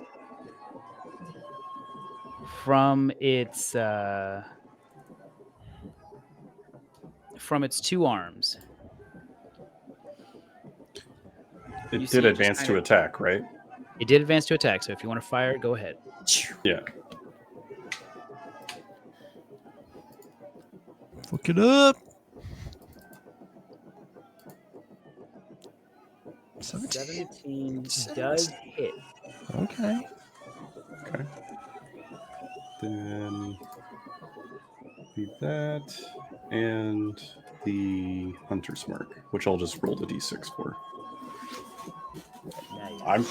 Speaker 2: from its two arms, you
Speaker 3: It did
Speaker 2: see it just
Speaker 3: advance
Speaker 2: kind
Speaker 3: to
Speaker 2: of.
Speaker 3: attack, right?
Speaker 2: It did advance to attack, so if you want to fire, go ahead.
Speaker 3: Yeah.
Speaker 1: Look it up. 17.
Speaker 2: 17
Speaker 1: Six.
Speaker 2: does hit.
Speaker 1: Okay.
Speaker 3: Okay. Then leave that and the hunter's mark, which I'll just roll the d6 for.
Speaker 2: Nice.
Speaker 3: I'm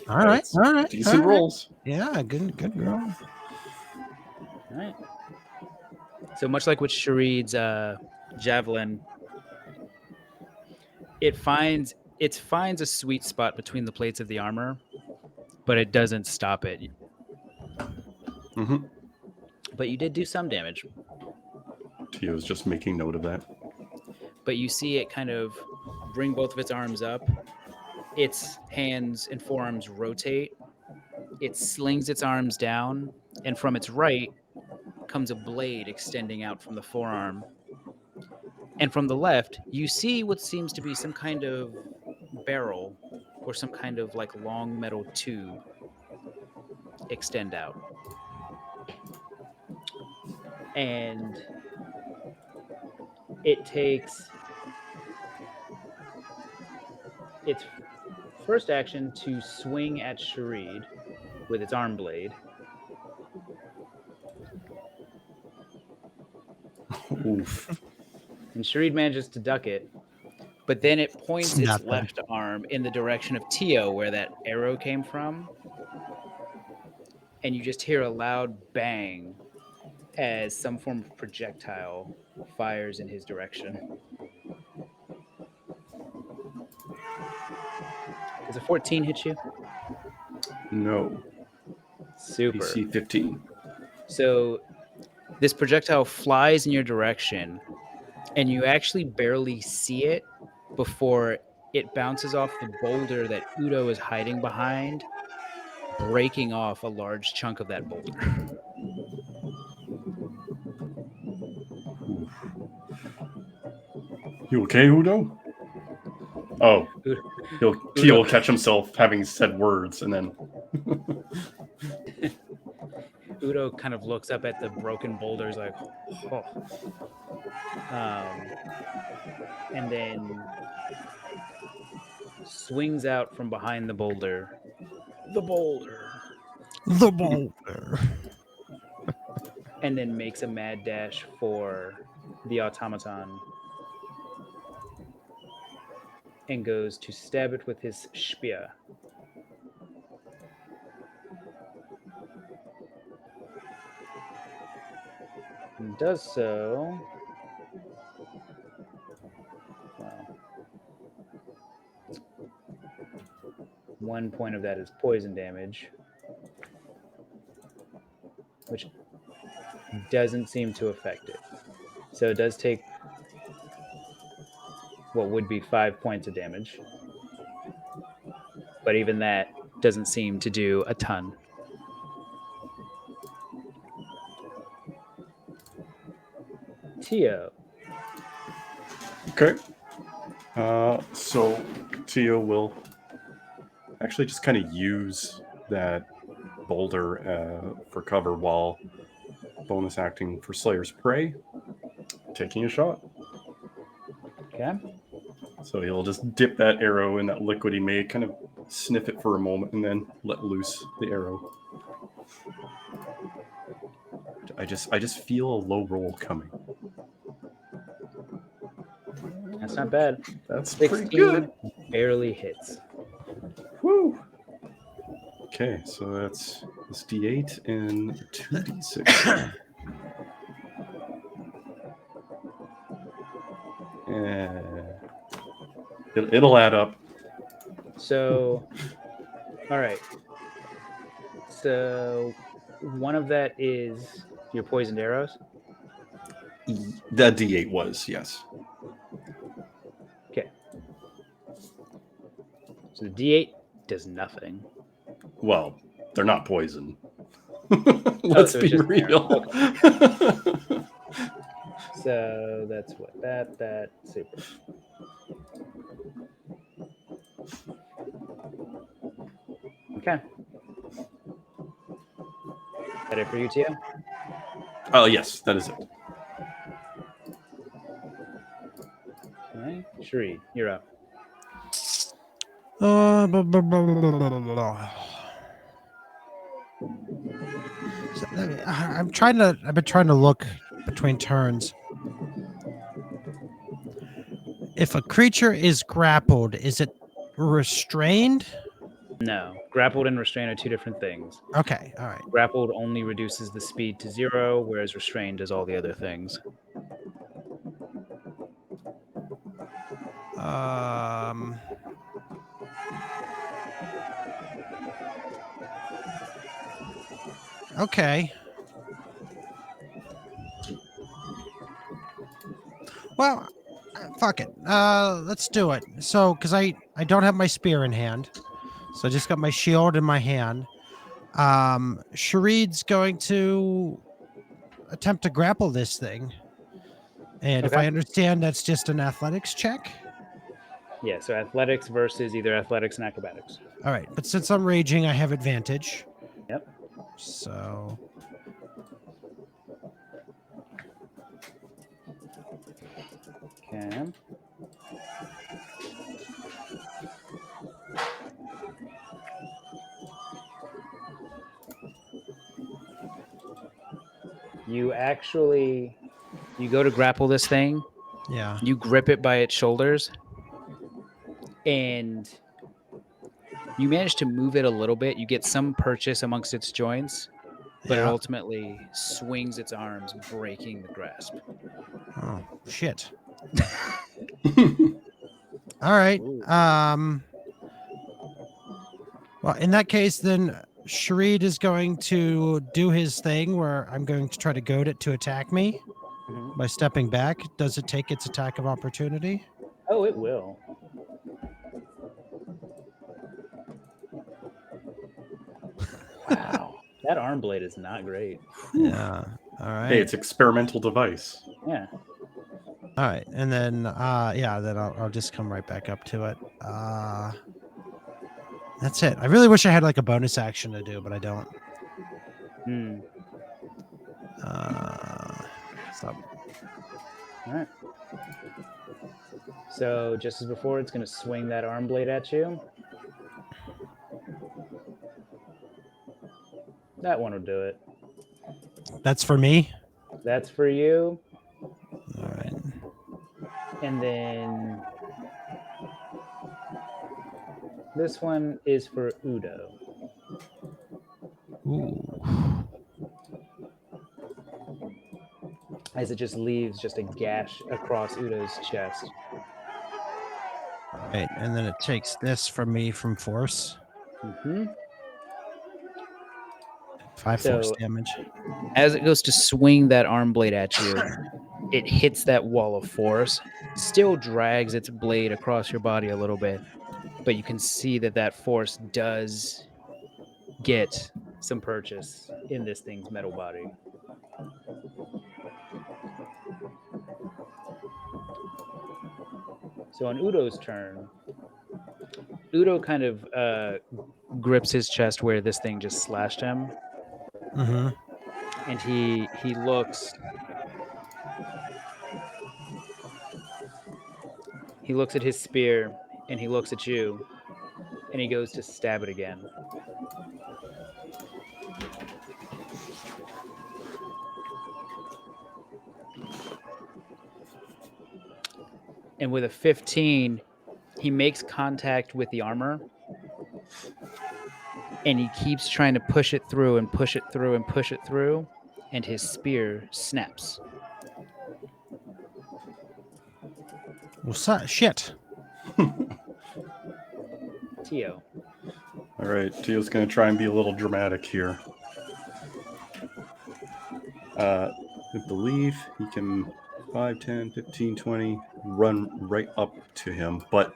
Speaker 1: All right.
Speaker 3: that's
Speaker 1: All right.
Speaker 3: decent
Speaker 1: all right.
Speaker 3: rolls.
Speaker 1: Yeah. Good girl.
Speaker 2: All right. So much like with Sharid's javelin, it finds a sweet spot between the plates of the armor, but it doesn't stop it.
Speaker 3: Mm-hmm.
Speaker 2: But you did do some damage.
Speaker 3: Tio's just making note of that.
Speaker 2: But you see it kind of bring both of its arms up. Its hands and forearms rotate. It slings its arms down, and from its right comes a blade extending out from the forearm. And from the left, you see what seems to be some kind of barrel or some kind of like long metal tube extend out. And it takes its first action to swing at Sharid with its arm blade.
Speaker 3: Oof.
Speaker 2: And Sharid manages to duck it, but then it points
Speaker 1: It's
Speaker 2: its
Speaker 1: nothing.
Speaker 2: left arm in the direction of Teo, where that arrow came from. And you just hear a loud bang as some form of projectile fires in his direction. Does a 14 hit you?
Speaker 3: No.
Speaker 2: Super.
Speaker 3: AC 15.
Speaker 2: So this projectile flies in your direction, and you actually barely see it before it bounces off the boulder that Udo is hiding behind, breaking off a large chunk of that boulder.
Speaker 3: You okay, Udo? Oh, Tio
Speaker 2: Udo,
Speaker 3: will catch himself having said words, and then
Speaker 2: Udo kind of looks up at the broken boulders like, oh. And then swings out from behind the boulder. The boulder.
Speaker 1: The boulder.
Speaker 2: And then makes a mad dash for the automaton and goes to stab it with his spear. And does so. Well, 1 point of that is poison damage, which doesn't seem to affect it. So it does take what would be 5 points of damage. But even that doesn't seem to do a ton. Teo.
Speaker 3: okay. So Tio will actually just kind of use that boulder for cover while bonus acting for Slayer's Prey, taking a shot.
Speaker 2: Okay.
Speaker 3: So he'll just dip that arrow in that liquid he made, kind of sniff it for a moment, and then let loose the arrow. I just feel a low roll coming.
Speaker 2: That's not bad.
Speaker 3: That's
Speaker 2: 16
Speaker 3: pretty good.
Speaker 2: barely hits.
Speaker 3: Woo! Okay, so that's This D8 and 2D6. It'll add up.
Speaker 2: So, all right. So, one of that is your poisoned arrows.
Speaker 3: That D8 was, yes.
Speaker 2: Okay. So the D8 does nothing.
Speaker 3: Well, they're not poison.
Speaker 2: Oh,
Speaker 3: Let's
Speaker 2: so it's
Speaker 3: be
Speaker 2: just an arrow.
Speaker 3: real.
Speaker 2: Okay. So that's what that super. Okay. That it for you, Tio?
Speaker 3: Oh, yes, that is it.
Speaker 2: Okay. Sharid, you're up.
Speaker 1: So, I've been trying to look between turns. If a creature is grappled, is it restrained?
Speaker 2: No. Grappled and restrained are two different things.
Speaker 1: Okay, all right.
Speaker 2: Grappled only reduces the speed to 0, whereas restrained does all the other things.
Speaker 1: Okay. Well, fuck it. Let's do it. So, because I don't have my spear in hand, so I just got my shield in my hand. Sharid's going to attempt to grapple this thing, and if
Speaker 2: Okay.
Speaker 1: I understand, that's just an athletics check.
Speaker 2: Yeah, so athletics versus either athletics and acrobatics.
Speaker 1: All right, but since I'm raging, I have advantage.
Speaker 2: Yep.
Speaker 1: So.
Speaker 2: Okay. You go to grapple this thing,
Speaker 1: Yeah.
Speaker 2: you grip it by its shoulders, and you manage to move it a little bit. You get some purchase amongst its joints, but it
Speaker 1: Yeah.
Speaker 2: ultimately swings its arms, breaking the grasp.
Speaker 1: Oh shit. All right.
Speaker 2: Ooh.
Speaker 1: Well, in that case, then Sharid is going to do his thing where I'm going to try to goad it to attack me
Speaker 2: Mhm.
Speaker 1: by stepping back. Does it take its attack of opportunity?
Speaker 2: Oh, it will. Wow. That arm blade is not great.
Speaker 1: Yeah. All right.
Speaker 3: Hey, it's experimental device.
Speaker 2: Yeah.
Speaker 1: All right. And then, then I'll just come right back up to it. That's it. I really wish I had like a bonus action to do, but I don't.
Speaker 2: Hmm.
Speaker 1: Stop.
Speaker 2: All right. So just as before, it's going to swing that arm blade at you. That one will do it.
Speaker 1: That's for me.
Speaker 2: That's for you.
Speaker 1: All right.
Speaker 2: And then this one is for Udo.
Speaker 1: Ooh.
Speaker 2: As it just leaves just a gash across Udo's chest.
Speaker 1: Right, and then it takes this from me from force.
Speaker 2: Mm-hmm.
Speaker 1: 5
Speaker 2: So-
Speaker 1: force damage.
Speaker 2: As it goes to swing that arm blade at you, it hits that wall of force, still drags its blade across your body a little bit, but you can see that force does get some purchase in this thing's metal body. So on Udo's turn, Udo kind of grips his chest where this thing just slashed him,
Speaker 1: Mm-hmm.
Speaker 2: and he looks. He looks at his spear, and he looks at you, and he goes to stab it again. And with a 15, he makes contact with the armor, and he keeps trying to push it through and push it through and push it through, and his spear snaps.
Speaker 1: Shit.
Speaker 2: Teo.
Speaker 3: All right, Teo's going to try and be a little dramatic here. I believe he can 5, 10, 15, 20 run right up to him, but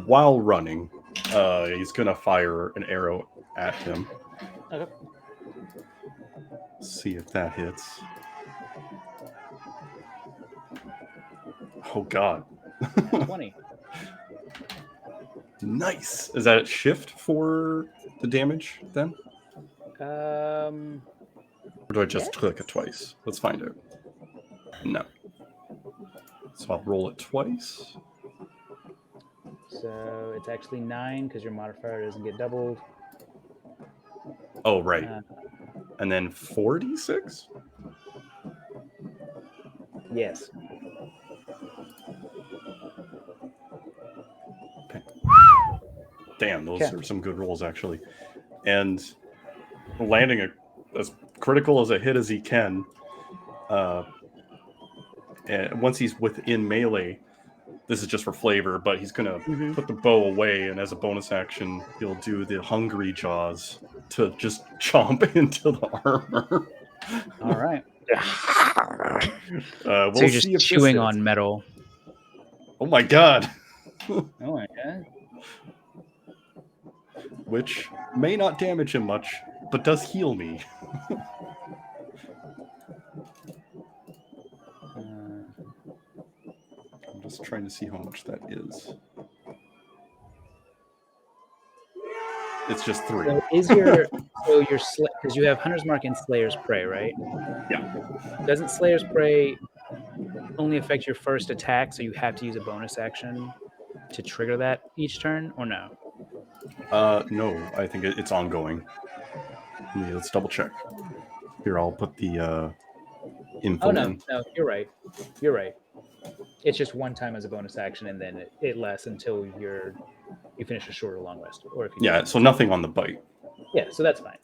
Speaker 3: while running, he's going to fire an arrow at him.
Speaker 2: Okay.
Speaker 3: See if that hits. Oh, God.
Speaker 2: 20.
Speaker 3: Nice. Is that shift for the damage then? Or do I just click it twice? Let's find out. No. So I'll roll it twice.
Speaker 2: So it's actually 9 because your modifier doesn't get doubled.
Speaker 3: Oh, right.
Speaker 2: Uh,
Speaker 3: And then 4d6?
Speaker 2: yes.
Speaker 3: Okay. Damn, those
Speaker 2: Okay.
Speaker 3: are some good rolls, actually. And landing as critical as a hit as he can. And once he's within melee, this is just for flavor, but he's going to put the bow away, and as a bonus action, he'll do the hungry jaws to just chomp into the armor.
Speaker 2: All right.
Speaker 3: We'll
Speaker 2: So you're just
Speaker 3: see if this
Speaker 2: chewing
Speaker 3: hits.
Speaker 2: on metal.
Speaker 3: Oh my god!
Speaker 2: Oh my god.
Speaker 3: Which may not damage him much, but does heal me. I'm just trying to see how much that is. It's just 3.
Speaker 2: So is your because you have Hunter's Mark and Slayer's Prey, right?
Speaker 3: Yeah.
Speaker 2: Doesn't Slayer's Prey only affect your first attack, so you have to use a bonus action to trigger that each turn, or no?
Speaker 3: No, I think it's ongoing. Let's double check. Here, I'll put the info
Speaker 2: Oh no,
Speaker 3: in.
Speaker 2: no, you're right. You're right. It's just one time as a bonus action, and then it lasts until you finish a short or long rest, or if you
Speaker 3: Yeah, so nothing on the bite.
Speaker 2: Yeah, so that's fine.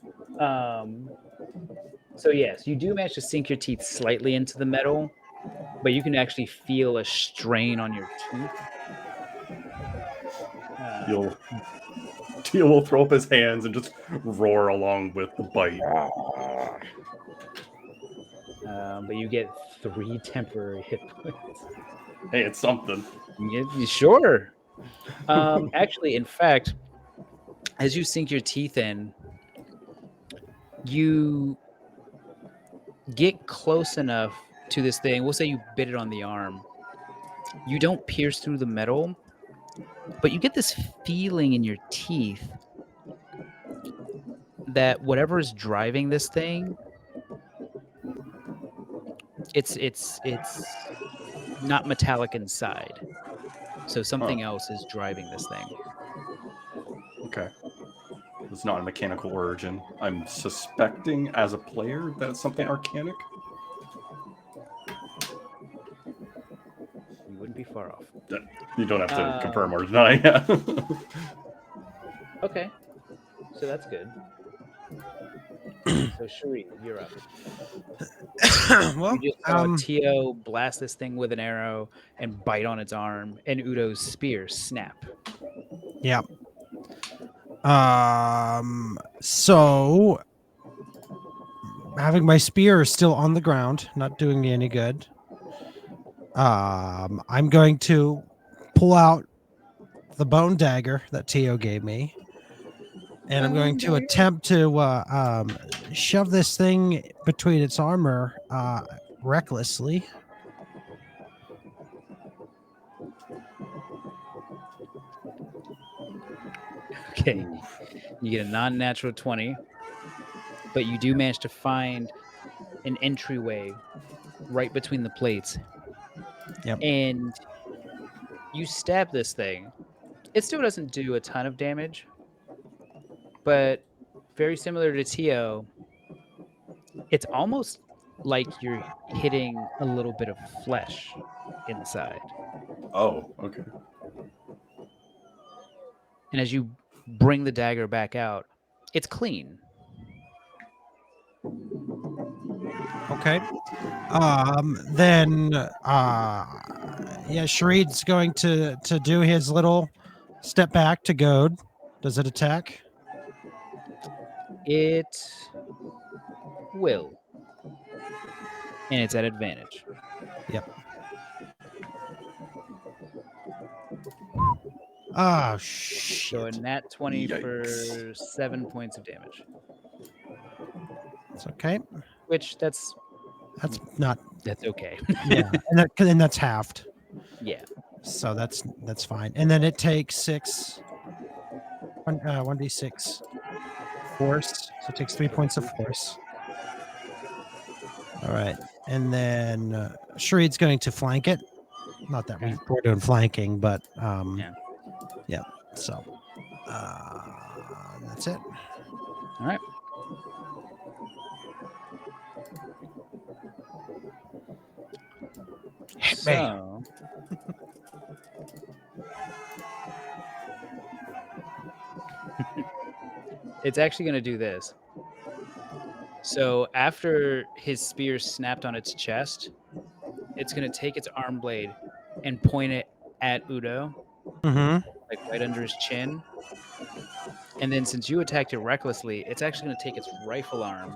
Speaker 2: So yes, you do manage to sink your teeth slightly into the metal, but you can actually feel a strain on your teeth.
Speaker 3: Teal will throw up his hands and just roar along with the bite.
Speaker 2: But you get 3 temporary hit points.
Speaker 3: Hey, it's something.
Speaker 2: Yeah, sure. Actually, in fact, as you sink your teeth in, you get close enough to this thing. We'll say you bit it on the arm. You don't pierce through the metal, but you get this feeling in your teeth that whatever is driving this thing, it's not metallic inside. So something else is driving this thing.
Speaker 3: Okay. It's not a mechanical origin. I'm suspecting as a player that it's something arcanic.
Speaker 2: You wouldn't be far off.
Speaker 3: You don't have to confirm or deny. Yeah.
Speaker 2: Okay. So that's good. So Sharid, you're up.
Speaker 1: Well,
Speaker 2: You just saw Teo blast this thing with an arrow and bite on its arm, and Udo's spear snap.
Speaker 1: yeah. So having my spear still on the ground, not doing me any good. I'm going to pull out the bone dagger that Teo gave me, and I'm going to attempt to shove this thing between its armor recklessly.
Speaker 2: Okay. You get a non-natural 20, but you do manage to find an entryway right between the plates.
Speaker 1: Yep.
Speaker 2: And you stab this thing. It still doesn't do a ton of damage, but very similar to Teo, it's almost like you're hitting a little bit of flesh inside.
Speaker 3: Oh, okay.
Speaker 2: And as you bring the dagger back out, It's clean.
Speaker 1: Okay. Then yeah, Sharid's going to do his little step back to goad. Does it attack?
Speaker 2: It will. And it's at advantage.
Speaker 1: Yep. Oh
Speaker 2: So a
Speaker 1: shit.
Speaker 2: nat 20
Speaker 3: Yikes.
Speaker 2: for 7 points of damage.
Speaker 1: It's okay.
Speaker 2: Which that's
Speaker 1: Not
Speaker 2: okay.
Speaker 1: yeah, and that's halved.
Speaker 2: Yeah.
Speaker 1: So that's fine. And then it takes 1d6 force. So it takes 3 points of force. All right. And then Sharid's going to flank it. Not that
Speaker 2: Okay.
Speaker 1: we're doing flanking, but
Speaker 2: Yeah.
Speaker 1: yeah. So that's it.
Speaker 2: All right.
Speaker 1: Hit me.
Speaker 2: So it's actually going to do this. So after his spear snapped on its chest, it's going to take its arm blade and point it at Udo,
Speaker 1: Mm-hmm.
Speaker 2: like right under his chin. And then since you attacked it recklessly, it's actually going to take its rifle arm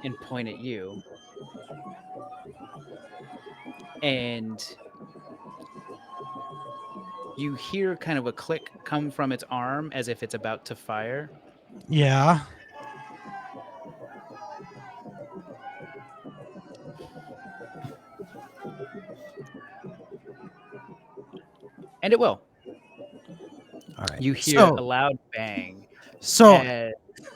Speaker 2: and point at you. And you hear kind of a click come from its arm as if it's about to fire.
Speaker 1: Yeah.
Speaker 2: And it will.
Speaker 1: All right.
Speaker 2: You hear a
Speaker 1: So
Speaker 2: loud bang.
Speaker 1: so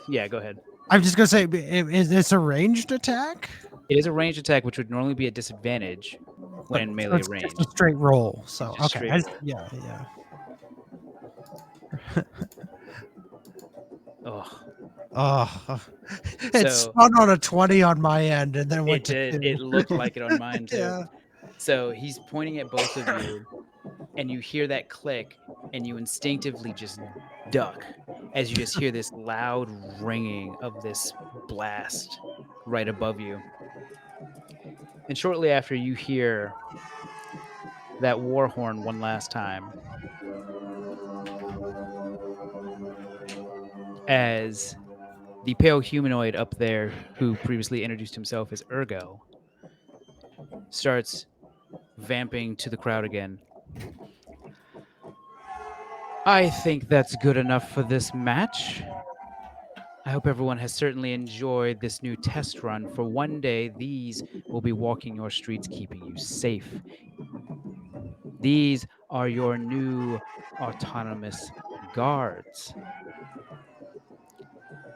Speaker 2: Yeah, go ahead.
Speaker 1: I'm just gonna say, is this a ranged attack?
Speaker 2: It is a ranged attack, which would normally be a disadvantage when
Speaker 1: But
Speaker 2: in
Speaker 1: so
Speaker 2: melee
Speaker 1: it's just
Speaker 2: range.
Speaker 1: a straight roll. So
Speaker 2: Just
Speaker 1: okay.
Speaker 2: straight roll.
Speaker 1: Yeah, yeah.
Speaker 2: Oh,
Speaker 1: Oh, it
Speaker 2: so
Speaker 1: spun on a 20 on my end and then went
Speaker 2: it
Speaker 1: to
Speaker 2: did.
Speaker 1: 2.
Speaker 2: It looked like it on mine too.
Speaker 1: Yeah.
Speaker 2: So he's pointing at both of you, and you hear that click, and you instinctively just duck as you just hear this loud ringing of this blast right above you. And shortly after, you hear that war horn one last time as the pale humanoid up there, who previously introduced himself as Ergo, starts vamping to the crowd again. I think that's good enough for this match. I hope everyone has certainly enjoyed this new test run. For one day, these will be walking your streets, keeping you safe. These are your new autonomous guards.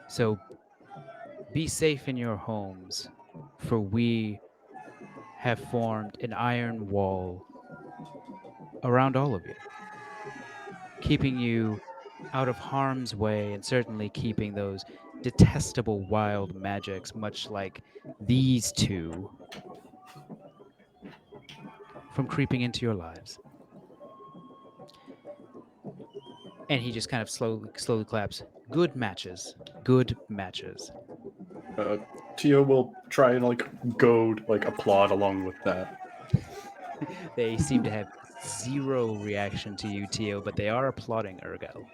Speaker 2: So be safe in your homes, for we have formed an iron wall around all of you, keeping you out of harm's way and certainly keeping those detestable wild magics, much like these two, from creeping into your lives. And he just kind of slowly claps. Good matches. Good matches.
Speaker 3: Tio will try and like goad, like applaud along with that.
Speaker 2: They seem to have zero reaction to you, Tio, but they are applauding Ergo.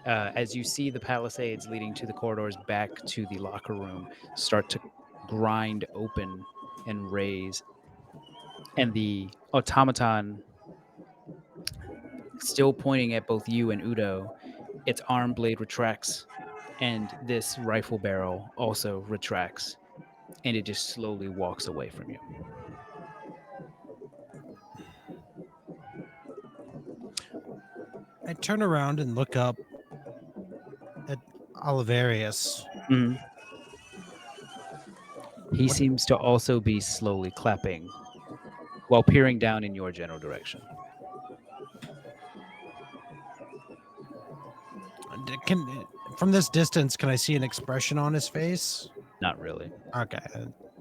Speaker 2: As you see the palisades leading to the corridors back to the locker room start to grind open and raise, and the automaton still pointing at both you and Udo, its arm blade retracts, and this rifle barrel also retracts, and it just slowly walks away from you.
Speaker 1: I turn around and look up at Oliverius.
Speaker 2: Mhm. He
Speaker 1: What-
Speaker 2: seems to also be slowly clapping while peering down in your general direction.
Speaker 1: Can from this distance, can I see an expression on his face?
Speaker 2: Not really.
Speaker 1: Okay.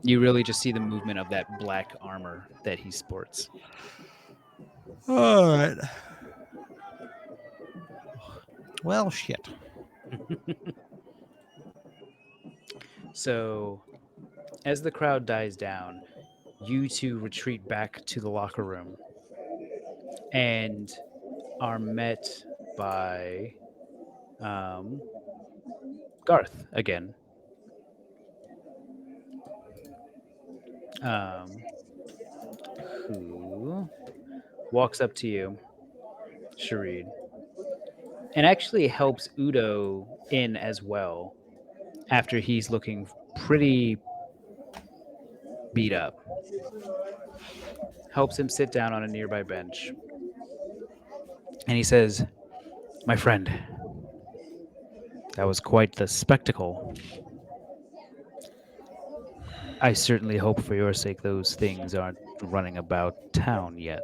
Speaker 2: You really just see the movement of that black armor that he sports.
Speaker 1: All right. Well, shit.
Speaker 2: So, as the crowd dies down, you two retreat back to the locker room and are met by um, Garth again, um, who walks up to you, Sharid, and actually helps Udo in as well after he's looking pretty beat up. Helps him sit down on a nearby bench. And he says, "My friend, that was quite the spectacle. I certainly hope for your sake those things aren't running about town yet."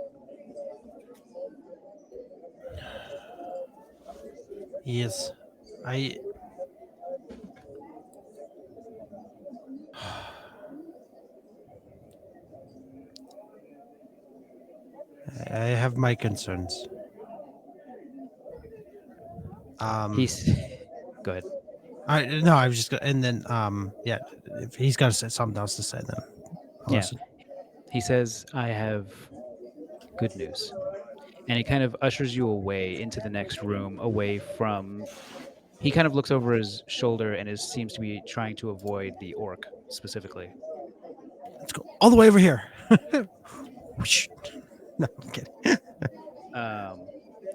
Speaker 1: Yes, I I have my concerns. Um,
Speaker 2: He's Go ahead.
Speaker 1: I no, I was just gonna, and then yeah, if he's got something else to say, then I'll
Speaker 2: Yeah.
Speaker 1: listen.
Speaker 2: He says, "I have good news." And he kind of ushers you away into the next room, away from. He kind of looks over his shoulder and seems to be trying to avoid the orc specifically.
Speaker 1: Let's go all the way over here. Whoosh. No, I'm kidding.
Speaker 2: Um,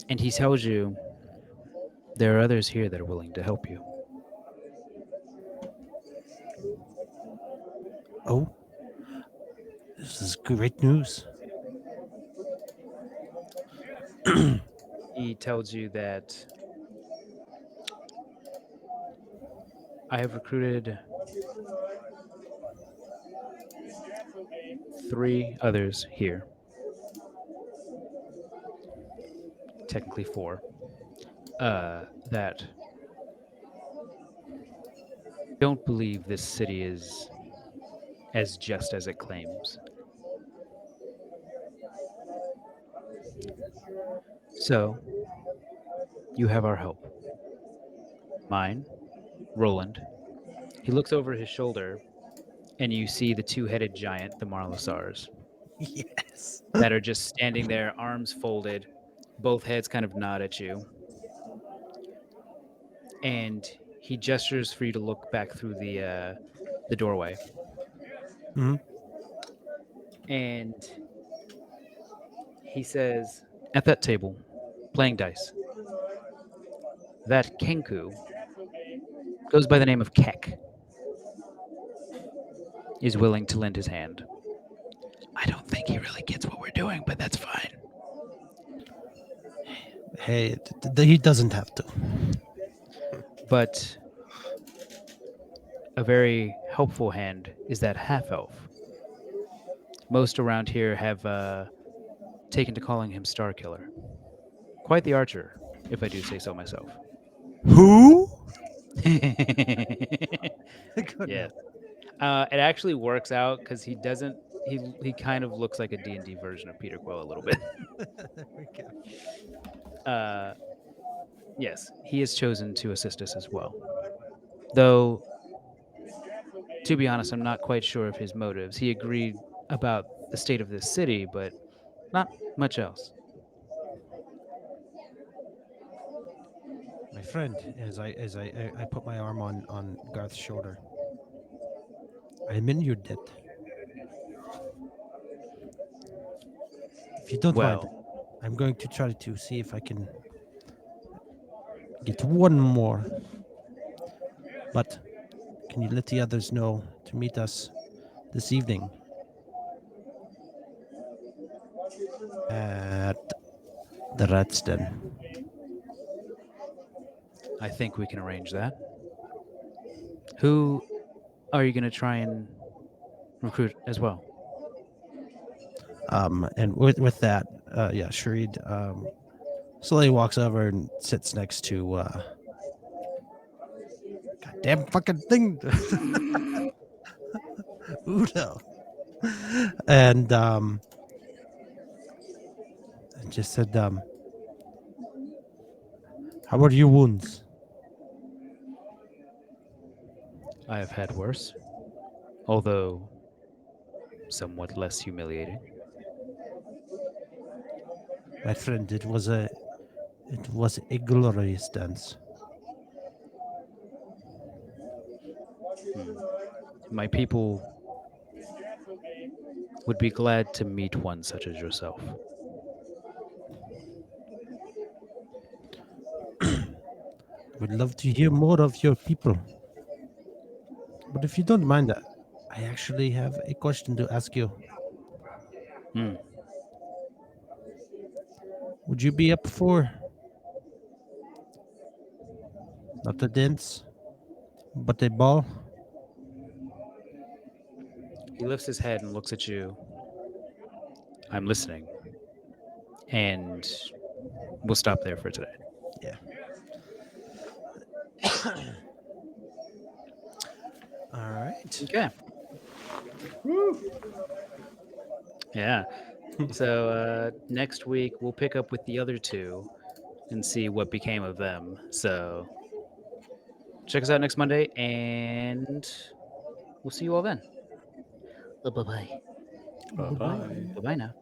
Speaker 2: and he tells you there are others here that are willing to help you.
Speaker 1: Oh, this is great news.
Speaker 2: He tells you that I have recruited 3 others here, technically 4, that don't believe this city is as just as it claims. So, you have our help. Mine, Roland. He looks over his shoulder, and you see the two-headed giant, the Marlasars,
Speaker 1: Yes.
Speaker 2: that are just standing there, arms folded, both heads kind of nod at you. And he gestures for you to look back through the doorway.
Speaker 1: Mhm.
Speaker 2: And he says, "At that table, playing dice, that Kenku goes by the name of Keck, is willing to lend his hand. I don't think he really gets what we're doing, but that's fine.
Speaker 1: Hey, he doesn't have to.
Speaker 2: But a very helpful hand is that half elf. Most around here have taken to calling him Star Killer. Quite the archer, if I do say so myself."
Speaker 1: Who? Good
Speaker 2: Yeah.
Speaker 1: enough.
Speaker 2: It actually works out because he doesn't. He kind of looks like a D&D version of Peter Quill a little bit.
Speaker 1: There we go.
Speaker 2: Uh, yes, he has chosen to assist us as well. Though, to be honest, I'm not quite sure of his motives. He agreed about the state of this city, but not much else.
Speaker 1: My friend, as I put my arm on Garth's shoulder, I'm in your debt. If you don't mind,
Speaker 2: Well,
Speaker 1: I'm going to try to see if I can get one more. But can you let the others know to meet us this evening at the Rat's Den?
Speaker 2: I think we can arrange that. Who are you going to try and recruit as well?
Speaker 1: And with that, yeah, Sharid slowly walks over and sits next to goddamn fucking thing, Udo, and just said, "How are your wounds?"
Speaker 2: I have had worse, although somewhat less humiliating.
Speaker 1: My friend, it was a glorious dance.
Speaker 2: Hmm. My people would be glad to meet one such as yourself.
Speaker 1: Would love to hear more of your people. But if you don't mind, I actually have a question to ask you.
Speaker 2: Hmm.
Speaker 1: Would you be up for not a dance, but a ball?
Speaker 2: He lifts his head and looks at you. I'm listening. And we'll stop there for today.
Speaker 1: Yeah. All right.
Speaker 2: Okay. Yeah. So next week we'll pick up with the other two and see what became of them. So check us out next Monday, and we'll see you all then.
Speaker 5: Bye bye.
Speaker 3: Bye
Speaker 1: Bye bye.
Speaker 3: bye.
Speaker 2: Bye bye now.